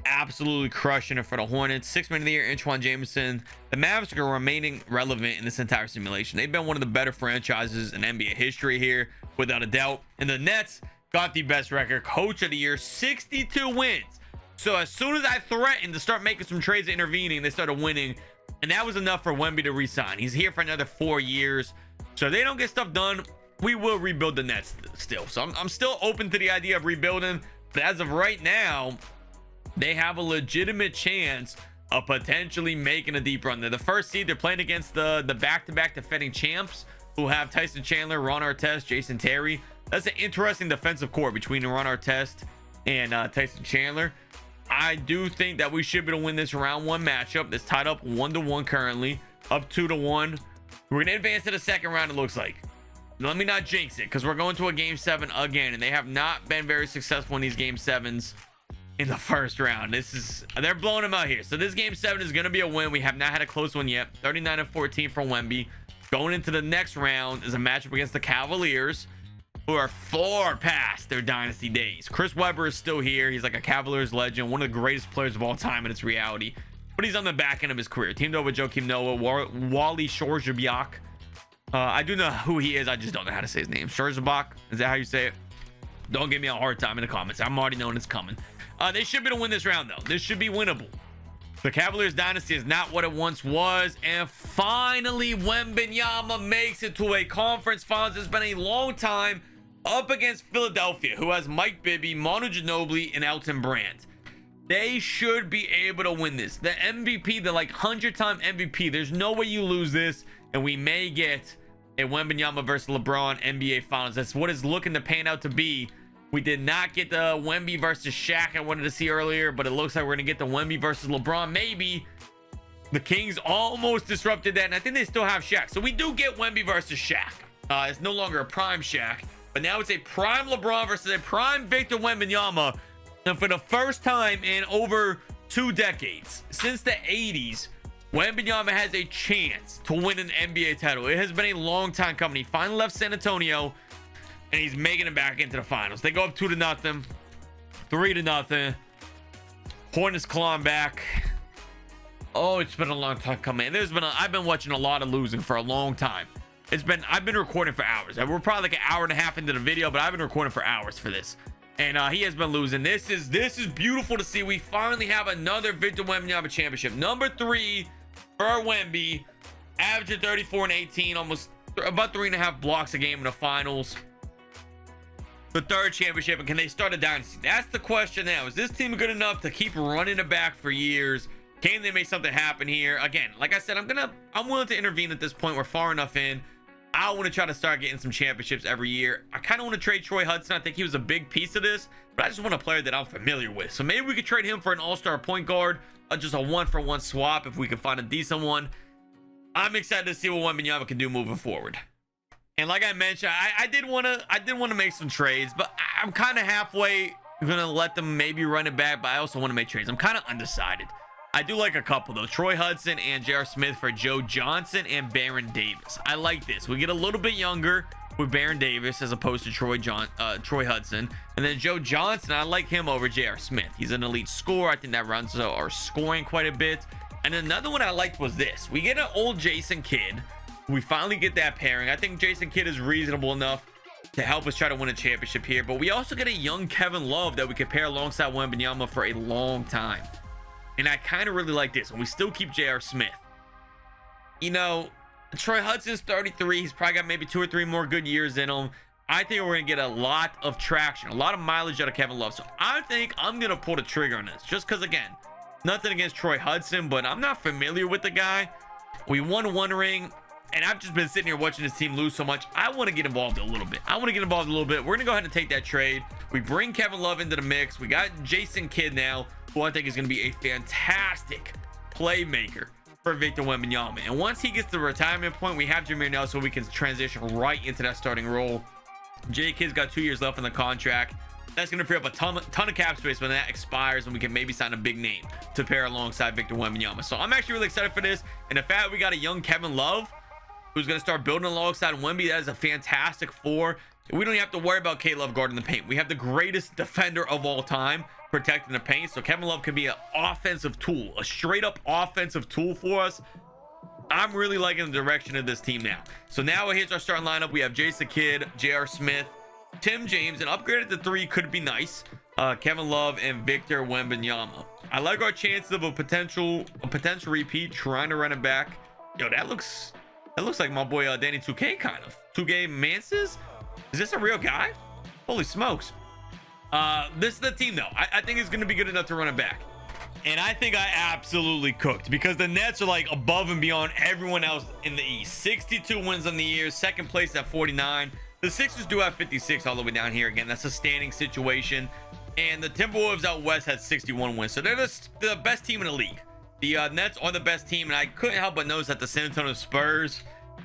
Absolutely crushing it for the Hornets. 6th man of the year, Antoine Jameson. The Mavericks are remaining relevant in this entire simulation. They've been one of the better franchises in NBA history here, without a doubt. And the Nets got the best record, coach of the year, 62 wins. So as soon as I threatened to start making some trades and intervening, they started winning. And that was enough for Wemby to resign. He's here for another 4 years. So if they don't get stuff done, we will rebuild the Nets still. So I'm still open to the idea of rebuilding. But as of right now, they have a legitimate chance of potentially making a deep run. They're the first seed. They're playing against the back-to-back defending champs, who have Tyson Chandler, Ron Artest, Jason Terry. That's an interesting defensive core between Ron Artest and Tyson Chandler. I do think that we should be able to win this round 1 matchup that's tied up 1-1 currently, up 2-1. We're gonna advance to the second round, it looks like. Let me not jinx it, because we're going to a game 7 again, and they have not been very successful in these game 7s in the first round. They're blowing them out here. So this game 7 is gonna be a win. We have not had a close one yet. 39 and 14 for Wemby. Going into the next round is a matchup against the Cavaliers, who are far past their dynasty days. Chris Webber is still here. He's like a Cavaliers legend, one of the greatest players of all time in its reality. But he's on the back end of his career. Teamed up with Joakim Noah, Wally Shorzhabiak. I do know who he is. I just don't know how to say his name. Shorzhabiak, is that how you say it? Don't give me a hard time in the comments. I'm already knowing it's coming. They should be able to win this round, though. This should be winnable. The Cavaliers dynasty is not what it once was. And finally, Wembanyama makes it to a conference finals. It's been a long time, up against Philadelphia, who has Mike Bibby, Manu Ginobili, and Elton Brand. They should be able to win this. The MVP, the 100-time MVP. There's no way you lose this, and we may get a Wembanyama versus LeBron NBA Finals. That's what it's looking to pan out to be. We did not get the Wemby versus Shaq I wanted to see earlier, but it looks like we're going to get the Wemby versus LeBron. Maybe. The Kings almost disrupted that, and I think they still have Shaq. So we do get Wemby versus Shaq. It's no longer a prime Shaq, but now it's a prime LeBron versus a prime Victor Wembanyama. And for the first time in over 2 decades, since the 80s, Wembanyama has a chance to win an NBA title. It has been a long time coming. He finally left San Antonio, and he's making it back into the finals. They go up 2-0, 3-0. Hornets clawing back. Oh, it's been a long time coming. I've been watching a lot of losing for a long time. I've been recording for hours. We're probably like an hour and a half into the video, but I've been recording for hours for this. And he has been losing. This is beautiful to see. We finally have another Victor Wembanyama championship. Number 3 for Wemby, averaging 34 and 18, almost about 3.5 blocks a game in the finals. The 3rd championship, and can they start a dynasty? That's the question now. Is this team good enough to keep running it back for years? Can they make something happen here? Again, like I said, I'm willing to intervene at this point. We're far enough in. I want to try to start getting some championships every year. I kind of want to trade Troy Hudson. I think he was a big piece of this, but I just want a player that I'm familiar with. So maybe we could trade him for an all-star point guard, just a 1-for-1 swap if we can find a decent one. I'm excited to see what Wembanyama can do moving forward. And like I mentioned, I did want to make some trades, but I'm kind of halfway gonna let them maybe run it back, but I also want to make trades. I'm kind of undecided. I do like a couple though. Troy Hudson and J.R. Smith for Joe Johnson and Baron Davis. I like this. We get a little bit younger with Baron Davis as opposed to Troy Hudson. And then Joe Johnson, I like him over J.R. Smith. He's an elite scorer. I think that runs our scoring quite a bit. And another one I liked was this. We get an old Jason Kidd. We finally get that pairing. I think Jason Kidd is reasonable enough to help us try to win a championship here. But we also get a young Kevin Love that we could pair alongside Wembanyama for a long time. And I kind of really like this. And we still keep J.R. Smith. You know, Troy Hudson's 33. He's probably got maybe 2 or 3 more good years in him. I think we're going to get a lot of traction, a lot of mileage out of Kevin Love. So I think I'm going to pull the trigger on this. Just because, again, nothing against Troy Hudson, but I'm not familiar with the guy. We won 1 ring. And I've just been sitting here watching this team lose so much. I want to get involved a little bit. We're going to go ahead and take that trade. We bring Kevin Love into the mix. We got Jason Kidd now, who I think is going to be a fantastic playmaker for Victor Wembanyama. And once he gets to the retirement point, we have Jameer Nelson, we can transition right into that starting role. J Kid's got 2 years left on the contract. That's going to free up a ton of cap space when that expires, and we can maybe sign a big name to pair alongside Victor Wembanyama. So I'm actually really excited for this. And the fact we got a young Kevin Love who's going to start building alongside Wemby, that is a fantastic four. We don't have to worry about K Love guarding the paint. We have the greatest defender of all time protecting the paint. So Kevin Love can be an offensive tool, a straight up offensive tool for us. I'm really liking the direction of this team now. So now here's our starting lineup. We have Jason Kidd, J.R. Smith, Tim James, and upgraded to 3 could be nice. Kevin Love and Victor Wembanyama. I like our chances of a potential repeat, trying to run it back. Yo, that looks like my boy Danny 2K kind of. 2K Manses? Is this a real guy? Holy smokes. This is the team though. I think it's gonna be good enough to run it back. And I think I absolutely cooked because the Nets are like above and beyond everyone else in the East. 62 wins on the year, second place at 49. The Sixers do have 56 all the way down here. Again, that's a standing situation. And the Timberwolves out west had 61 wins. So they're the best team in the league. The Nets are the best team. And I couldn't help but notice that the San Antonio Spurs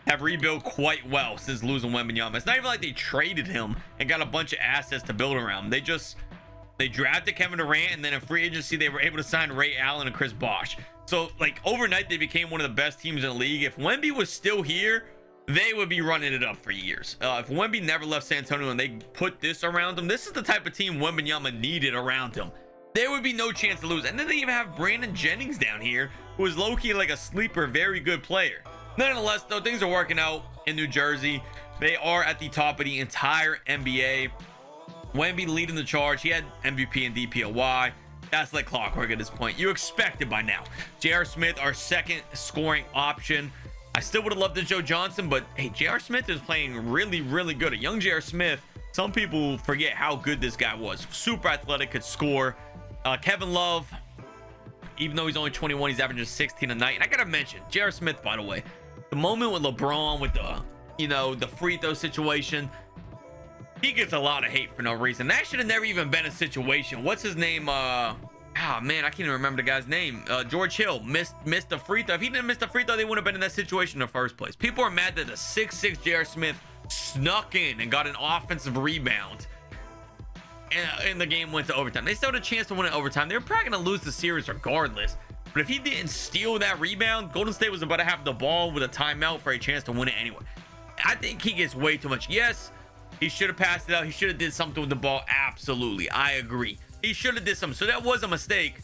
have rebuilt quite well since losing Wembanyama. It's not even like they traded him and got a bunch of assets to build around. They drafted Kevin Durant, and then in free agency, they were able to sign Ray Allen and Chris Bosh. So, like, overnight, they became one of the best teams in the league. If Wemby was still here, they would be running it up for years. If Wemby never left San Antonio and they put this around him, this is the type of team Wembanyama needed around him. There would be no chance to lose. And then they even have Brandon Jennings down here, who is low-key like a sleeper, very good player. Nonetheless, though, things are working out in New Jersey. They are at the top of the entire NBA. Wemby leading the charge. He had MVP and DPOY. That's like clockwork at this point. You expect it by now. J.R. Smith, our second scoring option. I still would have loved the Joe Johnson, but hey, J.R. Smith is playing really, really good. A young J.R. Smith, some people forget how good this guy was. Super athletic, could score. Kevin Love, even though he's only 21, he's averaging 16 a night. And I gotta mention, J.R. Smith, by the way, the moment with LeBron with the free throw situation, he gets a lot of hate for no reason. That should have never even been a situation. What's his name? Man, I can't even remember the guy's name. George Hill missed the free throw. If he didn't miss the free throw, they wouldn't have been in that situation in the first place. People are mad that the 6'6" J.R. Smith snuck in and got an offensive rebound, and the game went to overtime. They still had a chance to win it overtime. They were probably going to lose the series regardless. But if he didn't steal that rebound, Golden State was about to have the ball with a timeout for a chance to win it anyway. I think he gets way too much. Yes, he should have passed it out. He should have did something with the ball. Absolutely. I agree. He should have did something. So that was a mistake.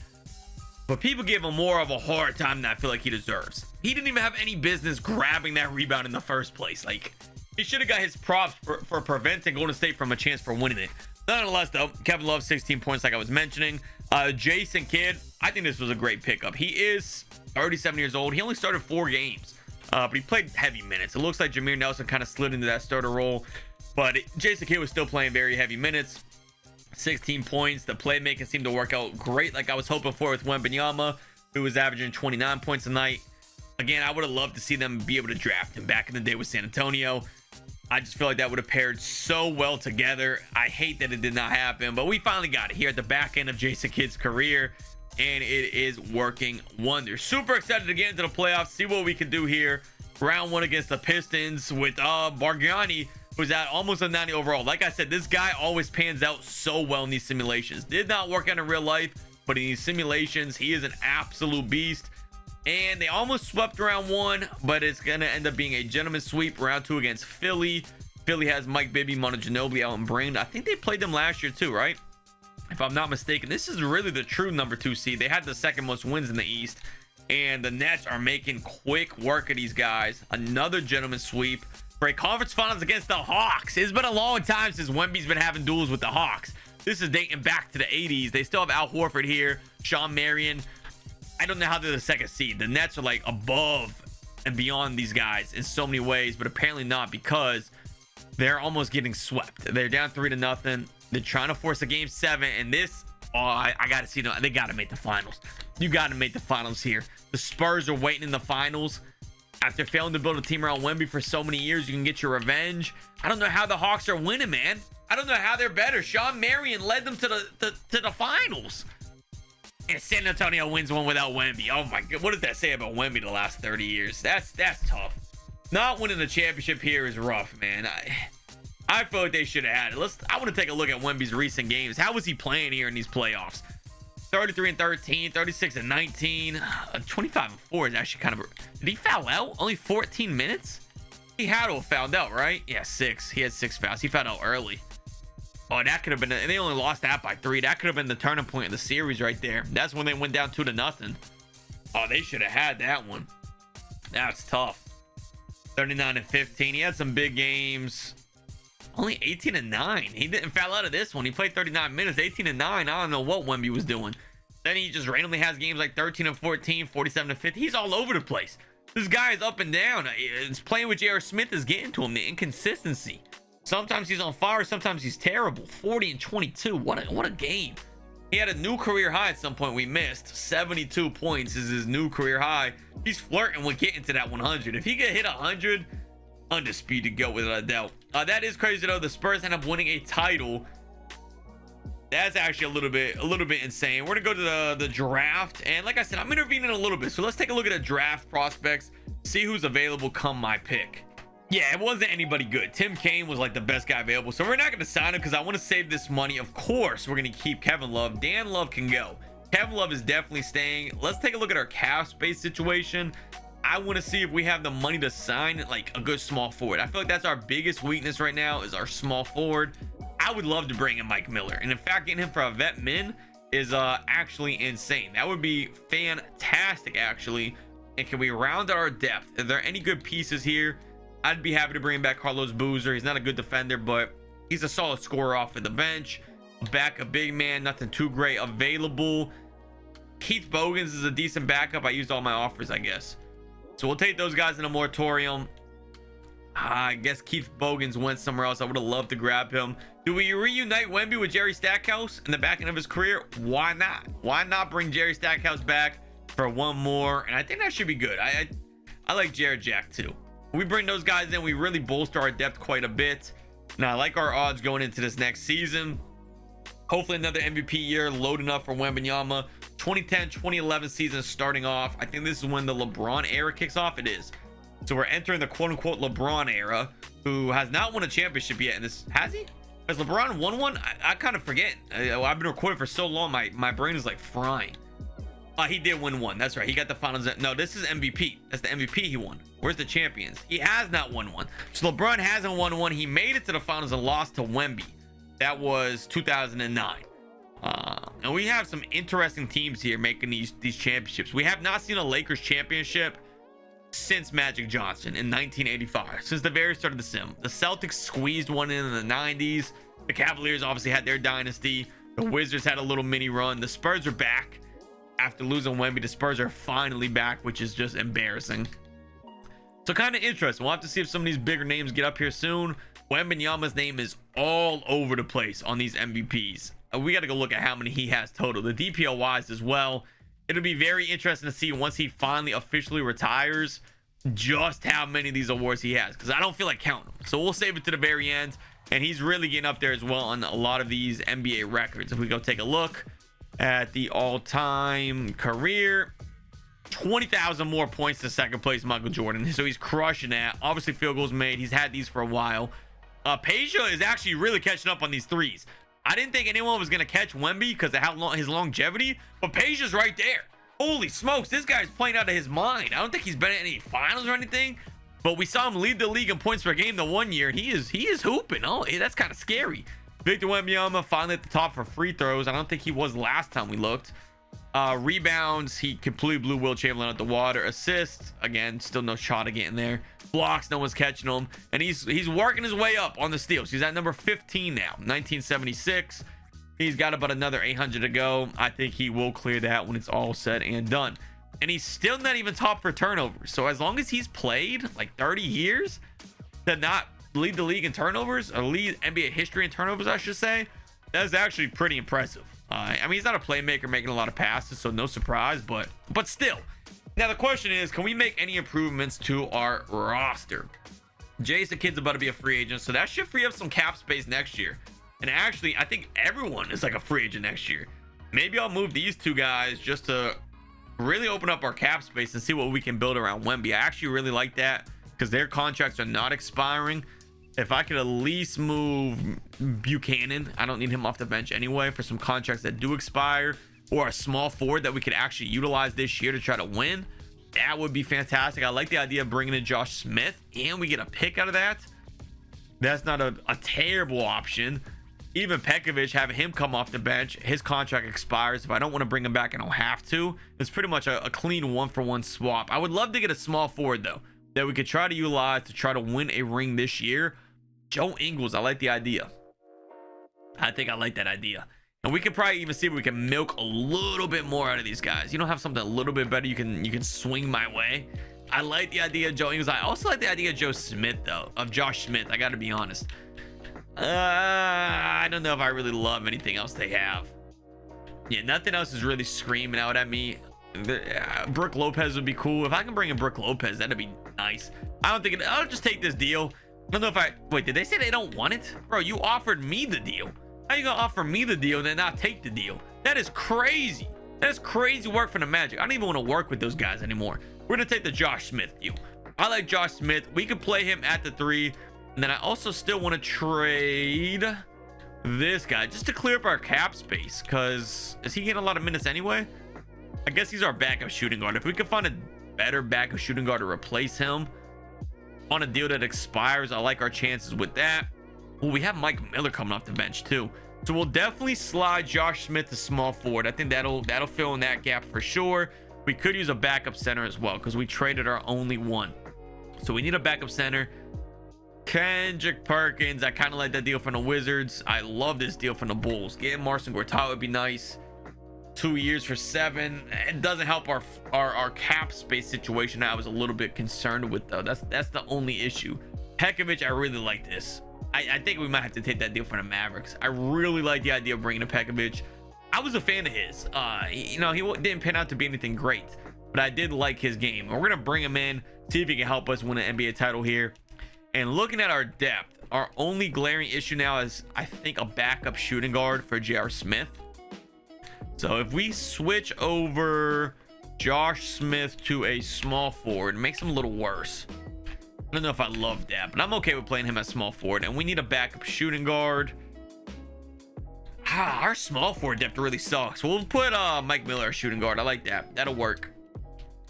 But people give him more of a hard time than I feel like he deserves. He didn't even have any business grabbing that rebound in the first place. Like, he should have got his props for preventing Golden State from a chance for winning it. Nonetheless, though, Kevin Love, 16 points like I was mentioning. Jason Kidd, I think this was a great pickup. He is 37 years old. He only started 4 games, but he played heavy minutes. It looks like Jameer Nelson kind of slid into that starter role, but Jason Kidd was still playing very heavy minutes. 16 points. The playmaking seemed to work out great like I was hoping for with Wembanyama, who was averaging 29 points a night. Again, I would have loved to see them be able to draft him back in the day with San Antonio. I just feel like that would have paired so well together. I hate that it did not happen, but we finally got it here at the back end of Jason Kidd's career, and it is working wonders. Super excited to get into the playoffs, see what we can do here. Round 1 against the Pistons with Bargnani, who's at almost a 90 overall. Like I said, this guy always pans out so well in these simulations. Did not work out in real life, but in these simulations, he is an absolute beast. And they almost swept round 1, but it's going to end up being a gentleman's sweep. Round 2 against Philly. Philly has Mike Bibby, Manu Ginobili, Elton Brand. I think they played them last year too, right? If I'm not mistaken. This is really the true number 2 seed. They had the second most wins in the East. And the Nets are making quick work of these guys. Another gentleman's sweep for a conference finals against the Hawks. It's been a long time since Wemby's been having duels with the Hawks. This is dating back to the 80s. They still have Al Horford here, Sean Marion. I don't know how they're the second seed. The Nets are like above and beyond these guys in so many ways, but apparently not, because they're almost getting swept. They're down 3-0. They're trying to force a game 7, and this, I gotta see them. They gotta make the finals. You gotta make the finals here. The Spurs are waiting in the finals. After failing to build a team around Wemby for so many years, you can get your revenge. I don't know how the Hawks are winning, man. I don't know how they're better. Sean Marion led them to the finals. And San Antonio wins one without Wemby. Oh my god, what does that say about Wemby the last 30 years? That's tough. Not winning the championship here is rough, man. I feel like they should have had it. I want to take a look at Wemby's recent games. How was he playing here in these playoffs? 33-13, 36-19, 25-4 is actually kind of. Did he foul out? Only 14 minutes? He had to have fouled out, right? Yeah, 6. He had 6 fouls. He fouled out early. Oh, that could have been. And they only lost that by 3. That could have been the turning point of the series right there. That's when they went down 2-0. Oh, they should have had that one. That's tough. 39-15. He had some big games. Only 18-9. He didn't foul out of this one. He played 39 minutes, 18-9. I don't know what Wemby was doing. Then he just randomly has games like 13-14, 47-50. He's all over the place. This guy is up and down. It's playing with J.R. Smith is getting to him. The inconsistency. Sometimes he's on fire. Sometimes he's terrible. 40-22. What a game. He had a new career high at some point we missed. 72 points is his new career high. He's flirting with getting to that 100. If he could hit 100, undisputed GOAT without a doubt. That is crazy though. The Spurs end up winning a title. That's actually a little bit insane. We're gonna go to the draft, and like I said, I'm intervening a little bit. So let's take a look at the draft prospects, see who's available come my pick. Yeah, it wasn't anybody good. Tim Kaine was like the best guy available, so we're not gonna sign him because I want to save this money. Of course, we're gonna keep Kevin Love. Dan Love can go. Kevin Love is definitely staying. Let's take a look at our cap space situation. I want to see if we have the money to sign like a good small forward. I feel like that's our biggest weakness right now is our small forward. I would love to bring in Mike Miller, and in fact, getting him for a vet min is actually insane. That would be fantastic, actually. And can we round out our depth? Are there any good pieces here? I'd be happy to bring back Carlos Boozer. He's not a good defender, but he's a solid scorer off of the bench. Back a big man, nothing too great available. Keith Bogans is a decent backup. I used all my offers, I guess. So we'll take those guys in a moratorium. I guess Keith Bogans went somewhere else. I would have loved to grab him. Do we reunite Wemby with Jerry Stackhouse in the back end of his career? Why not? Why not bring Jerry Stackhouse back for one more? And I think that should be good. I like Jared Jack too. We bring those guys in, we really bolster our depth quite a bit. Now, I like our odds going into this next season. Hopefully another MVP year, loading up for Wembanyama. 2010-2011 season starting off. I think this is when the LeBron era kicks off. It is. So we're entering the quote-unquote LeBron era, who has not won a championship yet. And this, has he? Has LeBron won one? I kind of forget. I've been recording for so long, my brain is like frying. He did win one. That's right. He got the finals. No, this is MVP. That's the MVP he won. Where's the champions? He has not won one. So LeBron hasn't won one. He made it to the finals and lost to Wemby. That was 2009. And we have some interesting teams here making these championships. We have not seen a Lakers championship since Magic Johnson in 1985, since the very start of the sim. The Celtics squeezed one in the 90s. The Cavaliers obviously had their dynasty. The Wizards had a little mini run. The Spurs are back after losing Wemby. The Spurs are finally back, which is just embarrassing. So kind of interesting. We'll have to see if some of these bigger names get up here soon. Wembanyama's name is all over the place on these MVPs. We got to go look at how many he has total. The DPOYs as well. It'll be very interesting to see once he finally officially retires just how many of these awards he has, because I don't feel like counting them. So we'll save it to the very end. And he's really getting up there as well on a lot of these NBA records. If we go take a look at the all-time career, 20,000 more points to second place Michael Jordan. So he's crushing that. Obviously field goals made. He's had these for a while. Peja is actually really catching up on these threes. I didn't think anyone was going to catch Wemby because of how long his longevity, but Peja's right there. Holy smokes, this guy's playing out of his mind. I don't think he's been in any finals or anything, but we saw him lead the league in points per game the one year, and he is hooping. Oh, that's kind of scary. Victor Wembanyama finally at the top for free throws. I don't think he was last time we looked. Rebounds, he completely blew Will Chamberlain out the water. Assists, again, still no shot of getting there. Blocks, no one's catching him, and he's working his way up on the steals. He's at number 15 now, 1976. He's got about another 800 to go. I think he will clear that when it's all said and done. And he's still not even top for turnovers. So as long as he's played like 30 years to not lead the league in turnovers, or lead NBA history in turnovers, I should say, that's actually pretty impressive. I mean, he's not a playmaker making a lot of passes, so no surprise, but still. Now the question is, can we make any improvements to our roster? Jason Kidd's about to be a free agent, so that should free up some cap space next year. And actually, I think everyone is like a free agent next year. Maybe I'll move these two guys just to really open up our cap space and see what we can build around Wemby. I actually really like that because their contracts are not expiring. If I could at least move Buchanan, I don't need him off the bench anyway, for some contracts that do expire, or a small forward that we could actually utilize this year to try to win, that would be fantastic. I like the idea of bringing in Josh Smith and we get a pick out of that. That's not a terrible option. Even Pekovic, having him come off the bench, his contract expires. If I don't want to bring him back, I don't have to. It's pretty much a clean 1-for-1 swap. I would love to get a small forward though that we could try to utilize to try to win a ring this year. Joe Ingles, I like the idea. I think I like that idea. And we could probably even see if we can milk a little bit more out of these guys. You don't have something a little bit better you can swing my way. I like the idea of Joe Ingles. I also like the idea of Josh Smith. I gotta be honest. I don't know if I really love anything else they have. Yeah, nothing else is really screaming out at me. Brook Lopez would be cool. If I can bring in Brook Lopez, that'd be nice. I'll just take this deal. I don't know if wait, did they say they don't want it? Bro, you offered me the deal. How you gonna offer me the deal and then not take the deal? That is crazy. That is crazy work for the Magic. I don't even want to work with those guys anymore. We're gonna take the Josh Smith deal. I like Josh Smith. We could play him at the 3. And then I also still want to trade this guy just to clear up our cap space, because is he getting a lot of minutes anyway? I guess he's our backup shooting guard. If we could find a better backup shooting guard to replace him on a deal that expires, I like our chances with that. Well, we have Mike Miller coming off the bench too, so we'll definitely slide Josh Smith to small forward. I think that'll fill in that gap for sure. We could use a backup center as well because we traded our only one, so we need a backup center. Kendrick Perkins, I kind of like that deal from the Wizards. I love this deal from the Bulls. Getting Marcin Gortat would be nice. 2 years for 7. It doesn't help our cap space situation I was a little bit concerned with though. That's the only issue. Pekovic, I really like this. I think we might have to take that deal from the Mavericks. I really like the idea of bringing a Pekovic. I was a fan of his. He didn't pan out to be anything great, but I did like his game. We're gonna bring him in, see if he can help us win an NBA title here. And looking at our depth, our only glaring issue now is, I think, a backup shooting guard for J.R. Smith. So if we switch over Josh Smith to a small forward, it makes him a little worse. I don't know if I love that, but I'm okay with playing him at small forward. And we need a backup shooting guard. Our small forward depth really sucks. We'll put Mike Miller as shooting guard. I like that. That'll work.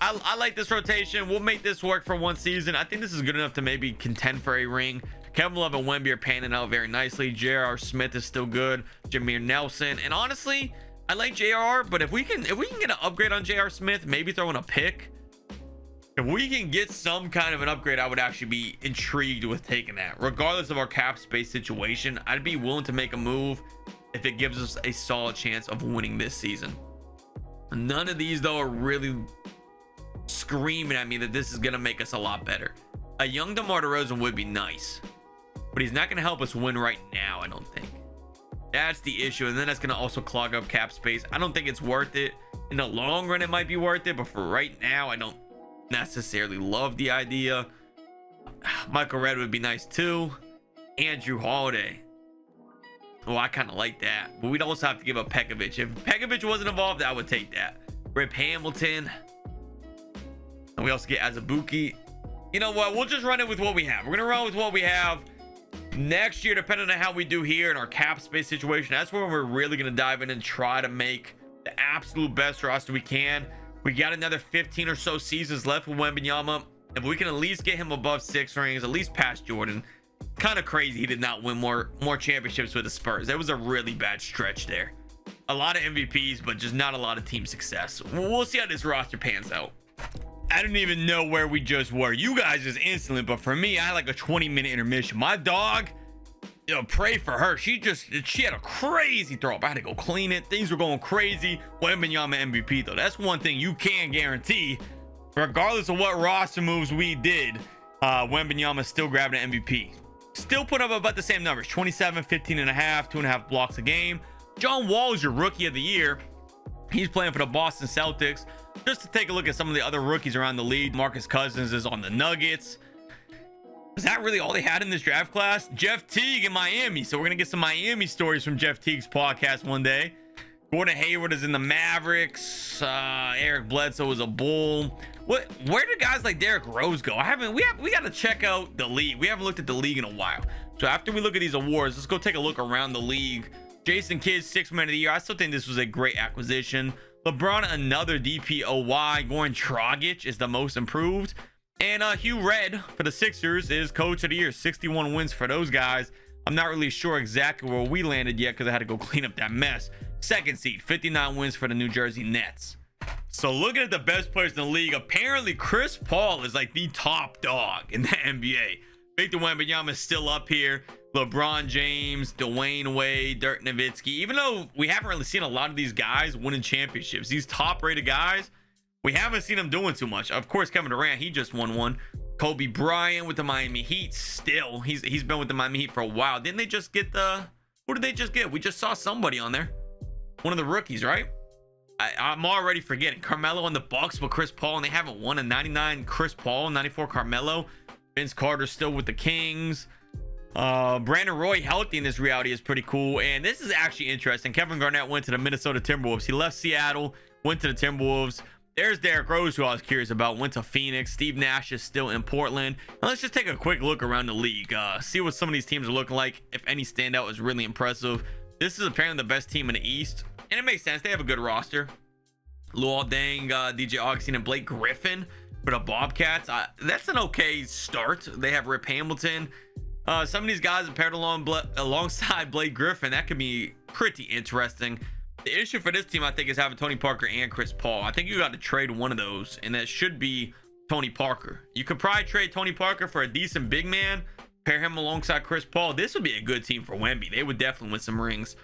I like this rotation. We'll make this work for one season. I think this is good enough to maybe contend for a ring. Kevin Love and Wemby are panning out very nicely. J.R. Smith is still good. Jameer Nelson, and honestly, I like J.R., but if we can get an upgrade on J.R. Smith, maybe throw in a pick. If we can get some kind of an upgrade, I would actually be intrigued with taking that. Regardless of our cap space situation, I'd be willing to make a move if it gives us a solid chance of winning this season. None of these though are really screaming at me that this is gonna make us a lot better. A young DeMar DeRozan would be nice, but he's not gonna help us win right now, I don't think. That's the issue, and then that's gonna also clog up cap space. I don't think it's worth it. In the long run, it might be worth it, but for right now, I don't necessarily love the idea. Michael Redd would be nice too. Andrew Holiday. Oh, I kind of like that, but we'd also have to give up Pekovic. If Pekovic wasn't involved, I would take that. Rip Hamilton. And we also get Azubuike. You know what? We'll just run it with what we have. We're going to run with what we have. Next year, depending on how we do here in our cap space situation, that's where we're really going to dive in and try to make the absolute best roster we can. We got another 15 or so seasons left with Wembanyama. If we can at least get him above 6 rings, at least past Jordan. Kind of crazy he did not win more championships with the Spurs. That was a really bad stretch there. A lot of MVPs, but just not a lot of team success. We'll see how this roster pans out. I don't even know where we just were. You guys just instantly, but for me, I had like a 20-minute intermission. My dog, pray for her. She had a crazy throw up. I had to go clean it. Things were going crazy. Wembanyama MVP though. That's one thing you can guarantee. Regardless of what roster moves we did, Wembanyama still grabbed an MVP. Still put up about the same numbers: 27, 15 and a half, 2.5 blocks a game. John Wall is your rookie of the year. He's playing for the Boston Celtics. Just to take a look at some of the other rookies around the league, Marcus Cousins is on the Nuggets. Is that really all they had in this draft class? Jeff Teague in Miami. So we're going to get some Miami stories from Jeff Teague's podcast one day. Gordon Hayward is in the Mavericks. Eric Bledsoe is a Bull. Where do guys like Derrick Rose go? We got to check out the league. We haven't looked at the league in a while. So after we look at these awards, let's go take a look around the league. Jason Kidd, 6th man of the year. I still think this was a great acquisition. LeBron, another DPOY. Goran Dragic is the most improved. And Hugh Red for the Sixers is coach of the year. 61 wins for those guys. I'm not really sure exactly where we landed yet because I had to go clean up that mess. 2nd seed, 59 wins for the New Jersey Nets. So looking at the best players in the league, apparently Chris Paul is like the top dog in the NBA. Victor Wembanyama is still up here. LeBron James, Dwayne Wade, Dirk Nowitzki. Even though we haven't really seen a lot of these guys winning championships, these top-rated guys, we haven't seen them doing too much. Of course, Kevin Durant, he just won one. Kobe Bryant with the Miami Heat, still. He's been with the Miami Heat for a while. Didn't they just get the... Who did they just get? We just saw somebody on there. One of the rookies, right? I'm already forgetting. Carmelo on the Bucks with Chris Paul, and they haven't won. A 99 Chris Paul, 94 Carmelo. Vince Carter still with the Kings. Brandon Roy healthy in this reality is pretty cool. And this is actually interesting. Kevin Garnett went to the Minnesota Timberwolves. He left Seattle, went to the Timberwolves. There's Derrick Rose, who I was curious about, went to Phoenix. Steve Nash is still in Portland. And let's just take a quick look around the league. See what some of these teams are looking like. If any standout is really impressive. This is apparently the best team in the East. And it makes sense. They have a good roster. Luol Deng, DJ Augustine, and Blake Griffin for the Bobcats. That's an okay start. They have Rip Hamilton. Some of these guys are paired alongside Blake Griffin. That could be pretty interesting. The issue for this team, I think, is having Tony Parker and Chris Paul. I think you got to trade one of those, and that should be Tony Parker. You could probably trade Tony Parker for a decent big man, pair him alongside Chris Paul. This would be a good team for Wemby. They would definitely win some rings.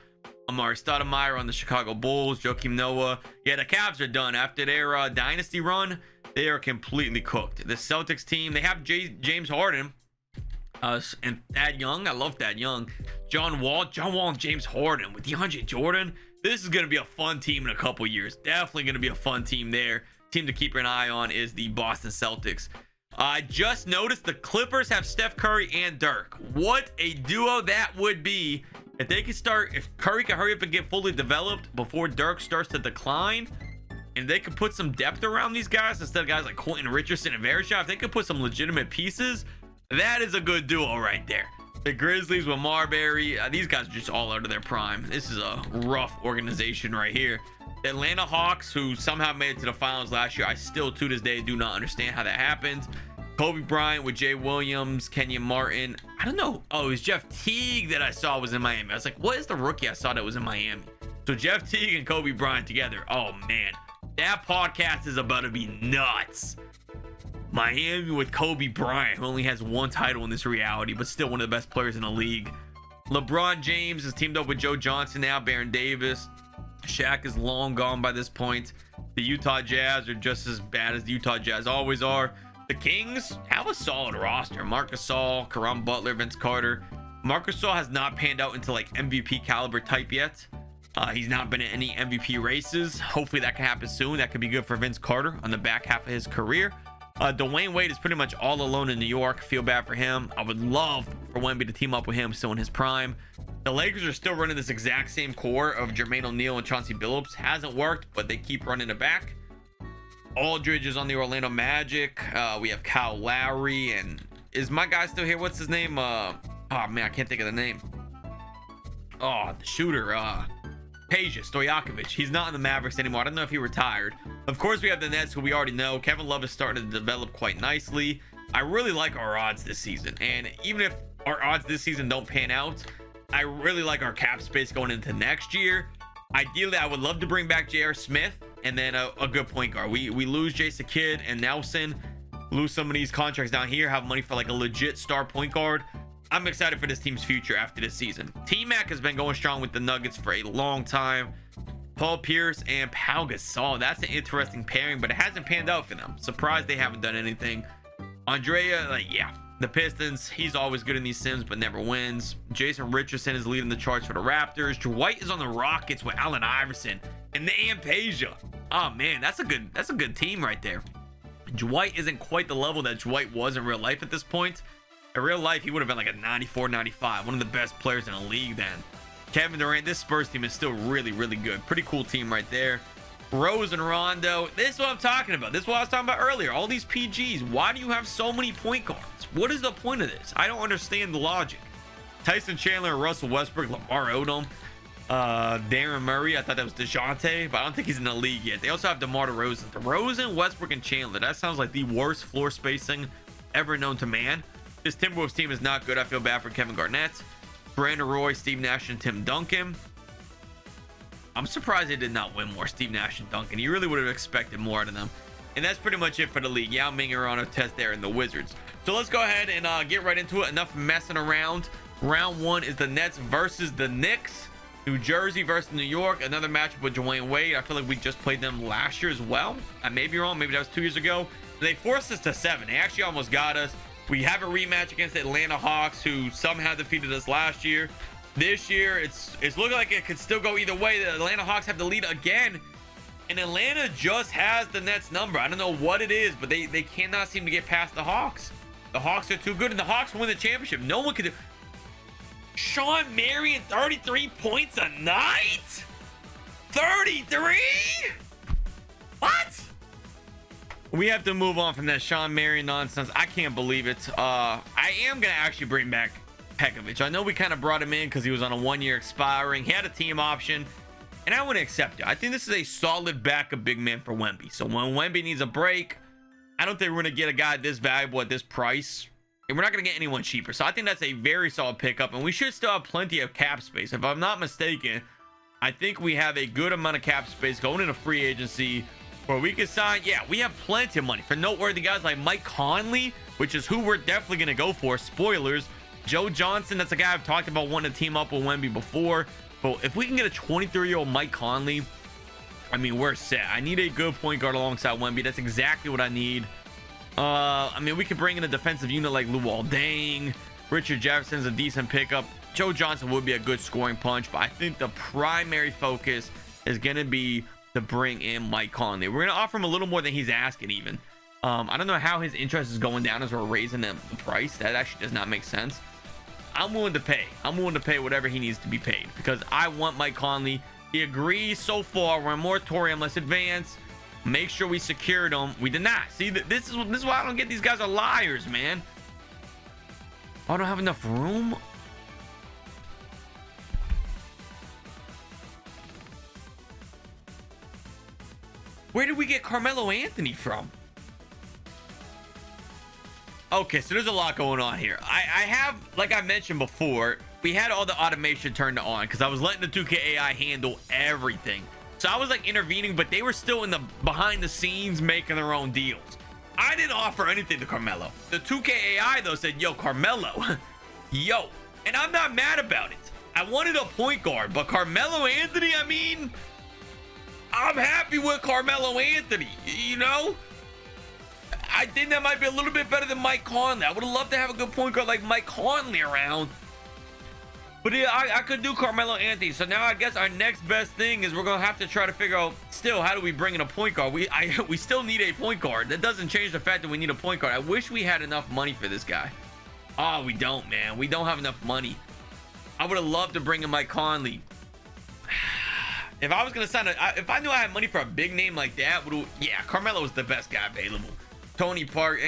Amari Stoudemire on the Chicago Bulls, Joakim Noah. Yeah, the Cavs are done. After their dynasty run, they are completely cooked. The Celtics team, they have James Harden and Thad Young. I love Thad Young. John Wall and James Harden with DeAndre Jordan. This is going to be a fun team in a couple years. Definitely going to be a fun team there. Team to keep an eye on is the Boston Celtics. I just noticed the Clippers have Steph Curry and Dirk. What a duo that would be. If they could start, if Curry can hurry up and get fully developed before Dirk starts to decline, and they could put some depth around these guys instead of guys like Quentin Richardson and Varejao, if they could put some legitimate pieces, that is a good duo right there. The Grizzlies with Marbury, these guys are just all out of their prime. This is a rough organization right here. The Atlanta Hawks, who somehow made it to the finals last year, I still to this day do not understand how that happened. Kobe Bryant with Jay Williams, Kenyon Martin. I don't know. Oh, it was Jeff Teague that I saw was in Miami. I was like, what is the rookie I saw that was in Miami? So Jeff Teague and Kobe Bryant together. Oh, man. That podcast is about to be nuts. Miami with Kobe Bryant, who only has one title in this reality, but still one of the best players in the league. LeBron James is teamed up with Joe Johnson now, Baron Davis. Shaq is long gone by this point. The Utah Jazz are just as bad as the Utah Jazz always are. The Kings have a solid roster. Marc Gasol, Caron Butler, Vince Carter. Marc Gasol has not panned out into like MVP caliber type yet. He's not been in any MVP races. Hopefully that can happen soon. That could be good for Vince Carter on the back half of his career. Dwayne Wade is pretty much all alone in New York. Feel bad for him. I would love for Wemby to team up with him still in his prime. The Lakers are still running this exact same core of Jermaine O'Neal and Chauncey Billups. Hasn't worked, but they keep running it back. Aldridge is on the Orlando Magic. We have Kyle Lowry, and is my guy still here? What's his name? Oh man, I can't think of the name. Oh, the shooter. Peja Stojakovic. He's not in the Mavericks anymore. I don't know if he retired. Of course, we have the Nets, who we already know. Kevin Love is starting to develop quite nicely. I really like our odds this season, and even if our odds this season don't pan out, I really like our cap space going into next year. Ideally, I would love to bring back J.R. Smith and then a good point guard. We lose Jason Kidd and Nelson, lose some of these contracts down here, have money for like a legit star point guard. I'm excited for this team's future after this season. T-Mac has been going strong with the Nuggets for a long time. Paul Pierce and Pau Gasol. That's an interesting pairing, but it hasn't panned out for them. Surprised they haven't done anything. Andrea, yeah. The Pistons, he's always good in these sims, but never wins. Jason Richardson is leading the charts for the Raptors. Dwight is on the Rockets with Allen Iverson and the Peja. Oh man, that's a good team right there. Dwight isn't quite the level that Dwight was in real life at this point. In real life, he would have been like a 94, 95, one of the best players in the league then. Kevin Durant. This Spurs team is still really, really good. Pretty cool team right there. Rose and Rondo. This is what I'm talking about. This is what I was talking about earlier. All these PGs. Why do you have so many point guards? What is the point of this? I don't understand the logic. Tyson Chandler, Russell Westbrook, Lamar Odom, Darren Murray. I thought that was DeJounte, but I don't think he's in the league yet. They also have DeMar DeRozan. DeRozan, Westbrook, and Chandler. That sounds like the worst floor spacing ever known to man. This Timberwolves team is not good. I feel bad for Kevin Garnett, Brandon Roy, Steve Nash, and Tim Duncan. I'm surprised they did not win more. Steve Nash and Duncan. You really would have expected more out of them. And that's pretty much it for the league. Yao Ming are on a test there in the Wizards. So let's go ahead and get right into it. Enough messing around. Round one is the Nets versus the Knicks. New Jersey versus New York. Another matchup with Dwayne Wade. I feel like we just played them last year as well. I may be wrong. Maybe that was 2 years ago. They forced us to 7. They actually almost got us. We have a rematch against the Atlanta Hawks, who somehow defeated us last year. This year, it's looking like it could still go either way. The Atlanta Hawks have the lead again, and Atlanta just has the Nets number. I don't know what it is, but they cannot seem to get past the Hawks. The Hawks are too good, and the Hawks win the championship. No one could do. Sean Marion, 33 points a night? 33? What? We have to move on from that Sean Marion nonsense. I can't believe it. I am going to actually bring back Pekovic. I know we kind of brought him in because he was on a 1-year expiring. He had a team option, and I wouldn't accept it. I think this is a solid backup big man for Wemby. So when Wemby needs a break, I don't think we're going to get a guy this valuable at this price, and we're not going to get anyone cheaper. So I think that's a very solid pickup, and we should still have plenty of cap space. If I'm not mistaken, I think we have a good amount of cap space going into free agency where we can sign. Yeah, we have plenty of money for noteworthy guys like Mike Conley, which is who we're definitely going to go for. Spoilers. Joe Johnson, that's a guy I've talked about wanting to team up with Wemby before. But if we can get a 23-year-old Mike Conley, I mean, we're set. I need a good point guard alongside Wemby. That's exactly what I need. I mean, we could bring in a defensive unit like Luol Deng. Richard Jefferson's a decent pickup. Joe Johnson would be a good scoring punch, but I think the primary focus is going to be to bring in Mike Conley. We're going to offer him a little more than he's asking even. I don't know how his interest is going down as we're raising the price. That actually does not make sense. I'm willing to pay. I'm willing to pay whatever he needs to be paid because I want Mike Conley. He agrees so far. We're in moratorium. Let's advance. Make sure we secured him. We did not. See, this is why I don't get these guys are liars, man. I don't have enough room. Where did we get Carmelo Anthony from? Okay, so there's a lot going on here. I have, like I mentioned before, we had all the automation turned on because I was letting the 2K AI handle everything. So I was like intervening, but they were still in the behind the scenes making their own deals. I didn't offer anything to Carmelo. The 2K AI though said, yo, Carmelo, yo. And I'm not mad about it. I wanted a point guard, but Carmelo Anthony, I mean, I'm happy with Carmelo Anthony, you know? I think that might be a little bit better than Mike Conley. I would have loved to have a good point guard like Mike Conley around. But yeah, I could do Carmelo Anthony. So now I guess our next best thing is we're going to have to try to figure out still how do we bring in a point guard. We still need a point guard. That doesn't change the fact that we need a point guard. I wish we had enough money for this guy. Oh, we don't, man. We don't have enough money. I would have loved to bring in Mike Conley. If I was going to sign if I knew I had money for a big name like that, yeah, Carmelo was the best guy available. Tony Park,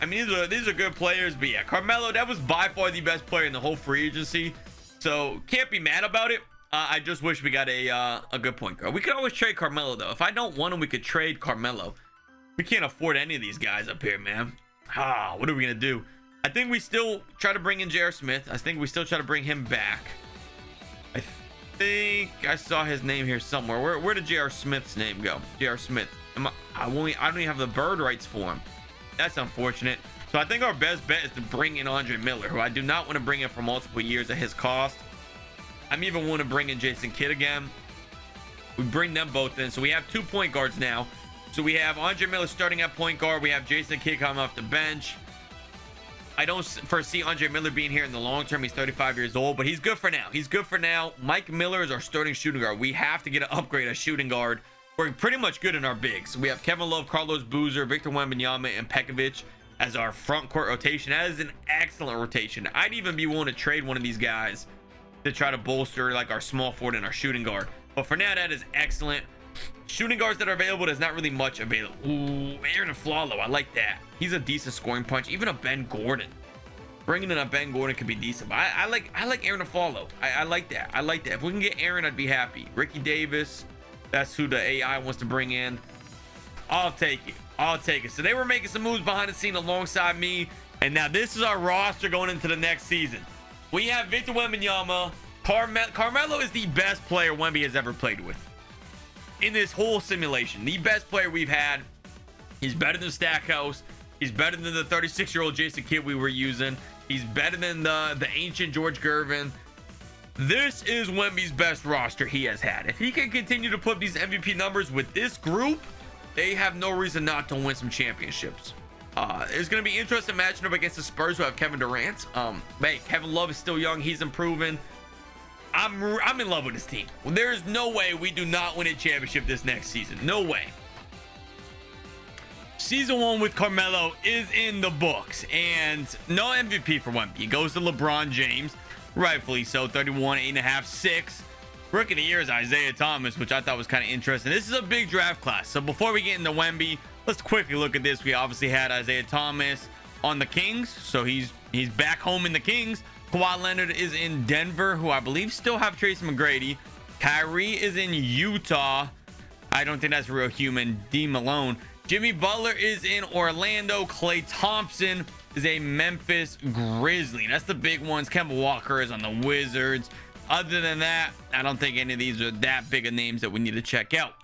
I mean, these are good players, but yeah, Carmelo, that was by far the best player in the whole free agency. So can't be mad about it. I just wish we got a good point guard. We could always trade Carmelo though. If I don't want him, we could trade Carmelo. We can't afford any of these guys up here, man. What are we gonna do? I think we still try to bring in J.R. Smith. I think we still try to bring him back. I think I saw his name here somewhere. Where did J.R. Smith's name go? J.R. Smith. I don't even have the bird rights for him. That's unfortunate. So I think our best bet is to bring in Andre Miller, who I do not want to bring in for multiple years at his cost. I'm even want to bring in Jason Kidd again. We bring them both in. So we have 2 point guards now. So we have Andre Miller starting at point guard. We have Jason Kidd coming off the bench. I don't foresee Andre Miller being here in the long term. He's 35 years old, but he's good for now. He's good for now. Mike Miller is our starting shooting guard. We have to get an upgrade at shooting guard. We're pretty much good in our bigs. We have Kevin Love, Carlos Boozer, Victor Wembanyama, and Pekovic as our front court rotation. That is an excellent rotation. I'd even be willing to trade one of these guys to try to bolster like our small forward and our shooting guard. But for now, that is excellent. Shooting guards that are available, there's not really much available. Ooh, Aaron Flalo, I like that. He's a decent scoring punch. Even a Ben Gordon. Bringing in a Ben Gordon could be decent. But I like Aaron Flalo. I like that. I like that. If we can get Aaron, I'd be happy. Ricky Davis, that's who the AI wants to bring in. I'll take it. I'll take it. So they were making some moves behind the scene alongside me. And now this is our roster going into the next season. We have Victor Wembanyama. Carmelo is the best player Wemby has ever played with. In this whole simulation, the best player we've had. He's better than Stackhouse. He's better than the 36-year-old Jason Kidd we were using. He's better than the ancient George Gervin. This is Wemby's best roster he has had. If he can continue to put these MVP numbers with this group, they have no reason not to win some championships. It's going to be interesting matching up against the Spurs who have Kevin Durant. Hey, Kevin Love is still young. He's improving. I'm in love with this team. There's no way we do not win a championship this next season. No way. Season 1 with Carmelo is in the books, and no MVP for Wemby. It goes to LeBron James, rightfully so. 31, 8.5, 6. Rookie of the year is Isaiah Thomas, which I thought was kind of interesting. This is a big draft class. So before we get into Wemby, let's quickly look at this. We obviously had Isaiah Thomas on the Kings, so he's back home in the Kings. Kawhi Leonard is in Denver, who I believe still have Tracy McGrady. Kyrie is in Utah. I don't think that's a real human. D Malone. Jimmy Butler is in Orlando. Klay Thompson is a Memphis Grizzly. That's the big ones. Kemba Walker is on the Wizards. Other than that, I don't think any of these are that big of names that we need to check out.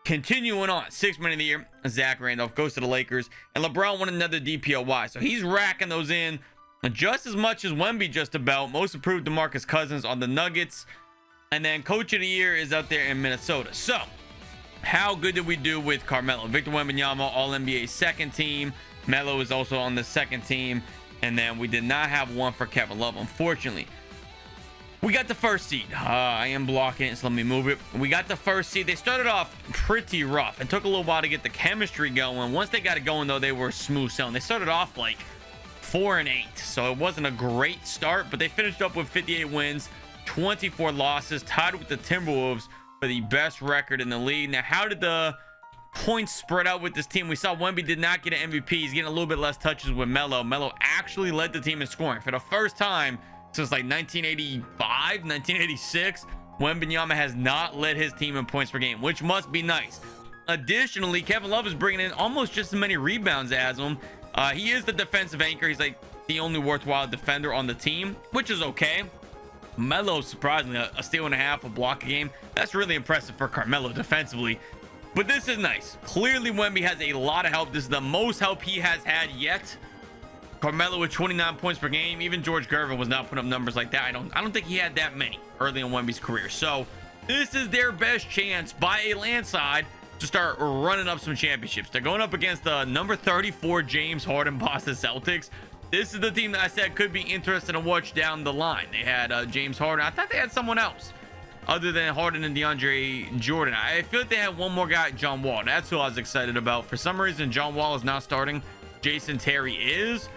Continuing on, 6th man of the year, Zach Randolph goes to the Lakers, and LeBron won another DPOY. So he's racking those in just as much as Wemby just about. Most improved DeMarcus Cousins on the Nuggets. And then coach of the year is out there in Minnesota. So how good did we do with Carmelo? Victor Wembanyama, All-NBA second team. Melo is also on the second team. And then we did not have one for Kevin Love, unfortunately. We got the first seed. I am blocking it, so let me move it. We got the first seed. They started off pretty rough. It took a little while to get the chemistry going. Once they got it going, though, they were smooth sailing. They started off like 4-8, so it wasn't a great start, but they finished up with 58 wins, 24 losses, tied with the Timberwolves for the best record in the league. Now, how did the points spread out with this team? We saw Wemby did not get an MVP. He's getting a little bit less touches with Melo. Melo actually led the team in scoring for the first time since like 1985, 1986. Wembanyama has not led his team in points per game, which must be nice. Additionally, Kevin Love is bringing in almost just as many rebounds as him. He is the defensive anchor. He's like the only worthwhile defender on the team, which is okay. Melo, surprisingly, a steal and a half, a block a game. That's really impressive for Carmelo defensively. But this is nice. Clearly, Wemby has a lot of help. This is the most help he has had yet. Carmelo with 29 points per game. Even George Gervin was not putting up numbers like that. I don't think he had that many early in Wemby's career. So this is their best chance by a landslide to start running up some championships. They're going up against the number 34 James Harden Boston Celtics. This is the team that I said could be interesting to watch down the line. They had James Harden. I thought they had someone else other than Harden and DeAndre Jordan. I feel like they had one more guy, John Wall. That's who I was excited about. For some reason, John Wall is not starting. Jason Terry is.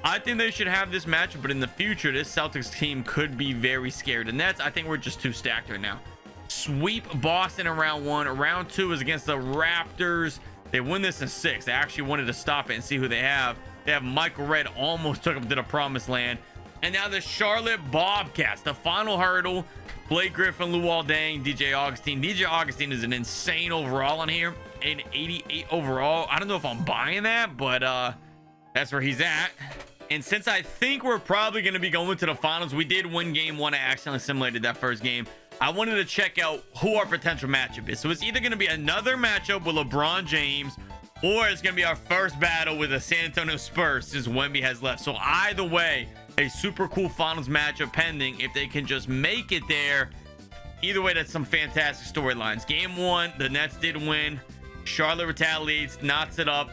I think they should have this matchup, but in the future, this Celtics team could be very scared. And I think we're just too stacked right now. Sweep Boston in round 1. Round 2 is against the Raptors. They win this in 6. They actually wanted to stop it and see who they have. They have Michael Redd, almost took them to the promised land. And now the Charlotte Bobcats, the final hurdle. Blake Griffin, Luol Deng, DJ Augustine. DJ Augustine is an insane overall on here. An 88 overall. I don't know if I'm buying that, but that's where he's at. And since I think we're probably going to be going to the finals, we did win game 1. I accidentally simulated that first game. I wanted to check out who our potential matchup is. So it's either going to be another matchup with LeBron James, or it's going to be our first battle with the San Antonio Spurs since Wemby has left. So either way, a super cool finals matchup pending if they can just make it there. Either way, that's some fantastic storylines. Game 1, the Nets did win. Charlotte retaliates, knots it up.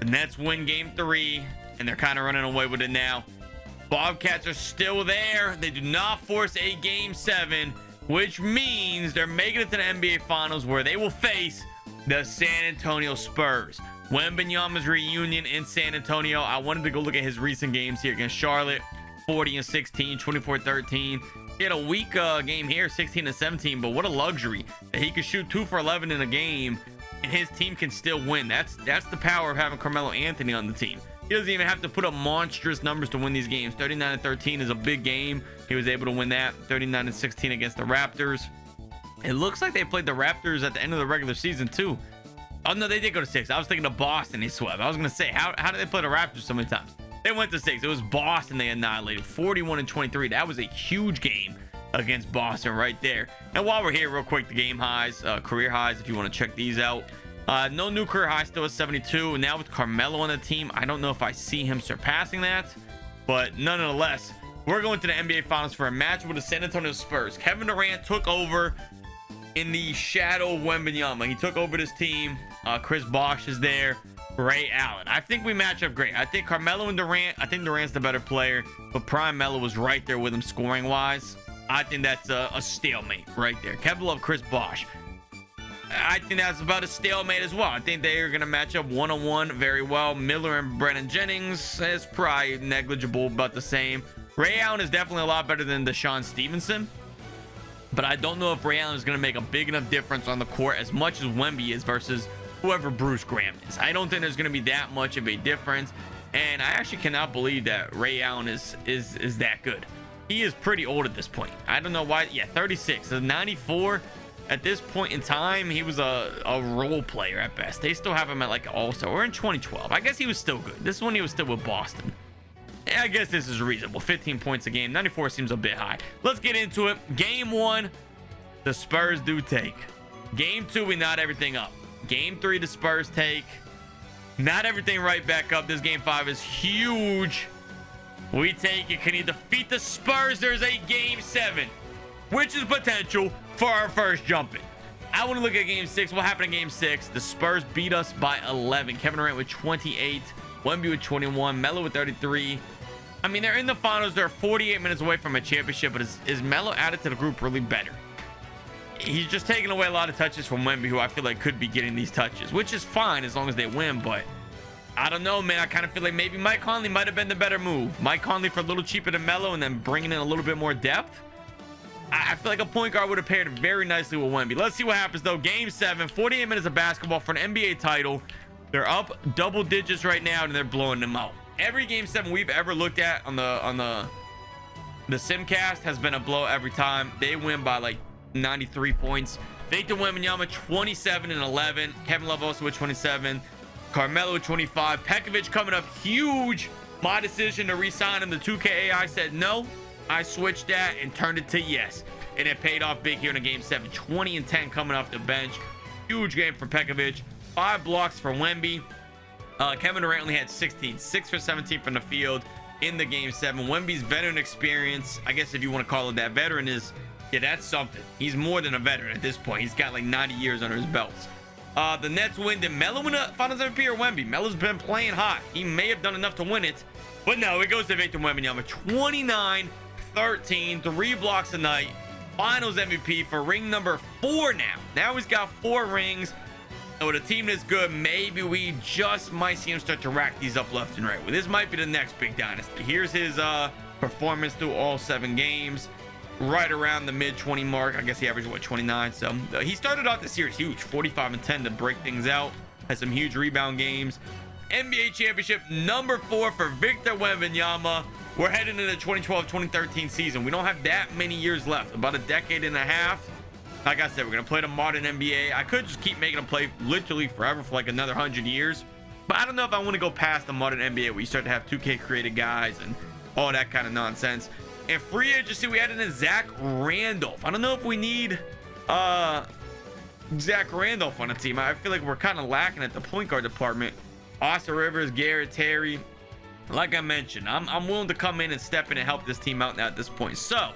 The Nets win game 3, and they're kind of running away with it now. Bobcats are still there. They do not force a game 7, which means they're making it to the NBA Finals, where they will face the San Antonio Spurs. Wembanyama's reunion in San Antonio. I wanted to go look at his recent games here against Charlotte. 40-16, 24-13. He had a weak game here, 16 to 17, but what a luxury that he could shoot 2 for 11 in a game and his team can still win. That's the power of having Carmelo Anthony on the team. He doesn't even have to put up monstrous numbers to win these games. 39 to 13 is a big game. He was able to win that. 39 to 16 against the Raptors. It looks like they played the Raptors at the end of the regular season too. Oh no, they did go to 6. I was thinking of Boston. They swept. I was gonna say, how did they play the Raptors so many times? They went to 6. It was Boston they annihilated, 41 and 23. That was a huge game against Boston right there. And while we're here, real quick, the game highs, career highs, if you want to check these out. No new career high, still at 72. And now with Carmelo on the team, I don't know if I see him surpassing that, but nonetheless, we're going to the NBA Finals for a match with the San Antonio Spurs. Kevin Durant took over in the shadow of Wembanyama. He took over this team. Chris Bosh is there. Ray Allen. I think we match up great. I think Carmelo and Durant, I think Durant's the better player, but Prime Melo was right there with him scoring wise. I think that's a stalemate right there. Kevin Love, Chris Bosh. I think that's about a stalemate as well. I think they are going to match up one-on-one very well. Miller and Brennan Jennings is probably negligible, about the same. Ray Allen is definitely a lot better than Deshaun Stevenson, but I don't know if Ray Allen is going to make a big enough difference on the court as much as Wemby is versus whoever Bruce Graham is. I don't think there's going to be that much of a difference, and I actually cannot believe that Ray Allen is that good. He is pretty old at this point. I don't know why. Yeah, 36. So 94 at this point in time. He was a role player at best. They still have him at like all-star. We're in 2012. I guess he was still good. This one he was still with Boston. Yeah, I guess this is reasonable. 15 points a game. 94 seems a bit high. Let's get into it. Game 1, the Spurs do take. Game 2, we knot everything up. Game 3, the Spurs take. Not everything right back up. This game 5 is huge. We take it. Can he defeat the Spurs? There's a game 7, which is potential for our first jumping. I want to look at game 6. What happened in game 6? The Spurs beat us by 11. Kevin Durant with 28. Wemby with 21. Melo with 33. I mean, they're in the finals. They're 48 minutes away from a championship, but is Melo added to the group really better? He's just taking away a lot of touches from Wemby, who I feel like could be getting these touches, which is fine as long as they win, but I don't know, man. I kind of feel like maybe Mike Conley might have been the better move. Mike Conley for a little cheaper than Melo and then bringing in a little bit more depth. I feel like a point guard would have paired very nicely with Wemby. Let's see what happens, though. Game 7, 48 minutes of basketball for an NBA title. They're up double digits right now, and they're blowing them out. Every game 7 we've ever looked at on the Simcast has been a blow every time. They win by like 93 points. Victor Wembanyama 27 and 11. Kevin Love also with 27. Carmelo with 25. Pekovic coming up huge. My decision to re-sign him. The 2K AI said no. I switched that and turned it to yes, and it paid off big here in a game 7. 20 and 10 coming off the bench. Huge game for Pekovic. 5 blocks for Wemby. Kevin Durant only had 16. 6 for 17 from the field in the game 7. Wemby's veteran experience, I guess if you want to call it that, veteran is, yeah, that's something. He's more than a veteran at this point. He's got like 90 years under his belts. The Nets win. Did Melo win a Finals MVP or Wemby? Melo's been playing hot. He may have done enough to win it, but no, it goes to Victor Wembanyama. 29, 13, 3 blocks a night. Finals MVP for ring number 4 now. Now he's got 4 rings. And with a team that's good, maybe we just might see him start to rack these up left and right. Well, this might be the next big dynasty. Here's his performance through all 7 games. Right around the mid-20 mark. I guess he averaged, what, 29? So he started off the series huge. 45 and 10 to break things out. Had some huge rebound games. NBA championship number 4 for Victor Wembanyama. We're heading into the 2012-2013 season. We don't have that many years left. About a decade and a half. Like I said, we're going to play the modern NBA. I could just keep making them play literally forever for like another 100 years. But I don't know if I want to go past the modern NBA where you start to have 2K created guys and all that kind of nonsense. And free agency, we added in Zach Randolph. I don't know if we need Zach Randolph on the team. I feel like we're kind of lacking at the point guard department. Austin Rivers, Garrett Terry. Like I mentioned, I'm willing to come in and step in and help this team out now at this point. So,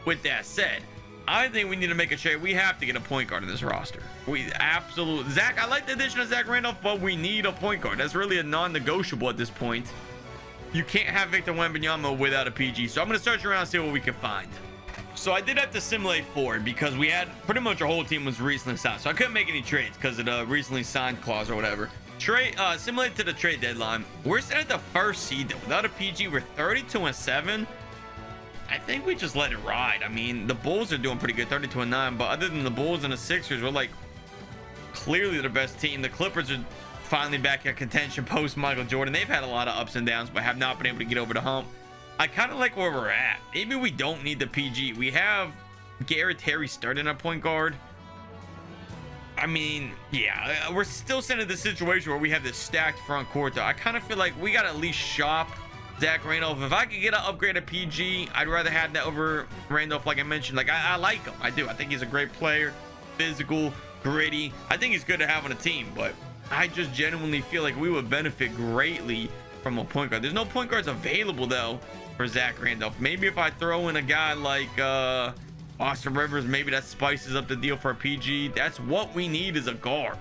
with that said, I think we need to make a trade. We have to get a point guard in this roster. We absolutely... Zach, I like the addition of Zach Randolph, but we need a point guard. That's really a non-negotiable at this point. You can't have Victor Wembanyama without a PG. So I'm going to search around and see what we can find. So I did have to simulate Ford because we had pretty much our whole team was recently signed. So I couldn't make any trades because of the recently signed clause or whatever. Trade simulate to the trade deadline. We're sitting at the first seed though. Without a PG, we're 32 and 7. I think we just let it ride. I mean, the Bulls are doing pretty good, 32-9, but other than the Bulls and the Sixers, we're like clearly the best team. The Clippers are finally back at contention post Michael Jordan. They've had a lot of ups and downs, but have not been able to get over the hump. I kind of like where we're at. Maybe we don't need the PG. We have Garrett Terry starting at point guard. I mean, yeah, we're still sitting in the situation where we have this stacked front court, though. I kind of feel like we got to at least shop Zach Randolph. If I could get an upgrade at PG, I'd rather have that over Randolph. Like I mentioned, like I like him. I do. I think he's a great player, physical, gritty. I think he's good to have on a team, but I just genuinely feel like we would benefit greatly from a point guard. There's no point guards available, though, for Zach Randolph. Maybe if I throw in a guy like Austin Rivers, maybe that spices up the deal for a PG. That's what we need, is a guard.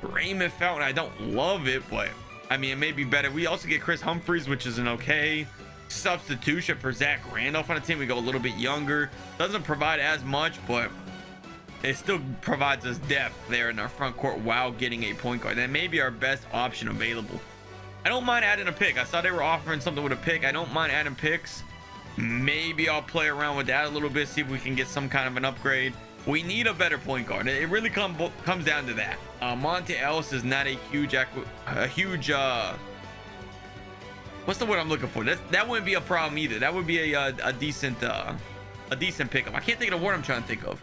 Raymond Felton, I don't love it, but I mean, it may be better. We also get Chris Humphries, which is an okay substitution for Zach Randolph on the team. We go a little bit younger. Doesn't provide as much, but it still provides us depth there in our front court while getting a point guard. That may be our best option available. I don't mind adding a pick. I saw they were offering something with a pick. I don't mind adding picks. Maybe I'll play around with that a little bit, see if we can get some kind of an upgrade. We need a better point guard. It really comes down to that. Monte Ellis is not a huge what's the word I'm looking for? That wouldn't be a problem either. That would be a decent pickup. I can't think of the word I'm trying to think of.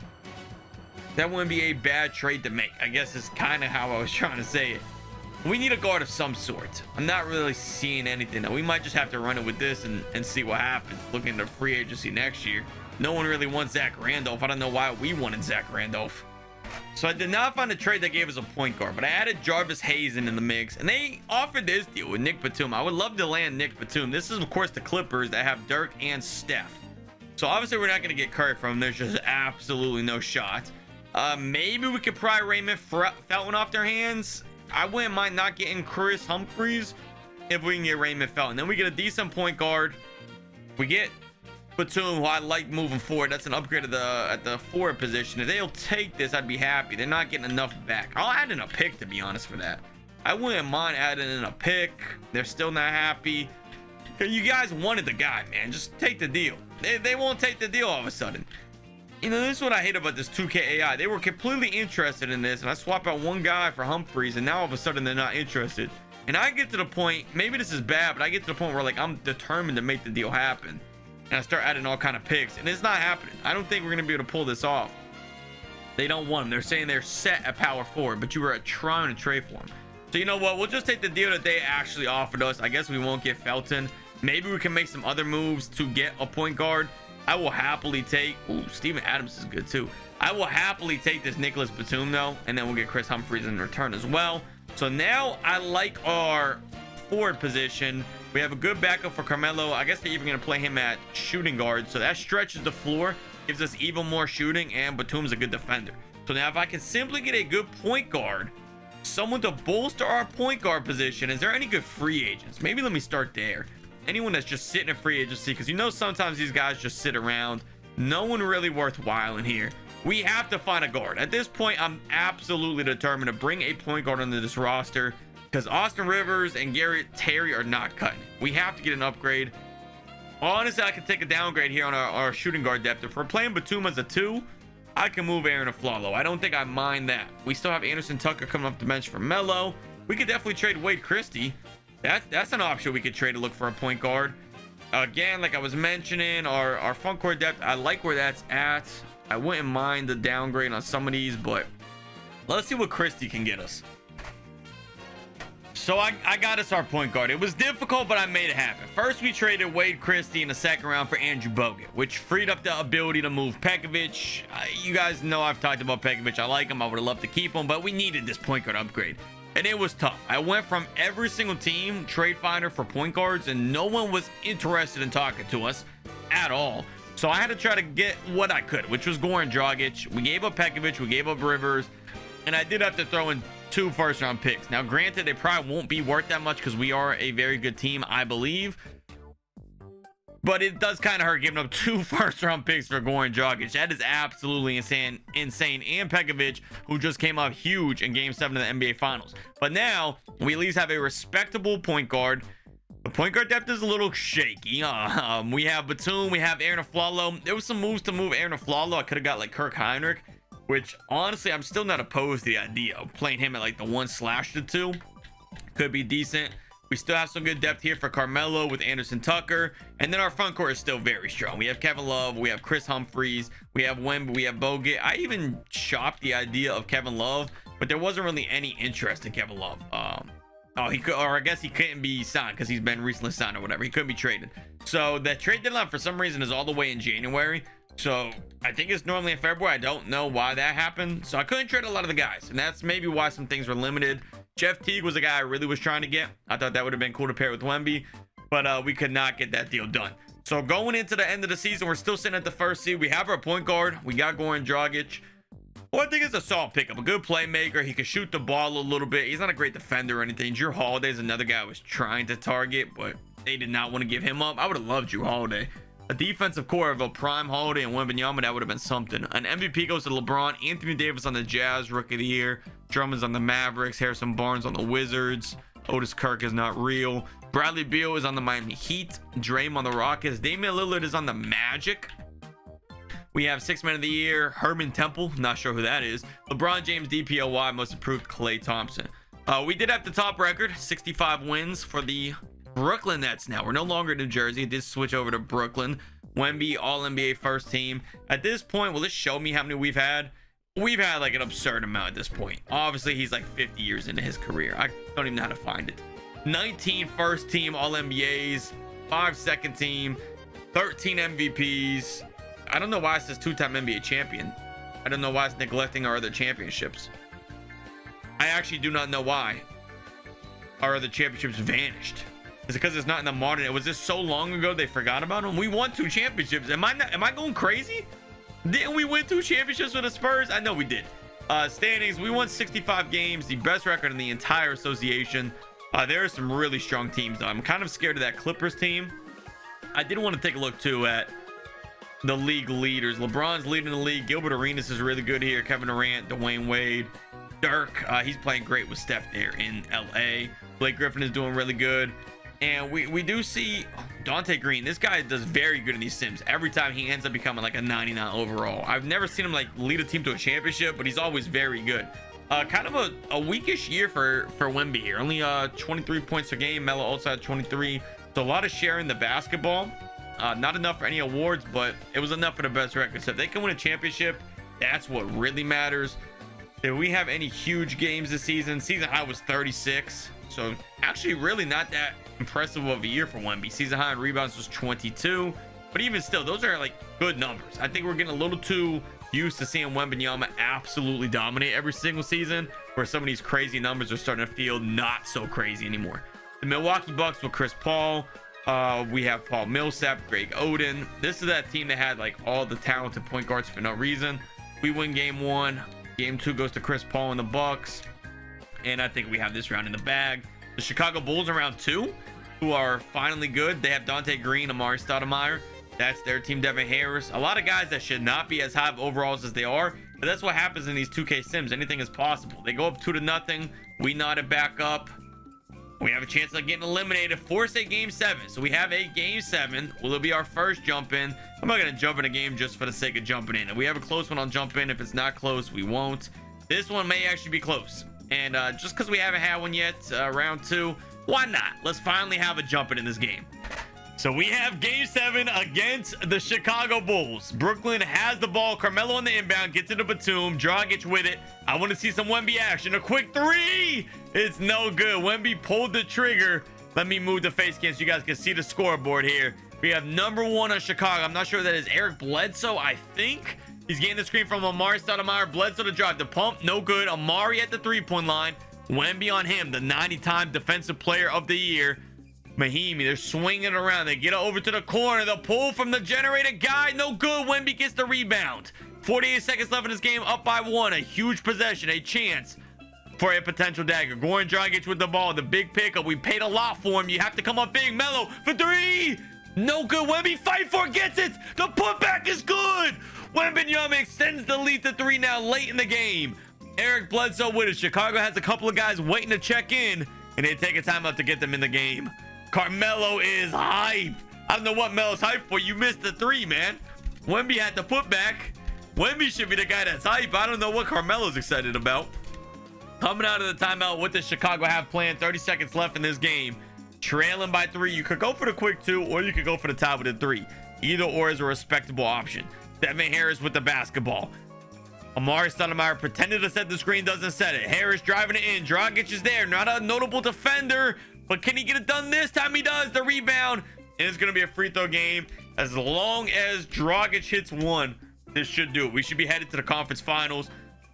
That wouldn't be a bad trade to make, I guess is kind of how I was trying to say it. We need a guard of some sort. I'm not really seeing anything. Now, we might just have to run it with this and see what happens. Looking into free agency next year. No one really wants Zach Randolph. I don't know why we wanted Zach Randolph. So I did not find a trade that gave us a point guard, but I added Jarvis Hazen in the mix, and they offered this deal with Nick Batum. I would love to land Nick Batum. This is, of course, the Clippers that have Dirk and Steph. So obviously we're not going to get Curry from them. There's just absolutely no shot. Maybe we could pry Raymond Felton off their hands. I wouldn't mind not getting Chris Humphries if we can get Raymond Felton. Then we get a decent point guard. We get Batum, who I like moving forward. That's an upgrade at the forward position. If they'll take this, I'd be happy. They're not getting enough back. I'll add in a pick, to be honest, for that. I wouldn't mind adding in a pick. They're still not happy. You guys wanted the guy, man. Just take the deal. They won't take the deal all of a sudden. You know, this is what I hate about this 2K AI. They were completely interested in this, and I swap out one guy for Humphries, and now all of a sudden they're not interested. And I get to the point, maybe this is bad, but I get to the point where, like, I'm determined to make the deal happen. And I start adding all kind of picks, and it's not happening. I don't think we're going to be able to pull this off. They don't want him. They're saying they're set at power forward, but you were trying to trade for him. So you know what? We'll just take the deal that they actually offered us. I guess we won't get Felton. Maybe we can make some other moves to get a point guard. I will happily take... Ooh, Steven Adams is good too. I will happily take this Nicholas Batum, though, and then we'll get Chris Humphries in return as well. So now I like our forward position. We have a good backup for Carmelo. I guess they're even going to play him at shooting guard. So that stretches the floor, gives us even more shooting, and Batum's a good defender. So now if I can simply get a good point guard, someone to bolster our point guard position, is there any good free agents? Maybe let me start there. Anyone that's just sitting in free agency, because you know sometimes these guys just sit around. No one really worthwhile in here. We have to find a guard. At this point, I'm absolutely determined to bring a point guard onto this roster, because Austin Rivers and Garrett Terry are not cutting it. We have to get an upgrade. Honestly, I can take a downgrade here on our shooting guard depth. If we're playing Batum as a 2, I can move Aaron Aflalo. I don't think I mind that. We still have Anderson Tucker coming up the bench for Melo. We could definitely trade Wade Christie. That's an option we could trade to look for a point guard. Again, like I was mentioning, our front court depth, I like where that's at. I wouldn't mind the downgrade on some of these, but let's see what Christie can get us. So I got us our point guard. It was difficult, but I made it happen. First, we traded Wade Christie in the second round for Andrew Bogut, which freed up the ability to move Pekovic. You guys know I've talked about Pekovic. I like him. I would have loved to keep him, but we needed this point guard upgrade. And it was tough. I went from every single team trade finder for point guards, and no one was interested in talking to us at all. So I had to try to get what I could, which was Goran Dragic. We gave up Pekovic, we gave up Rivers, and I did have to throw in 2 first-round picks. Now, granted, they probably won't be worth that much because we are a very good team, I believe. But it does kind of hurt giving up 2 first-round picks for Goran Dragic. That is absolutely insane. And Pekovic, who just came up huge in Game 7 of the NBA Finals. But now, we at least have a respectable point guard. The point guard depth is a little shaky. We have Batum, we have Aaron Aflalo. There was some moves to move Aaron Aflalo. I could have got like Kirk Heinrich, which honestly I'm still not opposed to the idea of playing him at like the 1/2. Could be decent. We still have some good depth here for Carmelo with Anderson Tucker, and then our front court is still very strong. We have Kevin Love, we have Chris Humphries, we have Wemby, we have Bogut. I even shopped the idea of Kevin Love, but there wasn't really any interest in Kevin Love. Oh, he could, or I guess he couldn't be signed because he's been recently signed or whatever. He couldn't be traded. So the trade deadline for some reason is all the way in January. So I think it's normally in February. I don't know why that happened. So I couldn't trade a lot of the guys, and that's maybe why some things were limited. Jeff Teague was a guy I really was trying to get. I thought that would have been cool to pair with Wemby, but we could not get that deal done. So going into the end of the season, we're still sitting at the first seed. We have our point guard. We got Goran Dragic. Well, I think it's a solid pickup, a good playmaker. He can shoot the ball a little bit. He's not a great defender or anything. Drew Holiday's another guy I was trying to target, but they did not want to give him up. I would have loved Drew Holiday. A defensive core of a prime Holiday and Wembanyama, that would have been something. An MVP goes to LeBron. Anthony Davis on the Jazz, Rookie of the Year. Drummond's on the Mavericks. Harrison Barnes on the Wizards. Otis Kirk is not real. Bradley Beal is on the Miami Heat. Draymond on the Rockets. Damian Lillard is on the Magic. We have Sixth Man of the Year, Herman Temple. Not sure who that is. LeBron James, DPOY, Most Improved, Klay Thompson. We did have the top record, 65 wins for the Brooklyn Nets now. We're no longer in New Jersey. It did switch over to Brooklyn. Wemby, All-NBA first team. At this point, will this show me how many we've had? We've had like an absurd amount at this point. Obviously, he's like 50 years into his career. I don't even know how to find it. 19 first team All-NBAs, 5 second team, 13 MVPs. I don't know why it says 2-time NBA champion. I don't know why it's neglecting our other championships. I actually do not know why our other championships vanished. Is it because it's not in the modern? Was this so long ago they forgot about them? We won 2 championships. Am I going crazy? Didn't we win 2 championships with the Spurs? I know we did. Standings, we won 65 games, the best record in the entire association. There are some really strong teams though. I'm kind of scared of that Clippers team. I did want to take a look too at the league leaders. LeBron's leading the league. Gilbert Arenas is really good here. Kevin Durant, Dwayne Wade, Dirk. He's playing great with Steph there in LA. Blake Griffin is doing really good. And we do see Dante Green. This guy does very good in these sims. Every time he ends up becoming like a 99 overall. I've never seen him like lead a team to a championship, but he's always very good. Kind of a weakish year for Wemby here. Only 23 points a game. Melo also had 23. So a lot of sharing the basketball. Not enough for any awards, but it was enough for the best record. So if they can win a championship, that's what really matters. Did we have any huge games this season? Season high was 36. So actually really not that impressive of a year for Wemby. Season high in rebounds was 22. But even still, those are like good numbers. I think we're getting a little too used to seeing Wembanyama absolutely dominate every single season, where some of these crazy numbers are starting to feel not so crazy anymore. The Milwaukee Bucks with Chris Paul. We have Paul Millsap, Greg Oden. This is that team that had like all the talented point guards for no reason. We win game 1. Game 2 goes to Chris Paul and the Bucks. And I think we have this round in the bag. The Chicago Bulls are round 2, who are finally good. They have Dante Green, Amari Stoudemire. That's their team. Devin Harris. A lot of guys that should not be as high of overalls as they are. But that's what happens in these 2K sims. Anything is possible. They go up 2-0. We knot it back up. We have a chance of getting eliminated. Force a game 7. So we have a game 7. Will it be our first jump in? I'm not going to jump in a game just for the sake of jumping in. If we have a close one, I'll jump in. If it's not close, we won't. This one may actually be close. And just because we haven't had one yet, round 2, why not? Let's finally have a jumping in this game. So we have game 7 against the Chicago Bulls. Brooklyn has the ball. Carmelo on the inbound, gets into Batum. Dragic with it. I want to see some Wemby action. A quick 3. It's no good. Wemby pulled the trigger. Let me move the face cam so you guys can see the scoreboard here. We have number 1 on Chicago. I'm not sure who that is. Eric Bledsoe, I think. He's getting the screen from Amari Stoudemire. Bledsoe to drive the pump. No good. Amari at the 3-point line. Wemby on him, the 90-time defensive player of the year. Mahimi, they're swinging around. They get over to the corner. The pull from the generated guy. No good. Wemby gets the rebound. 48 seconds left in this game. Up by 1. A huge possession. A chance for a potential dagger. Goran Dragic with the ball. The big pickup. We paid a lot for him. You have to come up big. Melo for 3. No good. Wemby fight for it. Gets it. The putback is good. Wembanyama extends the lead to 3 now late in the game. Eric Bledsoe with it. Chicago has a couple of guys waiting to check in, and they take a timeout to get them in the game. Carmelo is hype. I don't know what Melo's hype for. You missed the three, man. Wemby had to put back. Wemby should be the guy that's hype. I don't know what Carmelo's excited about. Coming out of the timeout, what does Chicago have planned? 30 seconds left in this game. Trailing by 3. You could go for the quick 2, or you could go for the tie with a 3. Either or is a respectable option. Devin Harris with the basketball. Amari Stoudemire pretended to set the screen, doesn't set it. Harris driving it in. Dragic is there. Not a notable defender, but can he get it done this time? He does. The rebound. And it's going to be a free throw game. As long as Dragic hits one, this should do it. We should be headed to the conference finals.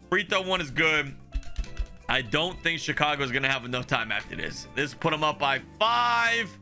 Free throw 1 is good. I don't think Chicago is going to have enough time after this. This put them up by 5.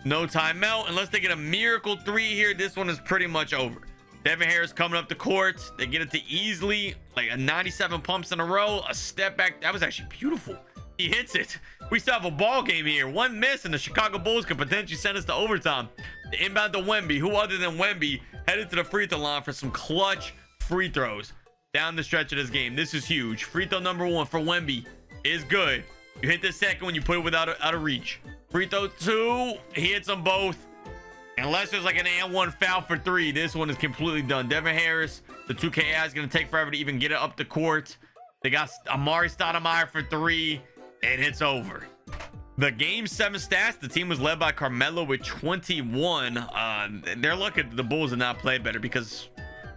No timeout. Unless they get a miracle 3 here, this one is pretty much over. Devin Harris coming up the court. They get it to easily, like a 97 pumps in a row. A step back. That was actually beautiful. He hits it. We still have a ball game here. One miss, and the Chicago Bulls could potentially send us to overtime. The inbound to Wemby. Who other than Wemby headed to the free throw line for some clutch free throws down the stretch of this game. This is huge. Free throw number 1 for Wemby is good. You hit the second one, you put it without out of reach. Free throw 2, he hits them both. Unless there's like an and 1 foul for 3, this one is completely done. Devin Harris, the 2K is going to take forever to even get it up the court. They got Amari Stoudemire for 3, and it's over. The game 7 stats, the team was led by Carmelo with 21. They're lucky the Bulls did not play better because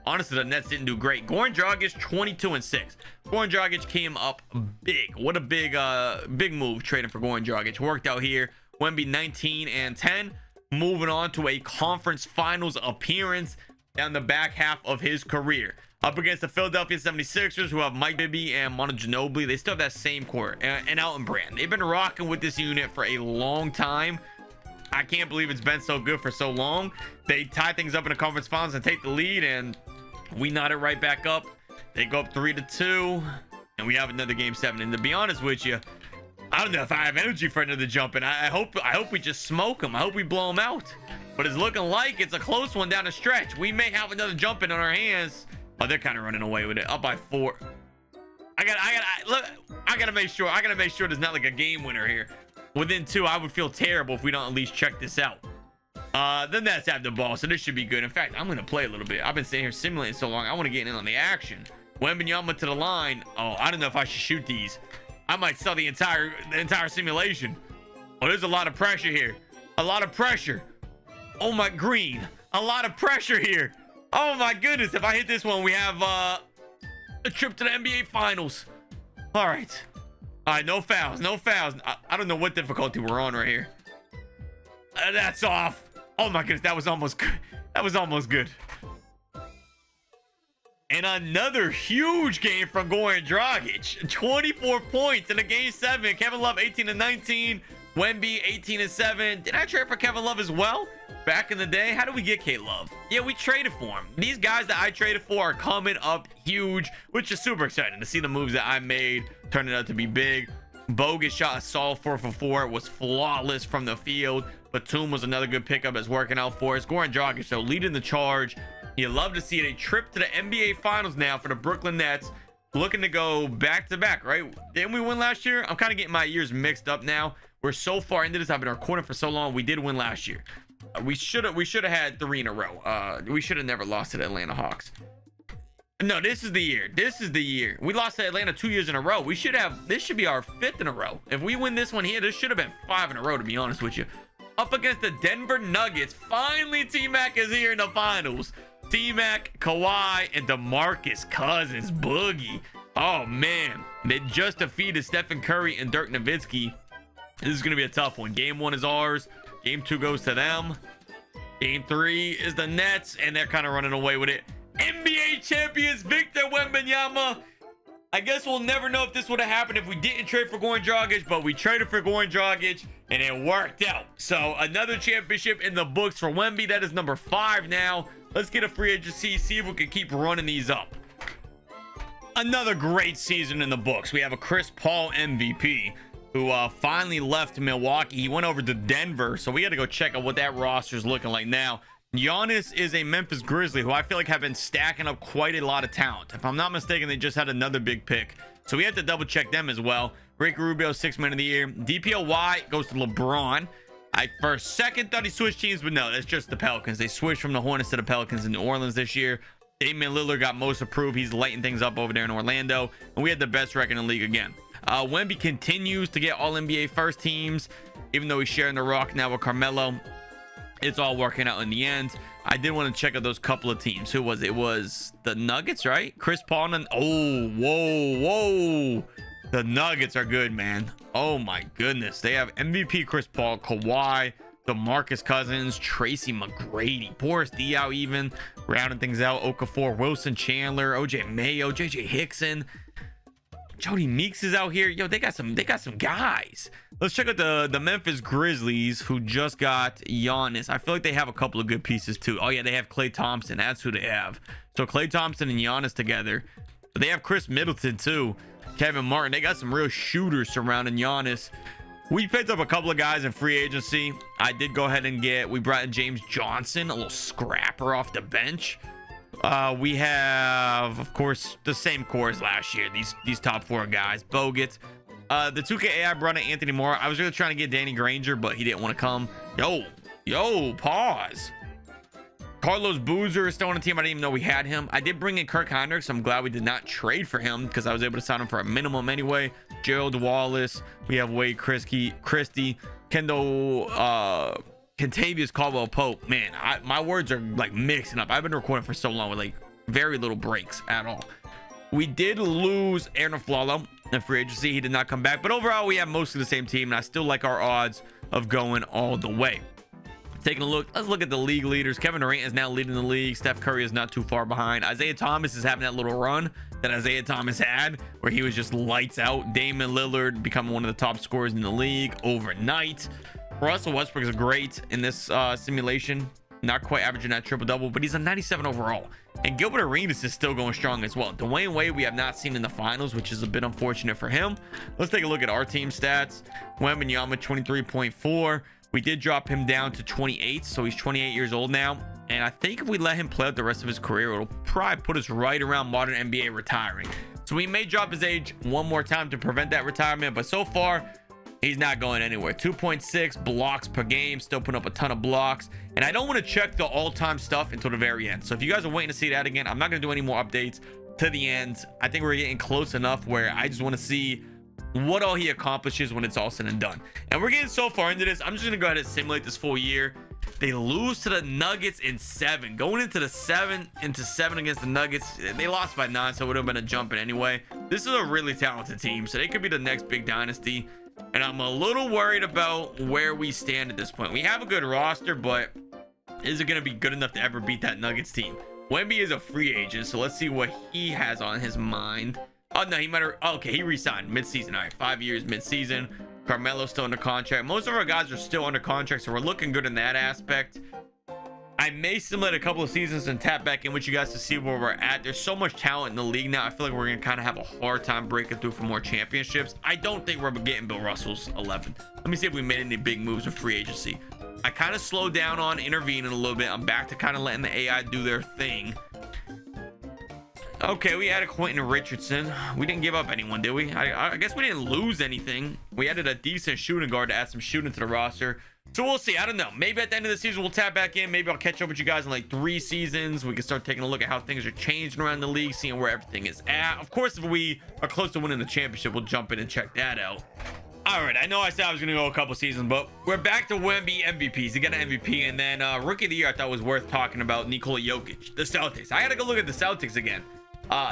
honestly, the Nets didn't do great. Goran Dragic 22-6. Goran Dragic came up big. What a big move trading for Goran Dragic. Worked out here. Wemby 19-10. Moving on to a conference finals appearance down the back half of his career. Up against the Philadelphia 76ers, who have Mike Bibby and Manu Ginobili. They still have that same core. And Alton Brand. They've been rocking with this unit for a long time. I can't believe it's been so good for so long. They tie things up in the conference finals and take the lead, and we knot it right back up. They go up 3-2, and we have another game 7. And to be honest with you, I don't know if I have energy for another jump, and I hope we just smoke them. I hope we blow them out. But it's looking like it's a close one down the stretch. We may have another jump in on our hands. Oh, they're kind of running away with it. Up by 4. I gotta make sure. There's not like a game winner here. Within 2, I would feel terrible if we don't at least check this out. The Nets have the ball, so this should be good. In fact, I'm going to play a little bit. I've been sitting here simulating so long. I want to get in on the action. Wembanyama to the line. Oh, I don't know if I should shoot these. I might sell the entire simulation. Oh, there's a lot of pressure here. A lot of pressure. Oh, my green. A lot of pressure here. Oh, my goodness. If I hit this one, we have a trip to the NBA Finals. All right. All right, no fouls. No fouls. I don't know what difficulty we're on right here. That's off. Oh my goodness, that was almost good. That was almost good. And another huge game from Goran Dragic. 24 points in a game 7. Kevin Love 18-19. Wemby 18-7. Did I trade for Kevin Love as well? Back in the day, how did we get K Love? Yeah, we traded for him. These guys that I traded for are coming up huge, which is super exciting to see the moves that I made turning out to be big. Bogut shot a solid 4 for 4. It was flawless from the field. Batum was another good pickup that's working out for us. Goran Dragic, so leading the charge. You love to see it. A trip to the NBA Finals now for the Brooklyn Nets. Looking to go back-to-back, right? Didn't we win last year? I'm kind of getting my years mixed up now. We're so far into this. I've been recording for so long. We did win last year. We should have had 3 in a row. We should have never lost to the Atlanta Hawks. No, this is the year. This is the year. We lost to Atlanta 2 years in a row. This should be our 5th in a row. If we win this one here, this should have been 5 in a row, to be honest with you. Up against the Denver Nuggets. Finally, T-Mac is here in the finals. T-Mac, Kawhi, and DeMarcus Cousins. Boogie. Oh, man. They just defeated Stephen Curry and Dirk Nowitzki. This is going to be a tough one. Game 1 is ours. Game 2 goes to them. Game 3 is the Nets, and they're kind of running away with it. NBA champions Victor Wembanyama. I guess we'll never know if this would have happened if we didn't trade for Goran Dragic, but we traded for Goran Dragic, and it worked out. So another championship in the books for Wemby. That is number 5 now. Let's get a free agency, see if we can keep running these up. Another great season in the books. We have a Chris Paul MVP who finally left Milwaukee. He went over to Denver, so we got to go check out what that roster is looking like now. Giannis is a Memphis Grizzly who I feel like have been stacking up quite a lot of talent. If I'm not mistaken, they just had another big pick, so we have to double check them as well. Ricky Rubio, 6th man of the year. DPOY goes to LeBron. I for a second thought he switched teams, but no, that's just the Pelicans. They switched from the Hornets to the Pelicans in New Orleans this year. Damian Lillard got most approved. He's lighting things up over there in Orlando, and we had the best record in the league again. Wemby continues to get all NBA first teams, even though he's sharing the rock now with Carmelo. It's all working out in the end. I did want to check out those couple of teams. Who was it? It was the Nuggets, right? Chris Paul and whoa. The Nuggets are good, man. Oh my goodness. They have MVP Chris Paul, Kawhi, DeMarcus Cousins, Tracy McGrady, Boris Diaw even rounding things out. Okafor, Wilson Chandler, OJ Mayo, JJ Hickson. Jody Meeks is out here. Yo, they got some guys. Let's check out the Memphis Grizzlies, who just got Giannis. I feel like they have a couple of good pieces too. Oh yeah, they have Klay Thompson. That's who they have. So Klay Thompson and Giannis together. But they have Chris Middleton too. Kevin Martin. They got some real shooters surrounding Giannis. We picked up a couple of guys in free agency. I did go ahead and we brought in James Johnson, a little scrapper off the bench. We have, of course, the same core as last year. These top four guys. Bogut. The 2K AI brought in Anthony Moore. I was really trying to get Danny Granger, but he didn't want to come. Yo, pause. Carlos Boozer is still on the team. I didn't even know we had him. I did bring in Kirk Hinrich. I'm glad we did not trade for him because I was able to sign him for a minimum anyway. Gerald Wallace. We have Wade Christie, Kendall, Kentavious Caldwell Pope. Man, my words are like mixing up. I've been recording for so long with like very little breaks at all. We did lose Aaron Aflalo in free agency. He did not come back, but overall we have mostly the same team, and I still like our odds of going all the way. Taking a look, let's look at the league leaders. Kevin Durant is now leading the league. Steph Curry is not too far behind. Isaiah Thomas is having that little run that Isaiah Thomas had where he was just lights out. Damian Lillard becoming one of the top scorers in the league overnight. Russell Westbrook is great in this simulation. Not quite averaging that triple-double, but he's a 97 overall. And Gilbert Arenas is still going strong as well. Dwayne Wade we have not seen in the finals, which is a bit unfortunate for him. Let's take a look at our team stats. Wembanyama 23.4. We did drop him down to 28, so he's 28 years old now. And I think if we let him play out the rest of his career, it'll probably put us right around modern NBA retiring. So we may drop his age one more time to prevent that retirement, but so far, he's not going anywhere. 2.6 blocks per game, still putting up a ton of blocks. And I don't want to check the all-time stuff until the very end. So if you guys are waiting to see that again, I'm not going to do any more updates to the end. I think we're getting close enough where I just want to see what all he accomplishes when it's all said and done. And we're getting so far into this, I'm just gonna go ahead and simulate this full year. They lose to the Nuggets in 7, going into 7 against the Nuggets. They lost by 9, so it would have been a jump in anyway. This is a really talented team, so they could be the next big dynasty, and I'm a little worried about where we stand at this point. We have a good roster, but is it going to be good enough to ever beat that Nuggets team? Wemby is a free agent, so let's see what he has on his mind. Oh no, he might have. Oh, okay, he re-signed mid-season. All right, 5 years mid-season. Carmelo's still under contract. Most of our guys are still under contract, so we're looking good in that aspect. I may simulate a couple of seasons and tap back in with you guys to see where we're at. There's so much talent in the league now. I feel like we're gonna kind of have a hard time breaking through for more championships. I don't think we're getting Bill Russell's 11. Let me see if we made any big moves with free agency. I kind of slowed down on intervening a little bit. I'm back to kind of letting the AI do their thing. Okay, we added Quentin Richardson. We didn't give up anyone, did we? I guess we didn't lose anything. We added a decent shooting guard to add some shooting to the roster. So we'll see. I don't know. Maybe at the end of the season, we'll tap back in. Maybe I'll catch up with you guys in like 3 seasons. We can start taking a look at how things are changing around the league, seeing where everything is at. Of course, if we are close to winning the championship, we'll jump in and check that out. All right, I know I said I was going to go a couple seasons, but we're back to Wemby MVPs. He got an MVP, and then Rookie of the Year I thought was worth talking about, Nikola Jokic, the Celtics. I got to go look at the Celtics again.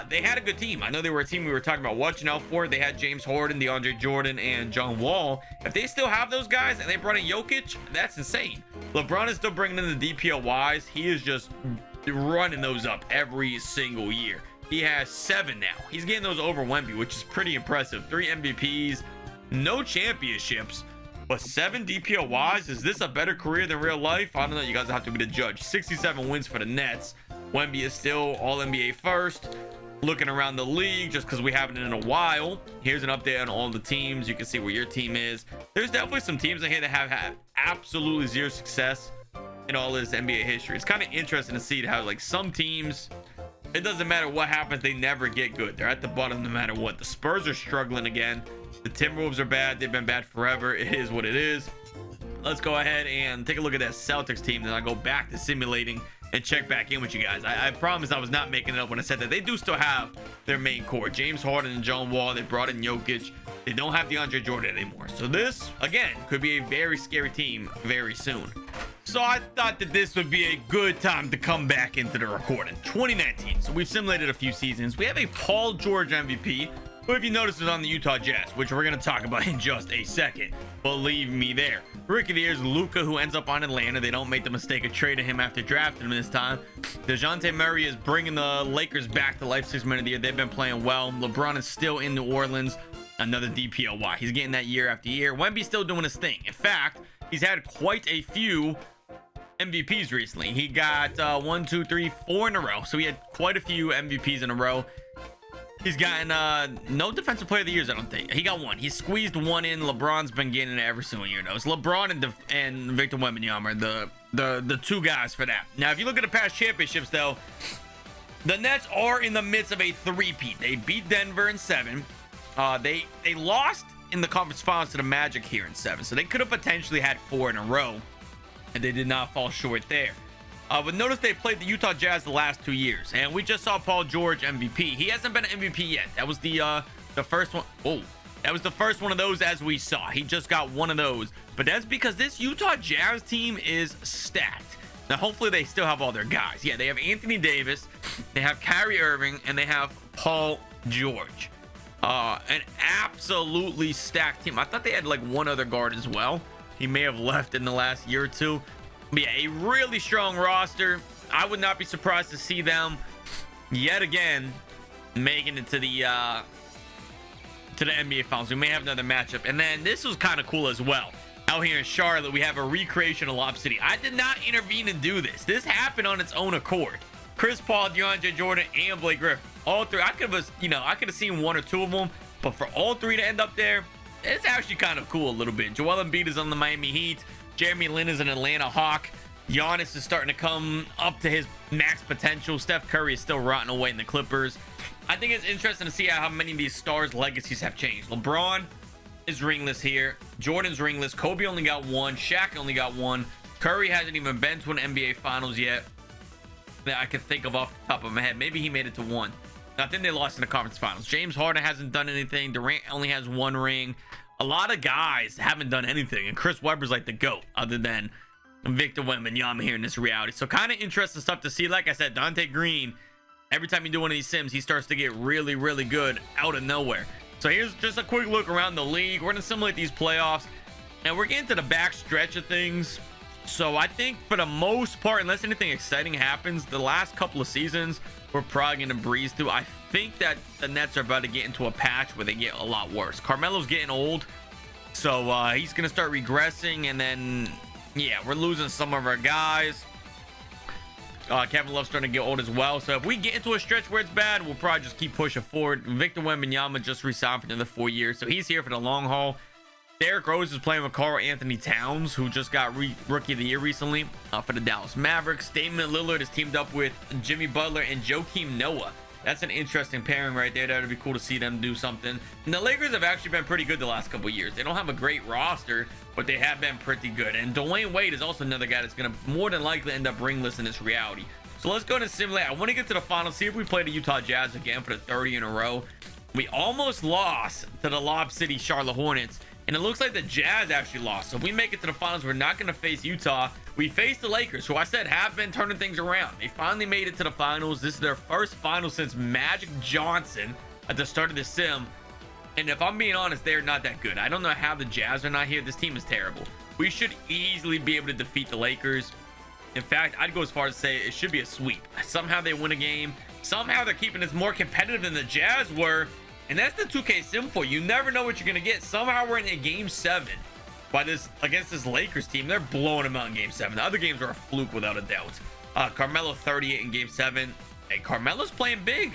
They had a good team. I know they were a team we were talking about watching out for. They had James Harden, DeAndre Jordan, and John Wall. If they still have those guys and they brought in Jokic, that's insane. LeBron is still bringing in the DPOYs. He is just running those up every single year. He has 7 now. He's getting those over Wemby, which is pretty impressive. 3 MVPs, no championships, but 7 DPOYs. Is this a better career than real life? I don't know. You guys have to be the judge. 67 wins for the Nets. Wemby is still all NBA first. Looking around the league just because we haven't in a while. Here's an update on all the teams. You can see where your team is. There's definitely some teams in here that have had absolutely 0 success in all this NBA history. It's kind of interesting to see how like some teams, it doesn't matter what happens, they never get good. They're at the bottom no matter what. The Spurs are struggling again. The Timberwolves are bad. They've been bad forever. It is what it is. let's go ahead and take a look at that Celtics team. Then I'll go back to simulating and check back in with you guys. I promise I was not making it up when I said that. They do still have their main core, James Harden and John Wall. They brought in Jokic. They don't have DeAndre Jordan anymore. So this, again, could be a very scary team very soon. So I thought that this would be a good time to come back into the recording. 2019. So we've simulated a few seasons. We have a Paul George MVP, who, if you notice, is on the Utah Jazz, which we're going to talk about in just a second. Believe me there. Rookie of the Year is Luka, who ends up on Atlanta. They don't make the mistake of trading him after drafting him this time. DeJounte Murray is bringing the Lakers back to life. 6 Man of the Year. They've been playing well. LeBron is still in New Orleans. Another DPOY. He's getting that year after year. Wemby's still doing his thing. In fact, he's had quite a few MVPs recently. He got 1, 2, 3, 4 in a row. So he had quite a few MVPs in a row. He's gotten no defensive player of the years, I don't think. He got one. He squeezed one in. LeBron's been getting it every single year. It's LeBron and Victor Wembanyama are the two guys for that. Now, if you look at the past championships, though, the Nets are in the midst of a three-peat. They beat Denver in 7. They lost in the conference finals to the Magic here in 7. So they could have potentially had 4 in a row, and they did not fall short there. But notice they played the Utah Jazz the last 2 years, and we just saw Paul George MVP. He hasn't been an MVP yet. That was the first one. Oh, that was the first one of those as we saw. He just got one of those, but that's because this Utah Jazz team is stacked. Now, hopefully they still have all their guys. Yeah, they have Anthony Davis, they have Kyrie Irving, and they have Paul George. An absolutely stacked team. I thought they had like one other guard as well. He may have left in the last year or two. But yeah, a really strong roster. I would not be surprised to see them yet again making it to the NBA Finals. We may have another matchup. And then this was kind of cool as well. Out here in Charlotte, we have a recreation of Lob City. I did not intervene and do this. This happened on its own accord. Chris Paul, DeAndre Jordan, and Blake Griffin. All three. I could have seen 1 or 2 of them, but for all 3 to end up there, it's actually kind of cool a little bit. Joel Embiid is on the Miami Heat. Jeremy Lin is an Atlanta Hawk. Giannis is starting to come up to his max potential. Steph Curry is still rotting away in the Clippers. I think it's interesting to see how many of these stars' legacies have changed. LeBron is ringless here. Jordan's ringless. Kobe only got 1. Shaq only got 1. Curry hasn't even been to an NBA Finals yet that I can think of off the top of my head. Maybe he made it to 1. I think they lost in the conference finals. James Harden hasn't done anything. Durant only has 1 ring. A lot of guys haven't done anything, and Chris Webber's like the GOAT other than Victor Wembanyama here in this reality. So kind of interesting stuff to see. Like I said, Dante Green, every time you do one of these sims, he starts to get really, really good out of nowhere. So here's just a quick look around the league. We're going to simulate these playoffs, and we're getting to the back stretch of things. So I think for the most part, unless anything exciting happens, the last couple of seasons, we're probably going to breeze through. I think that the Nets are about to get into a patch where they get a lot worse. Carmelo's getting old, so he's going to start regressing, and then, yeah, we're losing some of our guys. Kevin Love's starting to get old as well. So if we get into a stretch where it's bad, we'll probably just keep pushing forward. Victor Wembanyama just re-signed for another 4 years, so he's here for the long haul. Derrick Rose is playing with Karl Anthony Towns, who just got Rookie of the Year recently for the Dallas Mavericks. Damian Lillard is teamed up with Jimmy Butler and Joakim Noah. That's an interesting pairing right there. That would be cool to see them do something. And the Lakers have actually been pretty good the last couple of years. They don't have a great roster, but they have been pretty good. And Dwayne Wade is also another guy that's going to more than likely end up ringless in this reality. So let's go ahead and simulate. I want to get to the finals, see if we play the Utah Jazz again for the 30 in a row. We almost lost to the Lob City Charlotte Hornets, and it looks like the Jazz actually lost. So if we make it to the finals, we're not going to face Utah. We face the Lakers, who I said have been turning things around. They finally made it to the finals. This is their first final since Magic Johnson at the start of the sim. And if I'm being honest, they're not that good. I don't know how the Jazz are not here. This team is terrible. We should easily be able to defeat the Lakers. In fact, I'd go as far as to say it should be a sweep. Somehow they win a game. Somehow they're keeping this more competitive than the Jazz were. And that's the 2K sim for you. Never know what you're going to get. Somehow we're in a game 7 against this Lakers team. They're blowing them out in game 7. The other games are a fluke without a doubt. Carmelo 38 in game 7. Hey, Carmelo's playing big.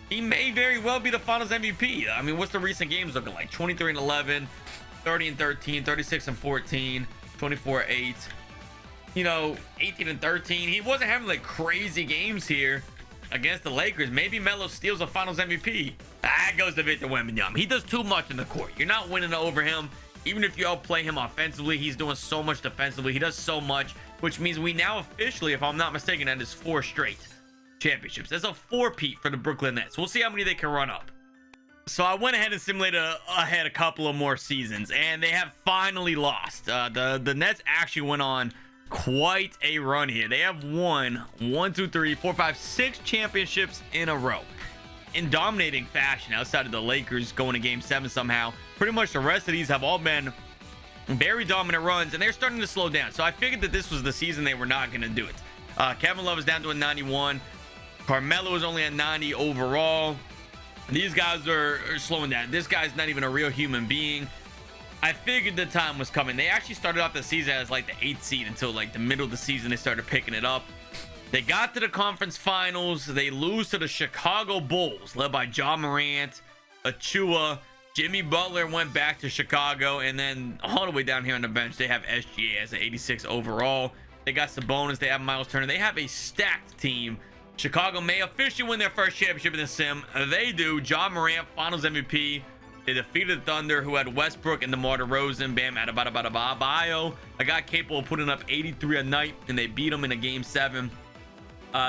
He may very well be the finals MVP. I mean, what's the recent games looking like? 23 and 11, 30 and 13, 36 and 14, 24 8. 18 and 13. He wasn't having like crazy games here against the Lakers. Maybe Melo steals a finals MVP. That goes to Victor Wembanyama. He does too much in the court. You're not winning over him. Even if you outplay him offensively, he's doing so much defensively. He does so much, which means we now officially, if I'm not mistaken, that is 4 straight championships. That's a 4-peat for the Brooklyn Nets. We'll see how many they can run up. So I went ahead and simulated ahead a couple of more seasons, and they have finally lost. The Nets actually went on quite a run here. They have won 1, 2, 3, 4, 5, 6 championships in a row in dominating fashion outside of the Lakers going to game 7 somehow. Pretty much the rest of these have all been very dominant runs, and they're starting to slow down. So I figured that this was the season they were not going to do it. Kevin Love is down to a 91. Carmelo is only at 90 overall. These guys are slowing down. This guy's not even a real human being. I figured the time was coming. They actually started off the season as like the 8th seed until like the middle of the season. They started picking it up. They got to the conference finals. They lose to the Chicago Bulls, led by Ja Morant, Achua. Jimmy Butler went back to Chicago. And then all the way down here on the bench, they have SGA as an 86 overall. They got Sabonis. They have Miles Turner. They have a stacked team. Chicago may officially win their first championship in the sim. They do. Ja Morant, Finals MVP. They defeated the Thunder, who had Westbrook and DeMar DeRozan. Bam, Adebayo. A guy capable of putting up 83 a night, and they beat him in a game 7.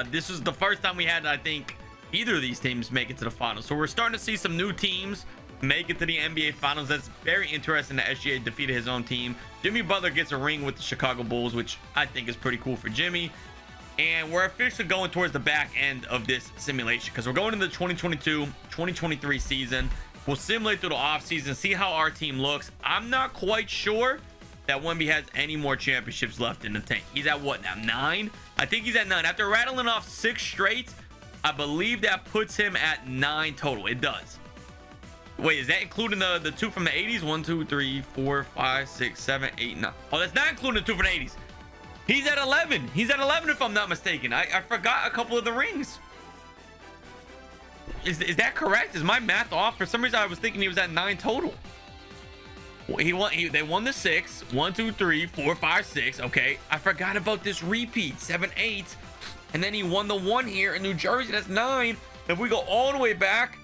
This was the first time we had, I think, either of these teams make it to the finals. So we're starting to see some new teams make it to the NBA Finals. That's very interesting that SGA defeated his own team. Jimmy Butler gets a ring with the Chicago Bulls, which I think is pretty cool for Jimmy. And we're officially going towards the back end of this simulation because we're going into the 2022-2023 season. We'll simulate through the offseason, see how our team looks. I'm not quite sure that Wemby has any more championships left in the tank. He's at what now? 9? I think he's at 9. After rattling off 6 straight, I believe that puts him at 9 total. It does. Wait, is that including the 2 from the 80s? 1, 2, 3, 4, 5, 6, 7, 8, 9. Oh, that's not including the 2 from the 80s. He's at 11. He's at 11 if I'm not mistaken. I forgot a couple of the rings. Is that correct? Is my math off? For some reason, I was thinking he was at 9 total. They won the 6. 1, 2, 3, 4, 5, 6. Okay. I forgot about this repeat. 7, 8. And then he won the 1 here in New Jersey. That's 9. If we go all the way back,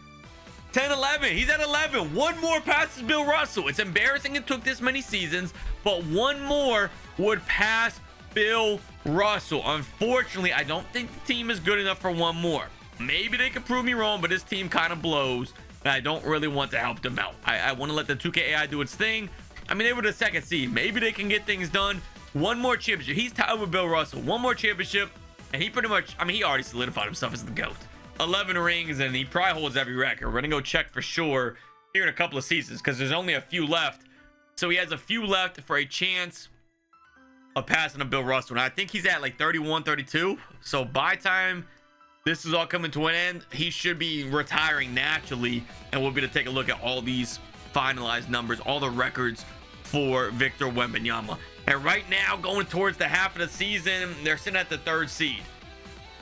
10, 11. He's at 11. One more passes Bill Russell. It's embarrassing it took this many seasons, but one more would pass Bill Russell. Unfortunately, I don't think the team is good enough for one more. Maybe they could prove me wrong, but this team kind of blows, and I don't really want to help them out. I want to let the 2K AI do its thing. I mean, they were the 2nd seed. Maybe they can get things done. One more championship. He's tied with Bill Russell. One more championship, and he pretty much, I mean, he already solidified himself as the GOAT. 11 rings, and he probably holds every record. We're going to go check for sure here in a couple of seasons because there's only a few left. So he has a few left for a chance of passing to Bill Russell. And I think he's at like 31, 32. So by time this is all coming to an end, he should be retiring naturally. And we'll be able to take a look at all these finalized numbers, all the records for Victor Wembanyama. And right now, going towards the half of the season, they're sitting at the 3rd seed.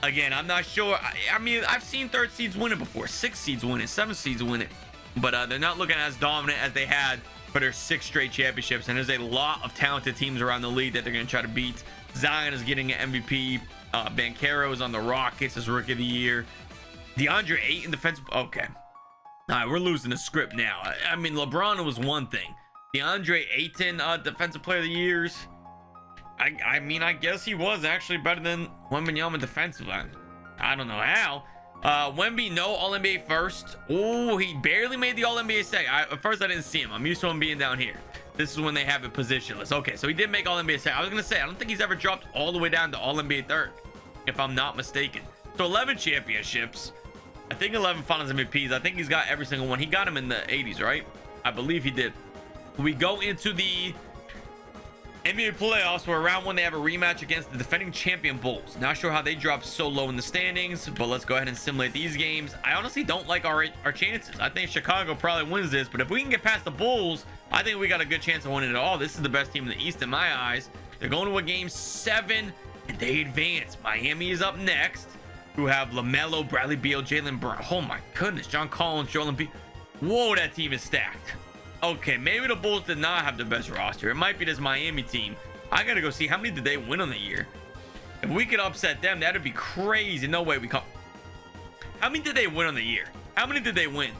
Again, I'm not sure. I mean, I've seen 3rd seeds win it before. 6 seeds win it. 7 seeds win it. But they're not looking as dominant as they had for their 6 straight championships. And there's a lot of talented teams around the league that they're going to try to beat. Zion is getting an MVP. Banchero is on the Rockets as Rookie of the Year. DeAndre Ayton, defensive. Okay. All right, we're losing the script now. I mean, LeBron was one thing. DeAndre Ayton, defensive player of the years. I mean, I guess he was actually better than Wembanyama defensive line. I don't know how. Wemby, no All-NBA first. Oh, he barely made the All-NBA second. At first, I didn't see him. I'm used to him being down here. This is when they have it positionless. Okay, so he did make All-NBA second. I was going to say, I don't think he's ever dropped all the way down to All-NBA third, if I'm not mistaken. So 11 championships. I think 11 Finals MVPs. I think he's got every single one. He got him in the 80s, right? I believe he did. We go into the NBA playoffs where round 1 they have a rematch against the defending champion Bulls. Not sure how they dropped so low in the standings, but let's go ahead and simulate these games. I honestly don't like our chances. I think Chicago probably wins this, but if we can get past the Bulls, I think we got a good chance of winning it all. This is the best team in the East in my eyes. They're going to a game 7 and they advance. Miami is up next, who have LaMelo, Bradley Beal, Jaylen Brown. Oh my goodness, John Collins, Joel Embiid. Whoa, that team is stacked. Okay, maybe the Bulls did not have the best roster. It might be this Miami team. I gotta go see how many did they win on the year. If we could upset them, that'd be crazy. No way we come. How many did they win on the year? How many did they win?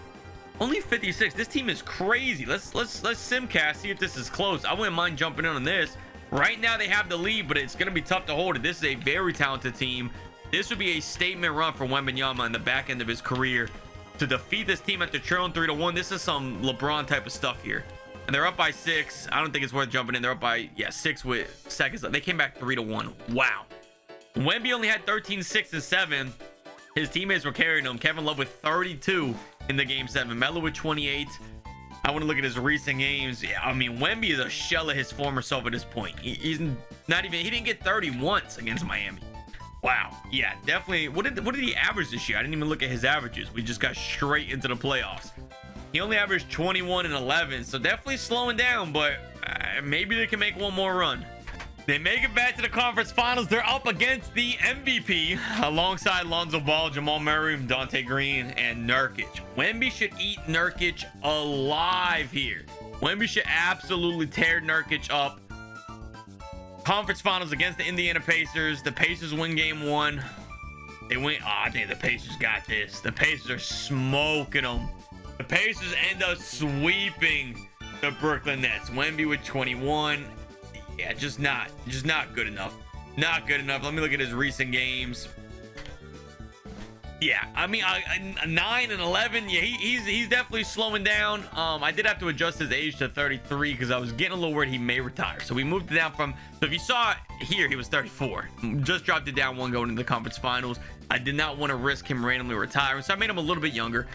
Only 56. This team is crazy. Let's simcast, see if this is close. I wouldn't mind jumping in on this. Right now they have the lead, but it's going to be tough to hold it. This is a very talented team. This would be a statement run for Wembanyama in the back end of his career to defeat this team after trailing 3-1. This is some LeBron type of stuff here. And they're up by 6. I don't think it's worth jumping in. They're up by 6 with seconds left. They came back 3-1. Wow. Wemby only had 13, 6, and 7. His teammates were carrying him. Kevin Love with 32 in the game 7. Melo with 28. I want to look at his recent games. Yeah, I mean, Wemby is a shell of his former self at this point. He's not even, he didn't get 30 once against Miami. Wow. Yeah, definitely. What did he average this year? I didn't even look at his averages. We just got straight into the playoffs. He only averaged 21 and 11, so definitely slowing down, but maybe they can make one more run. They make it back to the conference finals. They're up against the MVP alongside Lonzo Ball, Jamal Murray, Dante Green, and Nurkic. Wemby should eat Nurkic alive here. Wemby should absolutely tear Nurkic up. Conference finals against the Indiana Pacers. The Pacers win game 1. They win. Oh, I think the Pacers got this. The Pacers are smoking them. The Pacers end up sweeping the Brooklyn Nets. Wemby with 21. Yeah, just not good enough. Not good enough. Let me look at his recent games. Yeah, I mean, 9 and 11. Yeah, he's definitely slowing down. I did have to adjust his age to 33 because I was getting a little worried he may retire. So we moved it down from. So if you saw here, he was 34. Just dropped it down 1 going into the conference finals. I did not want to risk him randomly retiring, so I made him a little bit younger.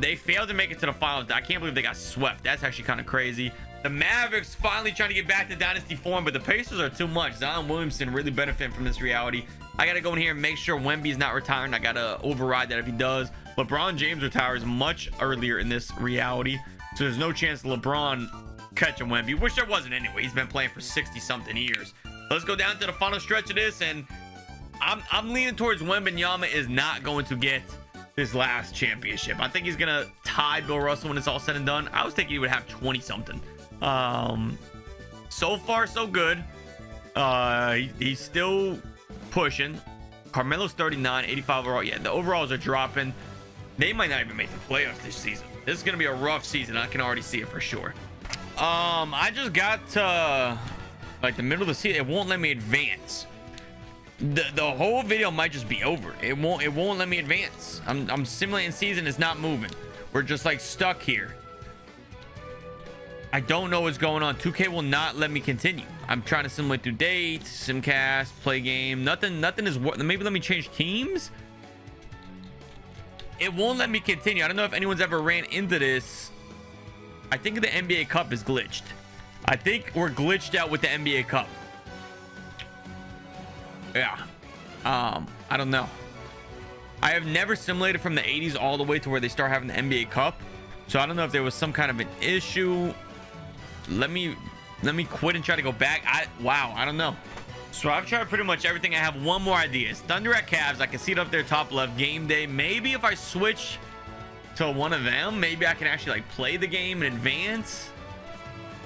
They failed to make it to the finals. I can't believe they got swept. That's actually kind of crazy. The Mavericks finally trying to get back to dynasty form, but the Pacers are too much. Zion Williamson really benefiting from this reality. I got to go in here and make sure Wemby's not retiring. I got to override that if he does. LeBron James retires much earlier in this reality, so there's no chance LeBron catching Wemby, which there wasn't anyway. He's been playing for 60-something years. Let's go down to the final stretch of this, and I'm leaning towards Wembanyama is not going to get this last championship. I think he's going to tie Bill Russell when it's all said and done. I was thinking he would have 20-something. So far so good. He's still pushing. Carmelo's 39, 85 overall. Yeah, the overalls are dropping. They might not even make the playoffs this season. This is gonna be a rough season. I can already see it for sure. I just got to like the middle of the season. It won't let me advance. The whole video might just be over. It won't let me advance. I'm simulating season. It's not moving. We're just like stuck here. I don't know what's going on. 2K will not let me continue. I'm trying to simulate through dates, simcast, play game. Nothing is. Maybe let me change teams. It won't let me continue. I don't know if anyone's ever ran into this. I think the NBA Cup is glitched. I think we're glitched out with the NBA Cup. Yeah. I don't know. I have never simulated from the 80s all the way to where they start having the NBA Cup. So I don't know if there was some kind of an issue. Let me quit and try to go back. Wow, I don't know. So I've tried pretty much everything. I have one more idea. It's Thunder at Cavs. I can see it up there top left. Game day. Maybe if I switch to one of them, maybe I can actually like play the game in advance.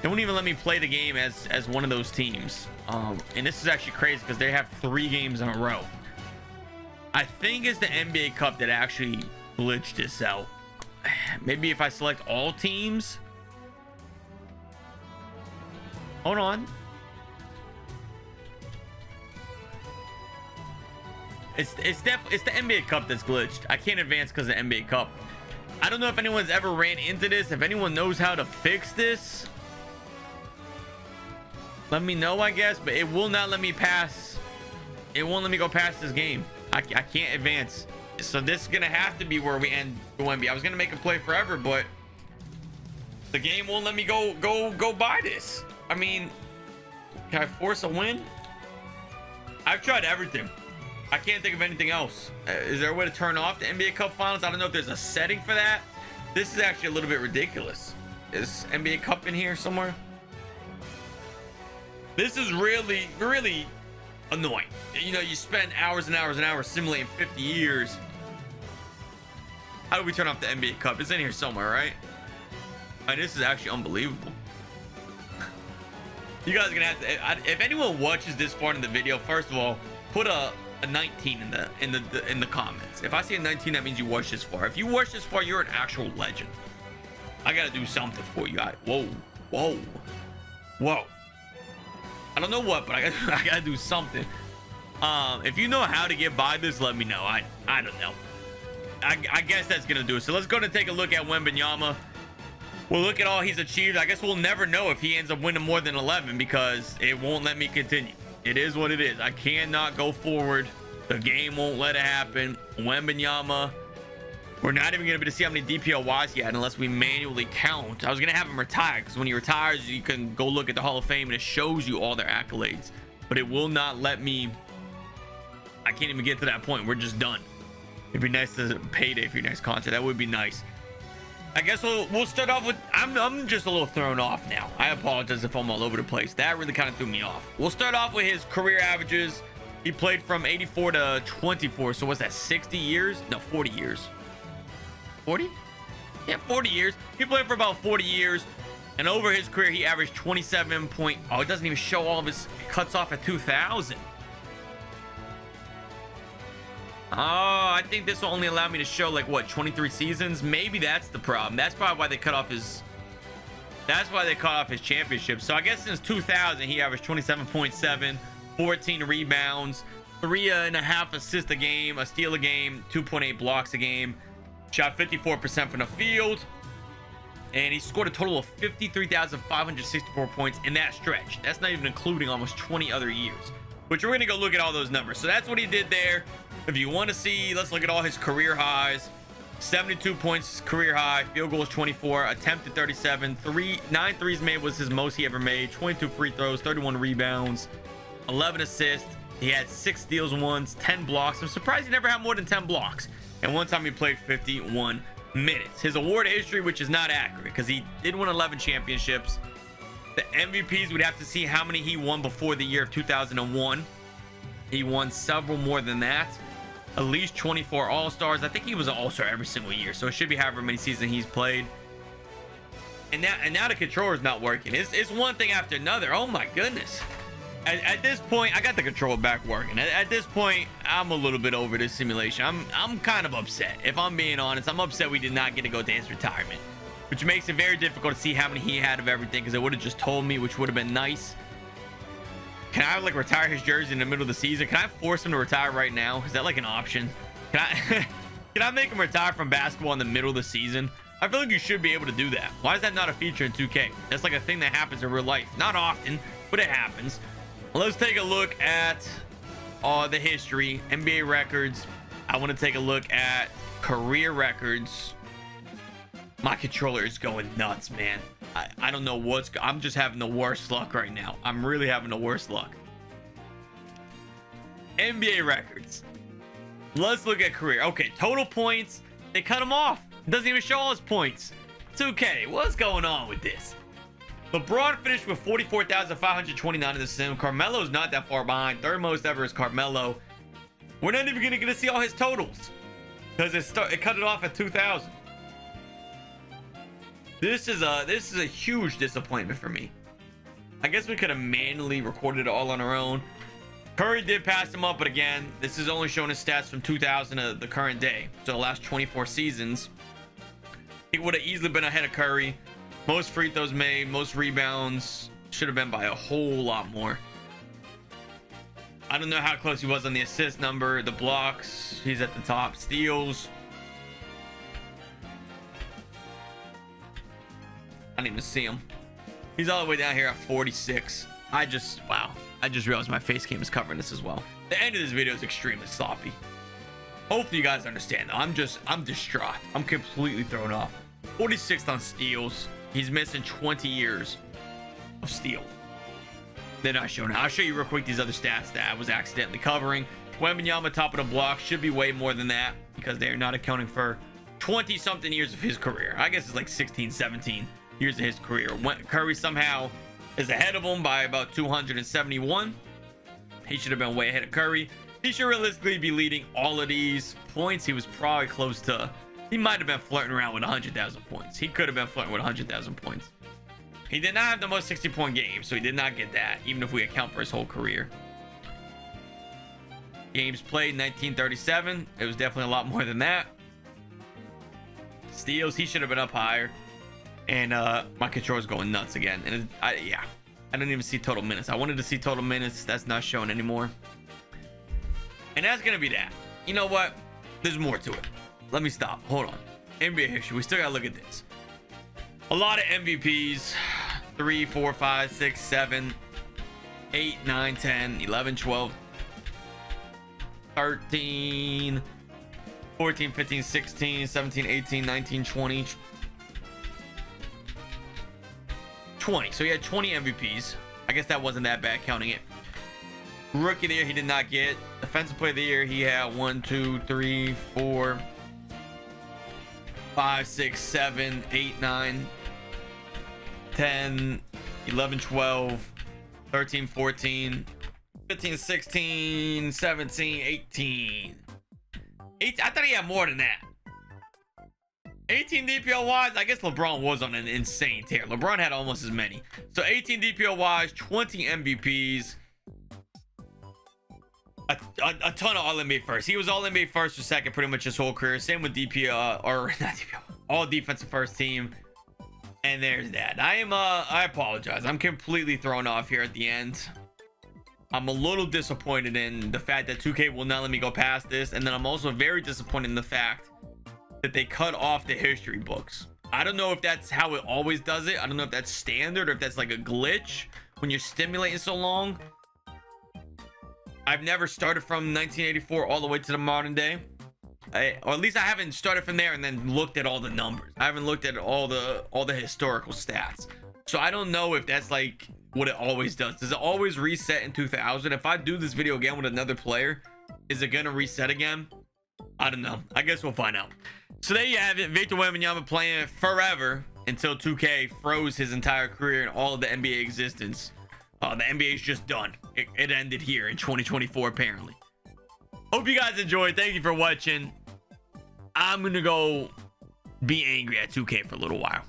They won't even let me play the game as one of those teams. And this is actually crazy because they have 3 games in a row. I think it's the NBA Cup that actually glitched this out. Maybe if I select all teams. Hold on. It's the NBA Cup that's glitched. I can't advance because of the NBA Cup. I don't know if anyone's ever ran into this. If anyone knows how to fix this, let me know, I guess. But it will not let me pass. It won't let me go past this game. I can't advance. So this is gonna have to be where we end the Wemby. I was gonna make a play forever, but the game won't let me go by this. I mean, can I force a win? I've tried everything. I can't think of anything else. Is there a way to turn off the NBA Cup Finals? I don't know if there's a setting for that. This is actually a little bit ridiculous. Is NBA Cup in here somewhere? This is really, really annoying. You know, you spend hours and hours and hours simulating 50 years. How do we turn off the NBA Cup? It's in here somewhere, right? I mean, this is actually unbelievable. You guys are gonna have to, if anyone watches this part in the video, first of all, put a a 19 in the comments. If I see a 19, that means you watched this far. If you watched this far, you're an actual legend. I gotta do something for you. Whoa. I don't know what, but I gotta do something. If you know how to get by this, let me know. I don't know. I guess that's gonna do it. So let's go and take a look at Wembanyama. We'll look at all he's achieved. I guess we'll never know if he ends up winning more than 11 because it won't let me continue. It is what it is. I cannot go forward. The game won't let it happen. Wembanyama, we're not even gonna be able to see how many DPOYs he had unless we manually count. I was gonna have him retire because when he retires, you can go look at the Hall of Fame and it shows you all their accolades. But it will not let me. I can't even get to that point. We're just done. It'd be nice to payday for your next content. That would be nice. I guess we'll start off with. I'm just a little thrown off now. I apologize if I'm all over the place. That really kind of threw me off. We'll start off with his career averages. He played from 84 to 24. So what's that? 60 years? No, 40 years. 40? Yeah, 40 years. He played for about 40 years. And over his career, he averaged 27 point. Oh, it doesn't even show all of his cuts off at 2000. Oh, I think this will only allow me to show like what, 23 seasons. Maybe that's the problem. That's probably why they cut off his. That's why they cut off his championship. So I guess since 2000, he averaged 27.7, 14 rebounds, 3.5 assists a game, a steal a game, 2.8 blocks a game, shot 54% from the field, and he scored a total of 53,564 points in that stretch. That's not even including almost 20 other years, which we're gonna go look at all those numbers. So that's what he did there. If you want to see, let's look at all his career highs. 72 points career high, field goals 24, attempted 37, 9 threes made was his most he ever made, 22 free throws, 31 rebounds, 11 assists. He had 6 steals once, 10 blocks. I'm surprised he never had more than 10 blocks. And one time he played 51 minutes. His award history, which is not accurate because he did win 11 championships. The MVPs, we'd have to see how many he won before the year of 2001. He won several more than that. At least 24 All-Stars. I think he was an All-Star every single year, so it should be however many seasons he's played. And now the controller's not working. It's one thing after another. Oh my goodness. At this point, I got the controller back working. At this point, I'm a little bit over this simulation. I'm kind of upset. If I'm being honest, I'm upset we did not get to go to his retirement, which makes it very difficult to see how many he had of everything because it would have just told me, which would have been nice. Can I like retire his jersey in the middle of the season? Can I force him to retire right now? Is that like an option? Can I can I make him retire from basketball in the middle of the season? I feel like you should be able to do that. Why is that not a feature in 2K? That's like a thing that happens in real life. Not often, but it happens. Let's take a look at the history, NBA records. I want to take a look at career records. My controller is going nuts, man. I don't know what's. I'm just having the worst luck right now. I'm really having the worst luck. NBA records. Let's look at career. Okay, total points. They cut him off. It doesn't even show all his points. 2K, what's going on with this? LeBron finished with 44,529 in the sim. Carmelo's not that far behind. Third most ever is Carmelo. We're not even gonna get to see all his totals because it cut it off at 2,000. This is a huge disappointment for me. I guess we could have manually recorded it all on our own. Curry did pass him up, but again, this is only showing his stats from 2000 to the current day. So the last 24 seasons, he would have easily been ahead of Curry. Most free throws made, most rebounds, should have been by a whole lot more. I don't know how close he was on the assist number, the blocks, he's at the top, steals. I didn't even see him. He's all the way down here at 46. Wow. I just realized my face cam is covering this as well. The end of this video is extremely sloppy. Hopefully you guys understand. I'm distraught. I'm completely thrown off. 46th on steals. He's missing 20 years of steals. They're not showing. I'll show you real quick these other stats that I was accidentally covering. Wembanyama, top of the block, should be way more than that because they're not accounting for 20 something years of his career. I guess it's like 16, 17 years of his career. Curry somehow is ahead of him by about 271. He should have been way ahead of Curry. He should realistically be leading all of these points. He was probably close to. He might have been flirting around with 100,000 points. He could have been flirting with 100,000 points. He did not have the most 60-point game, so he did not get that, even if we account for his whole career. Games played 1937. It was definitely a lot more than that. Steals, he should have been up higher. And my controller's going nuts again. And yeah, I didn't even see total minutes. I wanted to see total minutes. That's not showing anymore. And that's gonna be that. You know what? There's more to it. Let me stop. Hold on. NBA history. We still gotta look at this. A lot of MVPs. 3, 4, 5, 6, 7, 8, 9, 10, 11, 12, 13, 14, 15, 16, 17, 18, 19, 20. 20. So he had 20 MVPs. I guess that wasn't that bad counting it. Rookie of the year he did not get. Defensive player of the year he had 1, 2, 3, 4, 5, 6, 7, 8, 9, 10, 11, 12, 13, 14, 15, 16, 17, 18. I thought he had more than that. 18 DPOYs. I guess LeBron was on an insane tear. LeBron had almost as many. So 18 DPOYs, 20 MVPs, a ton of All-NBA first. He was All-NBA first or second pretty much his whole career. Same with all defensive first team. And there's that. I apologize. I'm completely thrown off here at the end. I'm a little disappointed in the fact that 2K will not let me go past this. And then I'm also very disappointed in the fact that they cut off the history books. I don't know if that's how it always does it. I don't know if that's standard or if that's like a glitch when you're stimulating so long. I've never started from 1984 all the way to the modern day. Or at least I haven't started from there and then looked at all the numbers. I haven't looked at all the historical stats. So I don't know if that's like what it always does. Does it always reset in 2000? If I do this video again with another player, is it gonna reset again? I don't know. I guess we'll find out. So there you have it. Victor Wembanyama playing forever until 2K froze his entire career and all of the NBA existence. The NBA is just done. It ended here in 2024 apparently. Hope you guys enjoyed. Thank you for watching. I'm gonna go be angry at 2K for a little while.